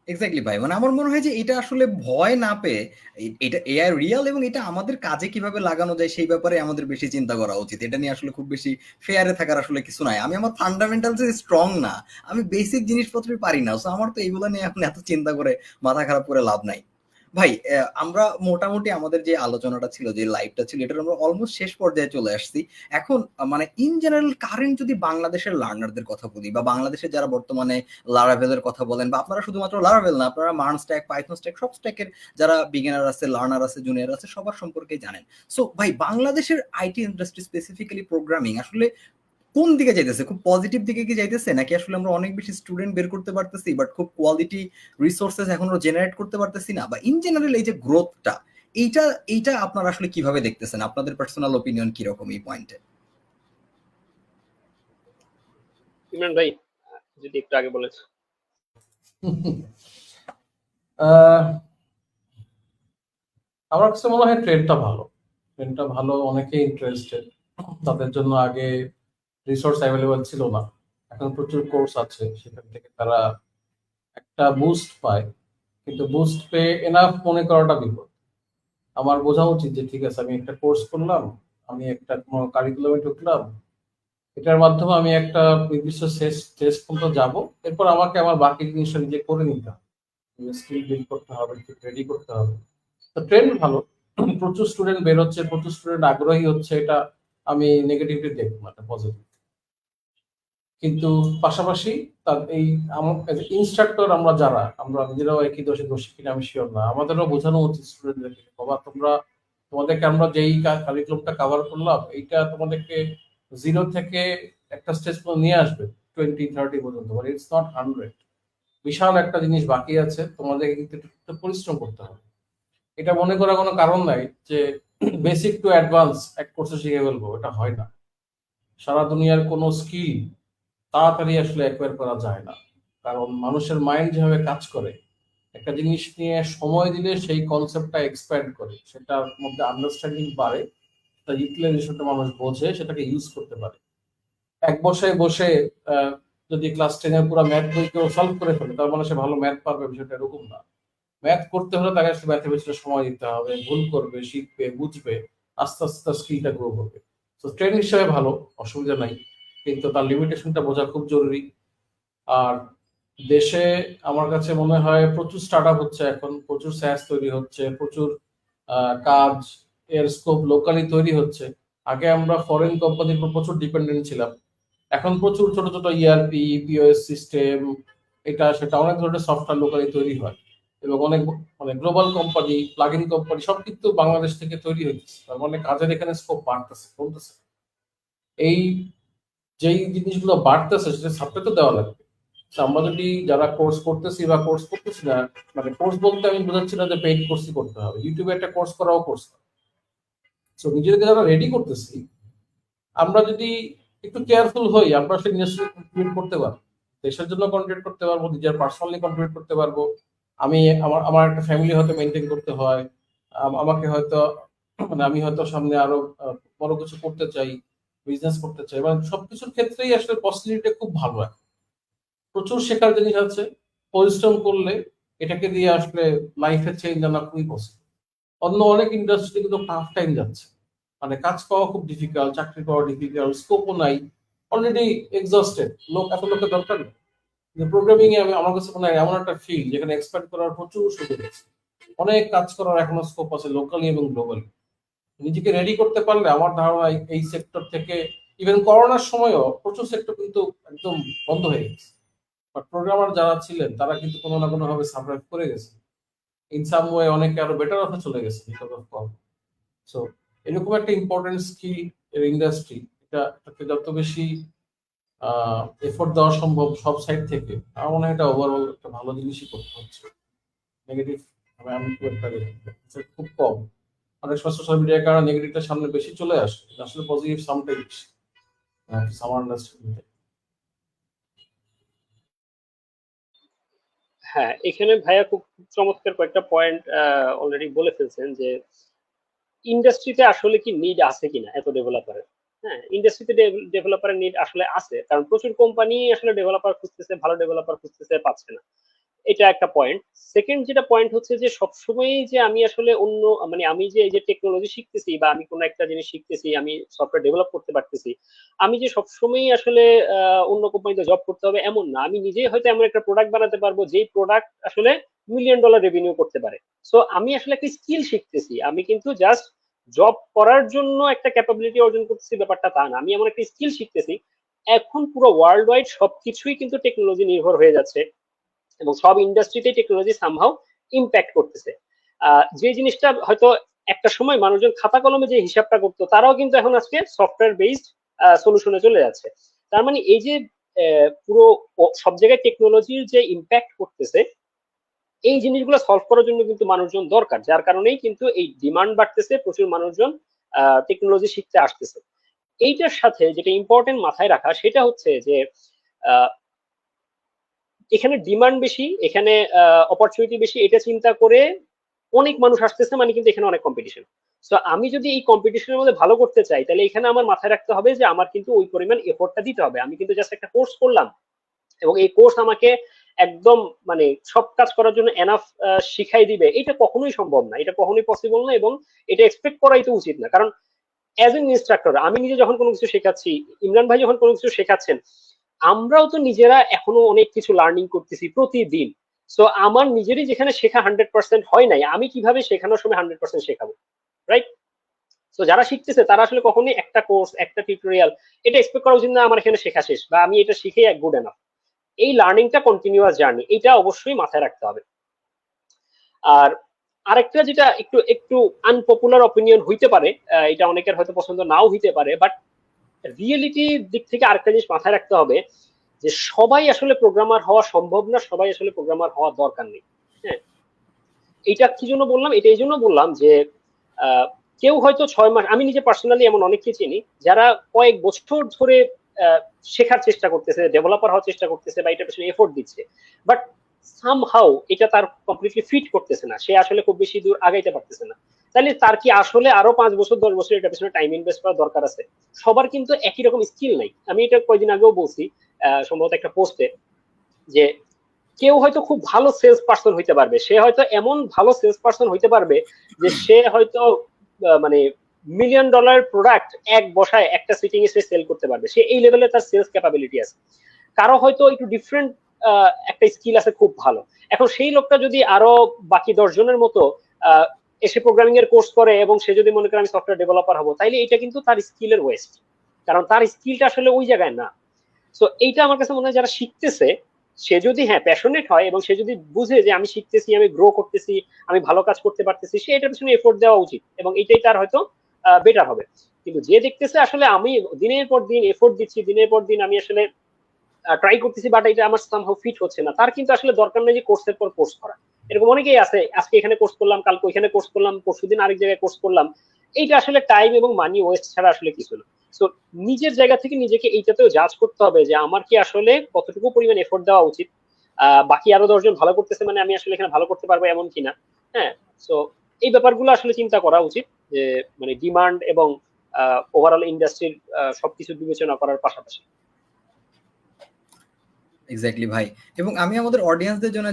এক্স্যাক্টলি ভাই, মানে আমার মনে হয় যে এটা আসলে ভয় না পেয়ে এটা এআই রিয়েল এবং এটা আমাদের কাজে কিভাবে লাগানো যায় সেই ব্যাপারে আমাদের বেশি চিন্তা করা উচিত। এটা নিয়ে আসলে খুব বেশি ফেয়ারে থাকার আসলে কিছু নাই। আমি আমার ফান্ডামেন্টালস স্ট্রং না, আমি বেসিক জিনিসপত্রই পারি না, সো আমার তো এইগুলো নিয়ে এখন এত চিন্তা করে মাথা খারাপ করে লাভ নাই। ভাই আমরা মোটামুটি আমাদের যে আলোচনাটা ছিল, যে লাইভটা ছিল, এটা আমরা অলমোস্ট শেষ পর্যায়ে চলে আসছি। এখন মানে ইন জেনারেল কারেন্ট যদি বাংলাদেশের লার্নারদের কথা বলি, বা বাংলাদেশের যারা বর্তমানে লারাভেলের কথা বলেন, বা আপনারা শুধুমাত্র লারাভেল না, আপনারা মার্ন স্ট্যাক, পাইথন স্ট্যাক, সব স্ট্যাকের যারা বিগিনার আছে, লার্নার আছে, জুনিয়র আছে, সবার সম্পর্কে জানেন। সো ভাই বাংলাদেশের আইটি ইন্ডাস্ট্রি স্পেসিফিক্যালি প্রোগ্রামিং আসলে কোন দিকে যাইতেছে? খুব পজিটিভ দিকে কি যাইতেছে, নাকি আসলে আমরা অনেক বেশি স্টুডেন্ট বের করতে পারতেছি বাট খুব কোয়ালিটি রিসোর্সেস এখনো জেনারেট করতে পারতেছি না? বা ইন জেনারেল এই যে গ্রোথটা, এইটা এইটা আপনারা আসলে কিভাবে দেখতেছেন? আপনাদের পার্সোনাল ওপিনিয়ন কিরকম এই পয়েন্টে? ইমরান ভাই যদি একটু আগে বলেন। আহ, আমার কাছে মনে হয় ট্রেন্ডটা ভালো, অনেকে ইন্টারেস্টেড। তাদের জন্য আগে রিসোর্স অ্যাভেলেবল ছিল না, এখন প্রচুর কোর্স আছে, সেখান থেকে তারা একটা বুস্ট পায়। কিন্তু বুস্ট পেয়ে এনাফ মনে করাটা বিপদ। আমার বোঝা উচিত যে ঠিক আছে, আমি একটা কোর্স করলাম, আমি একটা কোনো কারিকুলামে ঢুকলাম, এটার মাধ্যমে আমি একটা নির্দিষ্ট টেস্ট পর্যন্ত যাবো, এরপর আমাকে আমার বাকি জিনিসটা নিজে করে নিতে হবে, স্কিল বিল্ড করতে হবে, রেডি করতে হবে। তো ট্রেন্ড ভালো, প্রচুর স্টুডেন্ট বের হচ্ছে, প্রচুর স্টুডেন্ট আগ্রহী হচ্ছে, এটা আমি নেগেটিভলি দেখবো না, পজিটিভ। কিন্তু পাশাপাশি তার এই ইনস্ট্রাক্টর আমরা নিজেরাও একই দোষে দোষী কিনা আমি শিওর না, আমাদেরও বোঝানো উচিত স্টুডেন্টদেরকে, বাবা তোমাদেরকে আমরা যেই কারিকুলামটা কভার করলাম, এইটা তোমাদেরকে 0 থেকে একটা স্টেজ পর্যন্ত নিয়ে আসবে, 20-30 পর্যন্ত, মানে ইটস নট 100। বিশাল একটা জিনিস বাকি আছে, তোমাদেরকে কিন্তু একটু পরিশ্রম করতে হবে। এটা মনে করার কোনো কারণ নাই যে বেসিক টু অ্যাডভান্স এক কোর্সে শিখে ফেলবো, এটা হয় না। সারা দুনিয়ার কোনো স্কিল তাড়াতাড়ি আসলে অ্যাকোয়ার করা যায় না, কারণ মানুষের মাইন্ড যেভাবে কাজ করে, একটা জিনিস নিয়ে সময় দিলে সেই কনসেপ্টটা এক্সপ্যান্ড করে, সেটার মধ্যে আন্ডারস্ট্যান্ডিং বাড়ে, তার ইউটিলাইজেশনটা মানুষ বোঝে, সেটাকে ইউজ করতে পারে। এক বসে বসে যদি ক্লাস 10-এর পুরো ম্যাথ বই কেউ সলভ করে ফেলে, তার মানে সে ভালো ম্যাথ পারবে, বিষয়টা এরকম না। ম্যাথ করতে হলে তাকে আসলে ম্যাথের পেছনে সময় দিতে হবে, ভুল করবে, শিখবে, বুঝবে, আস্তে আস্তে তার স্কিলটা গ্রো করবে। তো ট্রেন্ড হিসেবে ভালো, অসুবিধা নাই, কিন্তু তার লিমিটেশনটা বোঝা খুব জরুরি। আর দেশে আমার কাছে মনে হয় প্রচুর স্টার্ট আপ হচ্ছে এখন, প্রচুর স্যাস তৈরি হচ্ছে, প্রচুর কাজ এর স্কোপ লোকালি তৈরি হচ্ছে। আগে আমরা ফরেন কোম্পানির উপর প্রচুর ডিপেন্ডেন্ট ছিলাম, এখন প্রচুর ছোট ছোট ইআরপি, পিওএস সিস্টেম, এটা সেটা অনেক ধরনের সফটওয়্যার লোকালি তৈরি হয়, এবং অনেক মানে গ্লোবাল কোম্পানি, প্লাগইন কোম্পানি সব কিন্তু বাংলাদেশ থেকে তৈরি হচ্ছে। তার মানে কাজের এখানে স্কোপ বাড়তেছে, কমতেছে। এই যেই জিনিসগুলো বাড়তেছে সেটা সাপ্লাই তো দেওয়া লাগবে। তো আমরা যদি যারা কোর্স করতেছি বা কোর্স করতেছি না, মানে কোর্স বলতে আমি বোঝাচ্ছি না যে পেইড কোর্সই করতে হবে, ইউটিউবে একটা কোর্স করাও কোর্স। তো নিজেদেরকে যারা রেডি করতেছি, আমরা যদি একটু কেয়ারফুল হই, আমরা সেই ইন্ডাস্ট্রি কন্ট্রিবিউট করতে পারবো, দেশের জন্য কন্ট্রিবিউট করতে পারবো, নিজের পার্সোনালি কন্ট্রিবিউট করতে পারবো। আমি আমার আমার একটা ফ্যামিলি হয়তো মেনটেন করতে হয়, আমাকে হয়তো মানে আমি হয়তো সামনে আরো বড় কিছু করতে চাই, বিজনেস করতে চাই, মানে সবকিছুর ক্ষেত্রেই আসলে পসিবিলিটি খুব ভালো। প্রচুর শেখার জিনিস আছে, পরিশ্রম করলে এটাকে দিয়ে আসলে লাইফে চেঞ্জ আনা খুবই পসিবল। অন্য অনেক ইন্ডাস্ট্রি কিন্তু টাফ টাইম যাচ্ছে, মানে কাজ পাওয়া খুব ডিফিকাল্ট, চাকরি পাওয়া ডিফিকাল্ট, স্কোপও নাই, অলরেডি এক্সস্টেড, এত লোকের দরকার নেই। কিন্তু প্রোগ্রামিং এ আমার কাছে মনে হয় এমন একটা ফিল্ড যেখানে এক্সপার্ট করার প্রচুর সুযোগ আছে, অনেক কাজ করার এখনো স্কোপ আছে লোকালি এবং গ্লোবালি। নিজেকে রেডি করতে পারলে আমার ধারণা এই সেক্টর থেকে, ইভেন করোনার সময়ও প্রচুর সেক্টর কিন্তু একদম বন্ধ হয়ে গেছে, বাট প্রোগ্রামার যারা ছিলেন তারা কিন্তু কোনো না কোনো ভাবে সার্ভাইভ করে গেছে, ইন সাম ওয়ে অনেকে আরো বেটার অফে চলে গেছে বিকজ অফ কম। সো এরকম একটা ইম্পর্টেন্ট স্কিল এর ইন্ডাস্ট্রি, এটাকে যত বেশি এফোর্ট দেওয়া সম্ভব সব সাইড থেকে, আমার মনে হয় এটা ওভারঅল একটা ভালো জিনিসই করতে হচ্ছে। নেগেটিভ আমি খুব একটা খুব কম, অনেক সময় সোশ্যাল মিডিয়ার কারণে নেগেটিভটা সামনে বেশি চলে আসে, আসলে পজিটিভ সামটাই বেশি সামার ইন্ডাস্ট্রি। হ্যাঁ, এখানে ভাইয়া খুব চমৎকার কয়েকটা পয়েন্ট অলরেডি বলে ফেলছেন যে ইন্ডাস্ট্রিতে আসলে কি নিড আছে কিনা এত ডেভেলপারের। হ্যাঁ, ইন্ডাস্ট্রিতে ডেভেলপারের নিড আসলে আছে, কারণ প্রচুর কোম্পানি আসলে ডেভেলপার খুঁজতেছে, ভালো ডেভেলপার খুঁজতেছে, পাচ্ছে না। এটা একটা পয়েন্ট। সেকেন্ড যেটা পয়েন্ট হচ্ছে যে সবসময়ই যে আমি আসলে অন্য মানে আমি যে এই যে টেকনোলজি শিখতেছি বা আমি কোনো একটা জিনিস শিখতেছি, আমি সফটওয়্যার ডেভেলপ করতে পারতেছি, আমি যে সবসময়ই আসলে অন্য কোম্পানিতে জব করতে হবে এমন না। আমি নিজেই হয়তো এমন একটা প্রোডাক্ট বানাতে পারবো যেই প্রোডাক্ট আসলে $1,000,000 রেভিনিউ করতে পারে। সো আমি আসলে একটা স্কিল শিখতেছি, আমি কিন্তু জাস্ট জব করার জন্য একটা ক্যাপাবিলিটি অর্জন করতেছি ব্যাপারটা তা না, আমি এমন একটা স্কিল শিখতেছি। এখন পুরো ওয়ার্ল্ড ওয়াইড সবকিছুই কিন্তু টেকনোলজি নির্ভর হয়ে যাচ্ছে এবং সব ইন্ডাস্ট্রিতেই টেকনোলজি সামহাউ ইম্প্যাক্ট করতেছে। যে জিনিসটা হয়তো একটা সময় মানুষজন খাতা কলমে যে হিসাবটা করতো, তারাও কিন্তু এখন আজকে সফটওয়্যার বেসড সলিউশনে চলে যাচ্ছে। তার মানে এই যে পুরো সব জায়গায় টেকনোলজির যে ইম্প্যাক্ট করতেছে, এই জিনিসগুলো সলভ করার জন্য কিন্তু মানুষজন দরকার, যার কারণেই কিন্তু এই ডিমান্ড বাড়তেছে, প্রচুর মানুষজন টেকনোলজি শিখতে আসতেছে। এইটার সাথে যেটা ইম্পর্টেন্ট মাথায় রাখা সেটা হচ্ছে যে এখানে ডিমান্ড বেশি, এখানে অপরচুনিটি বেশি, এটা চিন্তা করে অনেক মানুষ আসতেছে, মানে কিন্তু এখানে অনেক কম্পিটিশন। সো আমি যদি এই কম্পিটিশনের মধ্যে ভালো করতে চাই, তাহলে এখানে আমার মাথায় রাখতে হবে যে আমার কিন্তু ওই পরিমাণ এফোর্টটা দিতে হবে। আমি কিন্তু জাস্ট একটা কোর্স করলাম এবং এই কোর্স আমাকে একদম মানে সব কাজ করার জন্য এনাফ শিখাই দিবে, এটা কখনোই সম্ভব না, এটা কখনোই পসিবল না, এবং এটা এক্সপেক্ট করাই তো উচিত না। কারণ অ্যাজ এন ইনস্ট্রাক্টর আমি নিজে যখন কোনো কিছু শেখাচ্ছি, ইমরান ভাই যখন কোনো কিছু শেখাচ্ছেন, আমরাও তো নিজেরা এখনো অনেক কিছু লার্নিং করতেছি প্রতিদিন। সো আমার নিজেরই যেখানে শেখা 100% হয় নাই, আমি কিভাবে শেখানোর সময় 100% শেখাবো, রাইট? তো যারা শিখতেছে তারা আসলে কখনোই একটা কোর্স, একটা টিউটোরিয়াল এটা এক্সপেক্ট করা উচিত না আমার এখানে শেখা শেষ বা আমি এটা শিখে গুড এনাফ। এই লার্নিংটা কন্টিনিউয়াস জার্নি, এটা অবশ্যই মাথায় রাখতে হবে। আর আরেকটা যেটা একটু একটু আনপপুলার অপিনিয়ন হইতে পারে, এটা অনেকের হয়তো পছন্দ নাও হইতে পারে, বাট রিয়েলিটির দিক থেকে আরেকটা জিনিস মাথায় রাখতে হবে যে সবাই আসলে প্রোগ্রামার হওয়া সম্ভব না, সবাই আসলে প্রোগ্রামার হওয়ার দরকার নেই। হ্যাঁ, এটা কি জন্য বললাম, এটা এই জন্য বললাম যে কেউ হয়তো 6 মাস, আমি নিজে পার্সোনালি এমন অনেককে চিনি যারা কয়েক বছর ধরে শেখার চেষ্টা করতেছে, ডেভেলপার হওয়ার চেষ্টা করতেছে বা এটার পেছনে এফোর্ট দিচ্ছে, বাট সামহাউ এটা তার কমপ্লিটলি ফিট করতেছে না, সে আসলে খুব বেশি দূর আগাইতে পারতেছে না। তাহলে তার কি আসলে আরো 5 বছর 10 বছর এটার পেছনে টাইম ইনভেস্ট করার দরকার আছে? সবার কিন্তু একই রকম স্কিল নাই। আমি এটা কয়েকদিন আগেও বলছি সম্ভবত একটা পোস্টে, যে কেউ হয়তো খুব ভালো সেলস পার্সন হইতে পারবে, সে হয়তো এমন ভালো সেলস পার্সন হইতে পারবে যে সে হয়তো মানে $1,000,000 প্রোডাক্ট এক বসায় একটা সিটিং এ সে সেল করতে পারবে, সে এই লেভেলে তার সেলস ক্যাপাবিলিটি আছে। কারো হয়তো একটু ডিফারেন্ট একটা স্কিল আছে খুব ভালো। এখন সেই লোকটা যদি আরো বাকি 10 জনের মতো এসে প্রোগ্রামিং এর কোর্স করে এবং সে যদি মনে করে আমি সফটওয়্যার ডেভেলপার হবো, তাইলে এটা কিন্তু তার স্কিলের ওয়েস্ট, কারণ তার স্কিলটা আসলে ওই জায়গায় না। সো এইটা আমার কাছে মনে হয় যারা শিখতেছে, সে যদি হ্যাঁ প্যাশনেট হয় এবং সে যদি বুঝে যে আমি শিখতেছি, আমি গ্রো করতেছি, আমি ভালো কাজ করতে পারতেছি, সে এটার পিছনে এফোর্ট দেওয়া উচিত এবং এটাই তার হয়তো বেটার হবে। কিন্তু যে দেখতেছে আসলে আমি দিনের পর দিন এফোর্ট দিচ্ছি, দিনের পর দিন আমি আসলে ট্রাই করতেছি, বাট এটা আমার সামহাউ ফিট হচ্ছে না, তার কিন্তু আসলে দরকার নেই যে কোর্সের পর কোর্স করা। এরকম অনেকেই আছে, আজকে এখানে কোর্স করলাম, কালকে ওইখানে কোর্স করলাম, পরশুদিন আরেক জায়গায় কোর্স করলাম। এইটা আসলে টাইম এবং মানি ওয়েস্ট ছাড়া আসলে কিছু না। সো নিজের জায়গা থেকে নিজেকে এইটাতেও জাজ করতে হবে যে আমার কি আসলে কতটুকু পরিমাণ এফোর্ট দেওয়া উচিত, বাকি আরো 10 জন ভালো করতেছে মানে আমি আসলে এখানে ভালো করতে পারবো এমন কিনা। হ্যাঁ, সো এই ব্যাপারগুলো আসলে চিন্তা করা উচিত, যে মানে ডিমান্ড এবং ওভারঅল ইন্ডাস্ট্রির সবকিছু বিবেচনা করার পাশাপাশি। এক্স্যাক্টলি ভাই। এবং আমি আমাদের অডিয়েন্সদের জন্য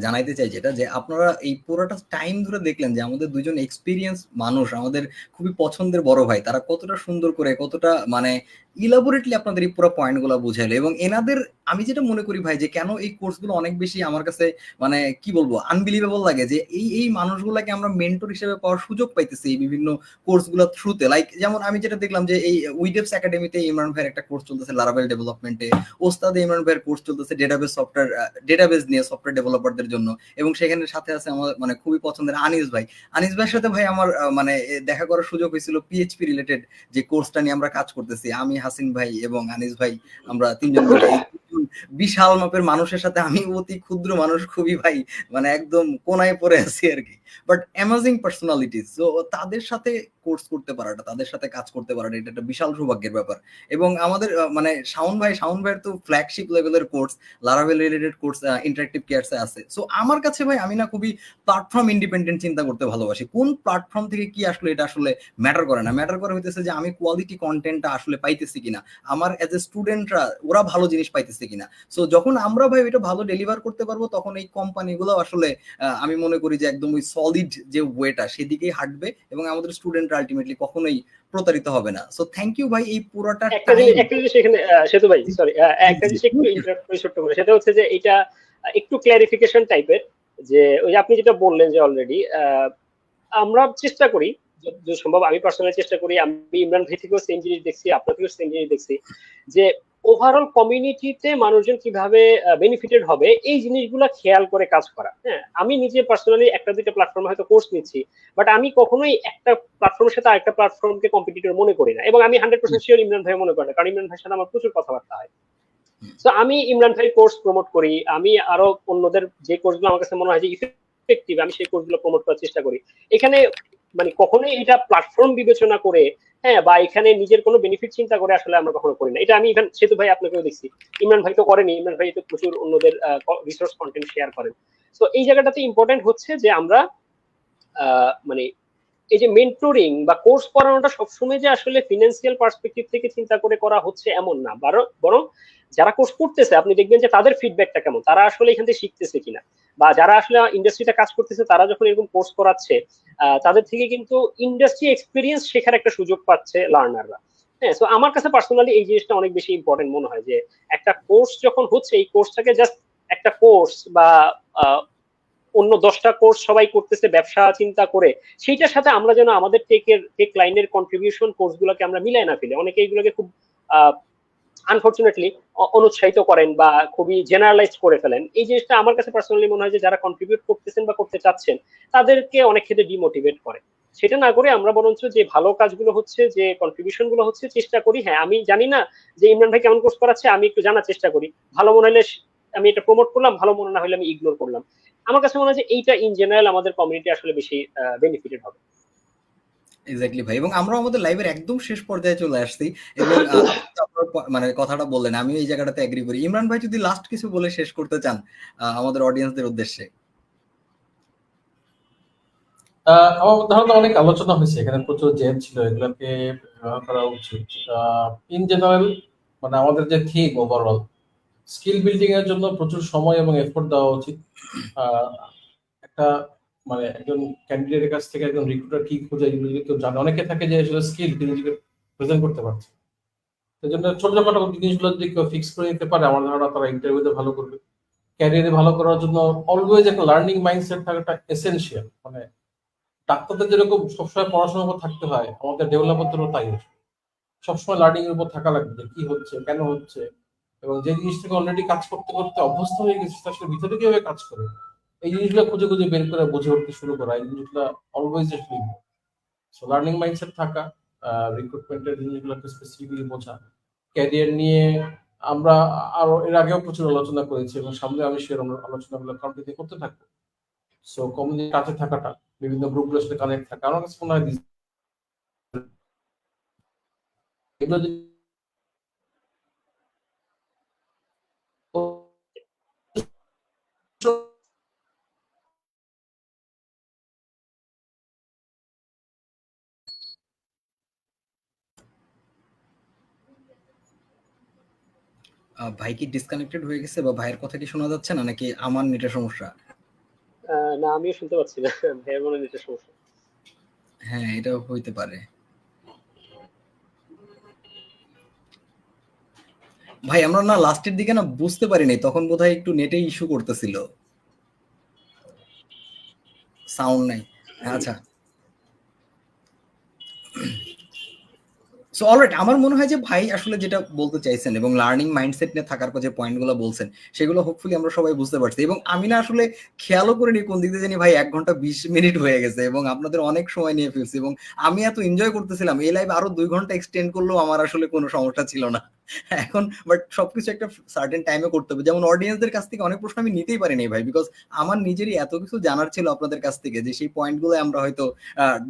জানাইতে চাই যেটা, যে আপনারা এই পুরোটা টাইম ধরে দেখলেন যে আমাদের দুজন এক্সপিরিয়েন্স মানুষ, আমাদের খুবই পছন্দের বড় ভাই, তারা কতটা সুন্দর করে, কতটা মানে ইলাবোরেটলি আপনাদের এই পুরো পয়েন্টগুলো বুঝাইলো। এবং এনাদের আমি যেটা মনে করি ভাই, যে কেন এই কোর্সগুলো অনেক বেশি আমার কাছে মানে কি বলবো আনবিলিভেবল লাগে, যে এই মানুষগুলোকে আমরা মেন্টর হিসেবে পাওয়ার সুযোগ পাইতেছি এই বিভিন্ন কোর্সগুলোর থ্রুতে। লাইক যেমন আমি যেটা দেখলাম যে এই উইডেপস একাডেমিতে ইমরান ভাইয়ের একটা কোর্স চলতেছে লারাভেল ডেভেলপমেন্টে, ওস্তাদ ইমরান ভাইয়ের কোর্স চলতেছে ডেটাবেস নিয়ে সফটওয়্যার ডেভেলপারদের জন্য। এবং সেখানে সাথে আছে আমার মানে খুবই পছন্দের আনিস ভাই। আনিস ভাইয়ের সাথে ভাই আমার মানে দেখা করার সুযোগ হয়েছিল পিএইচপি রিলেটেড যে কোর্সটা নিয়ে আমরা কাজ করতেছি, আমি, হাসিন ভাই এবং আনিস ভাই, আমরা তিনজন মিলে বিশাল মাপের মানুষের সাথে আমি অতি ক্ষুদ্র মানুষ, খুবই ভাই মানে একদম কোনায় পড়ে আছি আর কি। বাট অ্যামাজিং পার্সোনালিটিস, তো তাদের সাথে কোর্স করতে পারাটা, তাদের সাথে কাজ করতে পারাটা, এটা একটা বিশাল সৌভাগ্যের ব্যাপার। এবং আমাদের মানে শাওন ভাইয়ের তো ফ্ল্যাগশিপ লেভেলের course, Laravel related course interactive কেয়ারসে আছে। সো আমার কাছে ভাই আমি না খুবই প্ল্যাটফর্ম ইন্ডিপেন্ডেন্ট চিন্তা করতে ভালোবাসি। কোন প্ল্যাটফর্ম থেকে কি আসলে এটা আসলে ম্যাটার করে না, ম্যাটার করে হইতেছে যে আমি কোয়ালিটি কন্টেন্টটা আসলে পাইতেছি কিনা, আমার এজ এ স্টুডেন্টরা ওরা ভালো জিনিস পাইতেছে কিনা। কিনা। সো যখন আমরা ভাই এটা ভালো ডেলিভার করতে পারবো তখন এই কোম্পানিগুলো আসলে আমি মনে করি যে একদম ওই সলিড যে ওয়েটা সেদিকেই হাঁটবে এবং আমাদের স্টুডেন্টরা আলটিমেটলি কখনোই প্রতারিত হবে না। সো থ্যাংক ইউ ভাই এই পুরোটা টাইম। একটা জিনিস এখানে সেতু ভাই সরি, একটা জিনিস একটু ইন্টারাপ্ট করে ছোট্ট করে, সেটা হচ্ছে যে এটা একটু ক্লারিফিকেশন টাইপের, যে ওই যে আপনি যেটা বললেন যে অলরেডি আমরা চেষ্টা করি যতদূর সম্ভব, আমি পার্সোনালি চেষ্টা করি, আমি ইমরান ভাই থেকেও সেম জিনিস দেখছি, আপনার থেকেও সেম জিনিস দেখছি, যে ওভারঅল কমিউনিটিতে মানুষজন কিভাবে বেনিফিটেড হবে এই জিনিসগুলো খেয়াল করে কাজ করা। হ্যাঁ, আমি নিজে পার্সোনালি একটা দুইটা প্ল্যাটফর্মে হয়তো কোর্স নিচ্ছি, বাট আমি কখনোই একটা প্ল্যাটফর্মের সাথে আরেকটা প্ল্যাটফর্মকে কম্পিটিটর মনে করি না, এবং আমি 100% শিওর ইমরান ভাই মনে করেন না, কারণ ইমরান ভাইয়ের সাথে আমার প্রচুর কথাবার্তা হয়। তো আমি ইমরান ভাই কোর্স প্রমোট করি, আমি আরো অন্যদের যে কোর্সগুলো আমার কাছে মনে হয় যে ইফেক্টিভ আমি সেই কোর্সগুলো প্রমোট করার চেষ্টা করি। এখানে মানে কখনোই এটা প্ল্যাটফর্ম বিবেচনা করে, হ্যাঁ, বা এখানে নিজের কোনো বেনিফিট চিন্তা করে আসলে আমরা কখনো করি না। এটা আমি ইভেন সেতু ভাই আপনাকেও দেখছি, ইমরান ভাই তো করেনি, ইমরান ভাই তো প্রচুর অন্যদের রিসোর্স কন্টেন্ট শেয়ার করেন। তো এই জায়গাটাতে ইম্পর্টেন্ট হচ্ছে যে আমরা মানে এই যে মেন্টরিং বা কোর্স করানোটা সবসময় যে আসলে ফিনান্সিয়াল পার্সপেক্টিভ থেকে চিন্তা করে করা হচ্ছে এমন না, বরং যারা কোর্স করতেছে আপনি দেখবেন যে তাদের ফিডব্যাকটা কেমন, তারা আসলে এখান থেকে শিখতেছে কিনা, বা যারা আসলে ইন্ডাস্ট্রিতে কাজ করতেছে তারা যখন এরকম কোর্স করাচ্ছে তাদের থেকে কিন্তু ইন্ডাস্ট্রি এক্সপিরিয়েন্স শেখার একটা সুযোগ পাচ্ছে লার্নাররা। হ্যাঁ, তো আমার কাছে পার্সোনালি এই জিনিসটা অনেক বেশি ইম্পর্টেন্ট মনে হয়, যে একটা কোর্স যখন হচ্ছে এই কোর্সটাকে জাস্ট একটা কোর্স বা অন্য 10টা কোর্স সবাই করতেছে ব্যবসা চিন্তা করে, সেইটার সাথে আমরা যেন আমাদের টেক লাইনের কন্ট্রিবিউশন কোর্সগুলোকে আমরা মিলাই না ফেলে। অনেকে এগুলোকে খুব আনফরচুনেটলি অনুৎসাহিত করেন বা খুবই জেনারেলাইজ করে ফেলেন। এই জিনিসটা আমার কাছে পার্সোনালি মনে হয় যে যারা কন্ট্রিবিউট করতেছেন বা করতে চাচ্ছেন তাদেরকে অনেক ক্ষেত্রে ডিমোটিভেট করে। সেটা না করে আমরা বরঞ্চ যে ভালো কাজগুলো হচ্ছে, যে কন্ট্রিবিউশন গুলো হচ্ছে, চেষ্টা করি, হ্যাঁ আমি জানি না যে ইমরান ভাই কেমন কোর্স করাচ্ছে, আমি একটু জানার চেষ্টা করি, ভালো মনে হলে আমি এটা প্রমোট করলাম, ভালো মনে না হলে আমি ইগনোর করলাম। আমার কাছে মনে হয় যে এইটা ইন জেনারেল আমাদের কমিউনিটি আসলে বেশি বেনিফিটেড হবে। এক্স্যাক্টলি ভাই, এবং আমরা আমাদের লাইভের একদম শেষ পর্যায়ে চলে আসছি এবং মানে কথাটা বললেন আমি এই জায়গাটাতে এগ্রি করি। ইমরান ভাই যদি লাস্ট কিছু বলে শেষ করতে চান আমাদের অডিয়েন্সদের উদ্দেশ্যে। আমার ধারণা অনেক আলোচনা হয়েছে, এখানে প্রচুর জেম ছিল, এগুলোকে ব্যবহার করা উচিত। ইন জেনারেল মানে আমাদের যে থিম ওভারঅল স্কিল বিল্ডিং এর জন্য প্রচুর সময় এবং এফোর্ট দেওয়া উচিত। একটা মানে একজন ক্যান্ডিডেটের কাছ থেকে একজন রিক্রুটার কি খোঁজে এগুলো যদি কেউ জানে, অনেকে থাকে যে আসলে স্কিল কিন্তু নিজেকে প্রেজেন্ট করতে পারছে, সেই জন্য ছোটখাটো জিনিসগুলো যদি কেউ ফিক্স করে নিতে পারে আমার ধারণা তারা ইন্টারভিউতে ভালো করবে। ক্যারিয়ারে ভালো করার জন্য অলওয়েজ একটা লার্নিং মাইন্ডসেট থাকাটা এসেনশিয়াল। মানে ডাক্তারদের যেরকম সবসময় পড়াশোনার উপর থাকতে হয়, আমাদের ডেভেলপারদেরও তাই সবসময় লার্নিং এর উপর থাকা লাগবে, যে কি হচ্ছে কেন হচ্ছে, এবং যে জিনিসটাকে অলরেডি কাজ করতে করতে অভ্যস্ত হয়ে গেছে সেটা আসলে ভিতরে কিভাবে কাজ করে এই জিনিসগুলো খুঁজে খুঁজে বের করে বুঝে উঠতে শুরু করা, এই জিনিসগুলো অলওয়েজ সো লার্নিং মাইন্ডসেট থাকা, রিক্রুটমেন্টের জিনিসগুলোকে স্পেসিফিক্যালি বোঝা, ক্যারিয়ার নিয়ে আমরা আরো এর আগেও প্রচুর আলোচনা করেছি এবং সামনে আমি সেরকম আলোচনাগুলো কন্টিনিউ করতে থাকবো। সো কমিউনিটির কাছে থাকাটা, বিভিন্ন গ্রুপগুলোর সাথে কানেক্ট থাকা, আমার কাছে মনে হয় এগুলো যদি ভাই কি ডিসকানেক্টেড হয়ে গেছে বা ভাইয়ের কথা কি শোনা যাচ্ছে না নাকি আমার নেটের সমস্যা? না, আমিও শুনতে পাচ্ছি না, ভাইয়ের মনে নেটের সমস্যা। হ্যাঁ, এটাও হইতে পারে। ভাই আমরা না লাস্টের দিকে না বুঝতে পারিনি, তখন বোধহয় একটু নেটে ইস্যু করতেছিল, সাউন্ড নাই। আচ্ছা, সো অলরাইট, আমার মনে হয় যে ভাই আসলে যেটা বলতে চাইছেন এবং লার্নিং মাইন্ডসেট নিয়ে থাকার পর যে পয়েন্টগুলো বলছেন সেগুলো হোপফুলি আমরা সবাই বুঝতে পারছি। এবং আমি না আসলে খেয়ালও করিনি কোন দিক দিয়ে জানি ভাই 1 ঘন্টা 20 মিনিট হয়ে গেছে এবং আপনাদের অনেক সময় নিয়ে ফেলছি এবং আমি এত এনজয় করতেছিলাম, এই লাইভ আরো 2 ঘন্টা এক্সটেন্ড করলেও আমার আসলে কোনো সমস্যা ছিল না এখন। বাট সবকিছু একটা সার্টেন টাইমে করতে হবে, যেমন অডিয়েন্সদের কাছ থেকে অনেক প্রশ্ন আমি নিতেই পারিনি ভাই, বিকজ আমার নিজেরই এত কিছু জানার ছিল আপনাদের কাছ থেকে যে সেই পয়েন্টগুলো আমরা হয়তো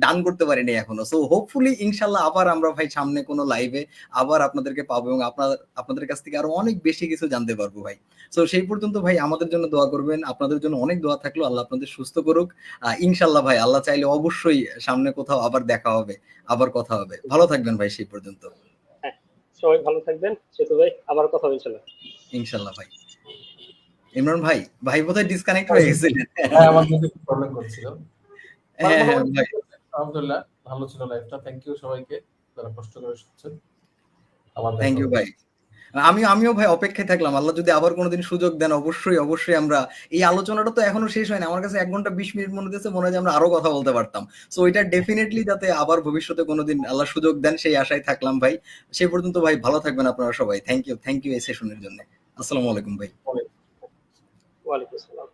ডান করতে পারিনি এখনো। সো হোপফুলি ইনশাল্লাহ আবার আমরা ভাই সামনে কোনো লাইভে আবার আপনাদেরকে পাবো এবং আপনাদের কাছ থেকে আরো অনেক বেশি কিছু জানতে পারবো ভাই। সো সেই পর্যন্ত ভাই আমাদের জন্য দোয়া করবেন, আপনাদের জন্য অনেক দোয়া থাকলো, আল্লাহ আপনাদের সুস্থ করুক। ইনশাল্লাহ ভাই আল্লাহ চাইলে অবশ্যই সামনে কোথাও আবার দেখা হবে, আবার কথা হবে। ভালো থাকবেন ভাই সেই পর্যন্ত। হ্যাঁ, সবাই ভালো থাকবেন, সেতু ভাই, আবার কথা হবে ইনশাল্লাহ। ইনশাল্লাহ ভাই। ইমরান ভাই, ভাই বোধহয় ডিসকানেক্ট হয়ে গেছিলেন। হ্যাঁ, আমার মধ্যে একটু প্রবলেম করছিল। হ্যাঁ হ্যাঁ মোটামুটি ভাই, ঠিক আছে। আলহামদুলিল্লাহ ভালো ছিল লাইফটা। থ্যাংক ইউ সবাইকে যারা কষ্ট করে শুনছেন। আবার দেখা থ্যাংক ইউ হবে। ভাই। আমিও ভাই অপেক্ষায় থাকলাম, আল্লাহ যদি আবার কোনোদিন সুযোগ দেন অবশ্যই আমরা এই আলোচনাটা তো এখনো শেষ হয়নি, আমার কাছে 1 ঘন্টা 20 মিনিট মনে হচ্ছে, মনে হয় যে আমরা আরো কথা বলতে পারতাম। সো এটা ডেফিনেটলি যাতে আবার ভবিষ্যতে কোনোদিন আল্লাহ সুযোগ দেন সেই আশায় থাকলাম ভাই। সে পর্যন্ত ভাই ভালো থাকবেন আপনারা সবাই। থ্যাংক ইউ এই সেশনের জন্য। আসসালামু আলাইকুম ভাই। পরে ওয়ালাইকুম আসসালাম।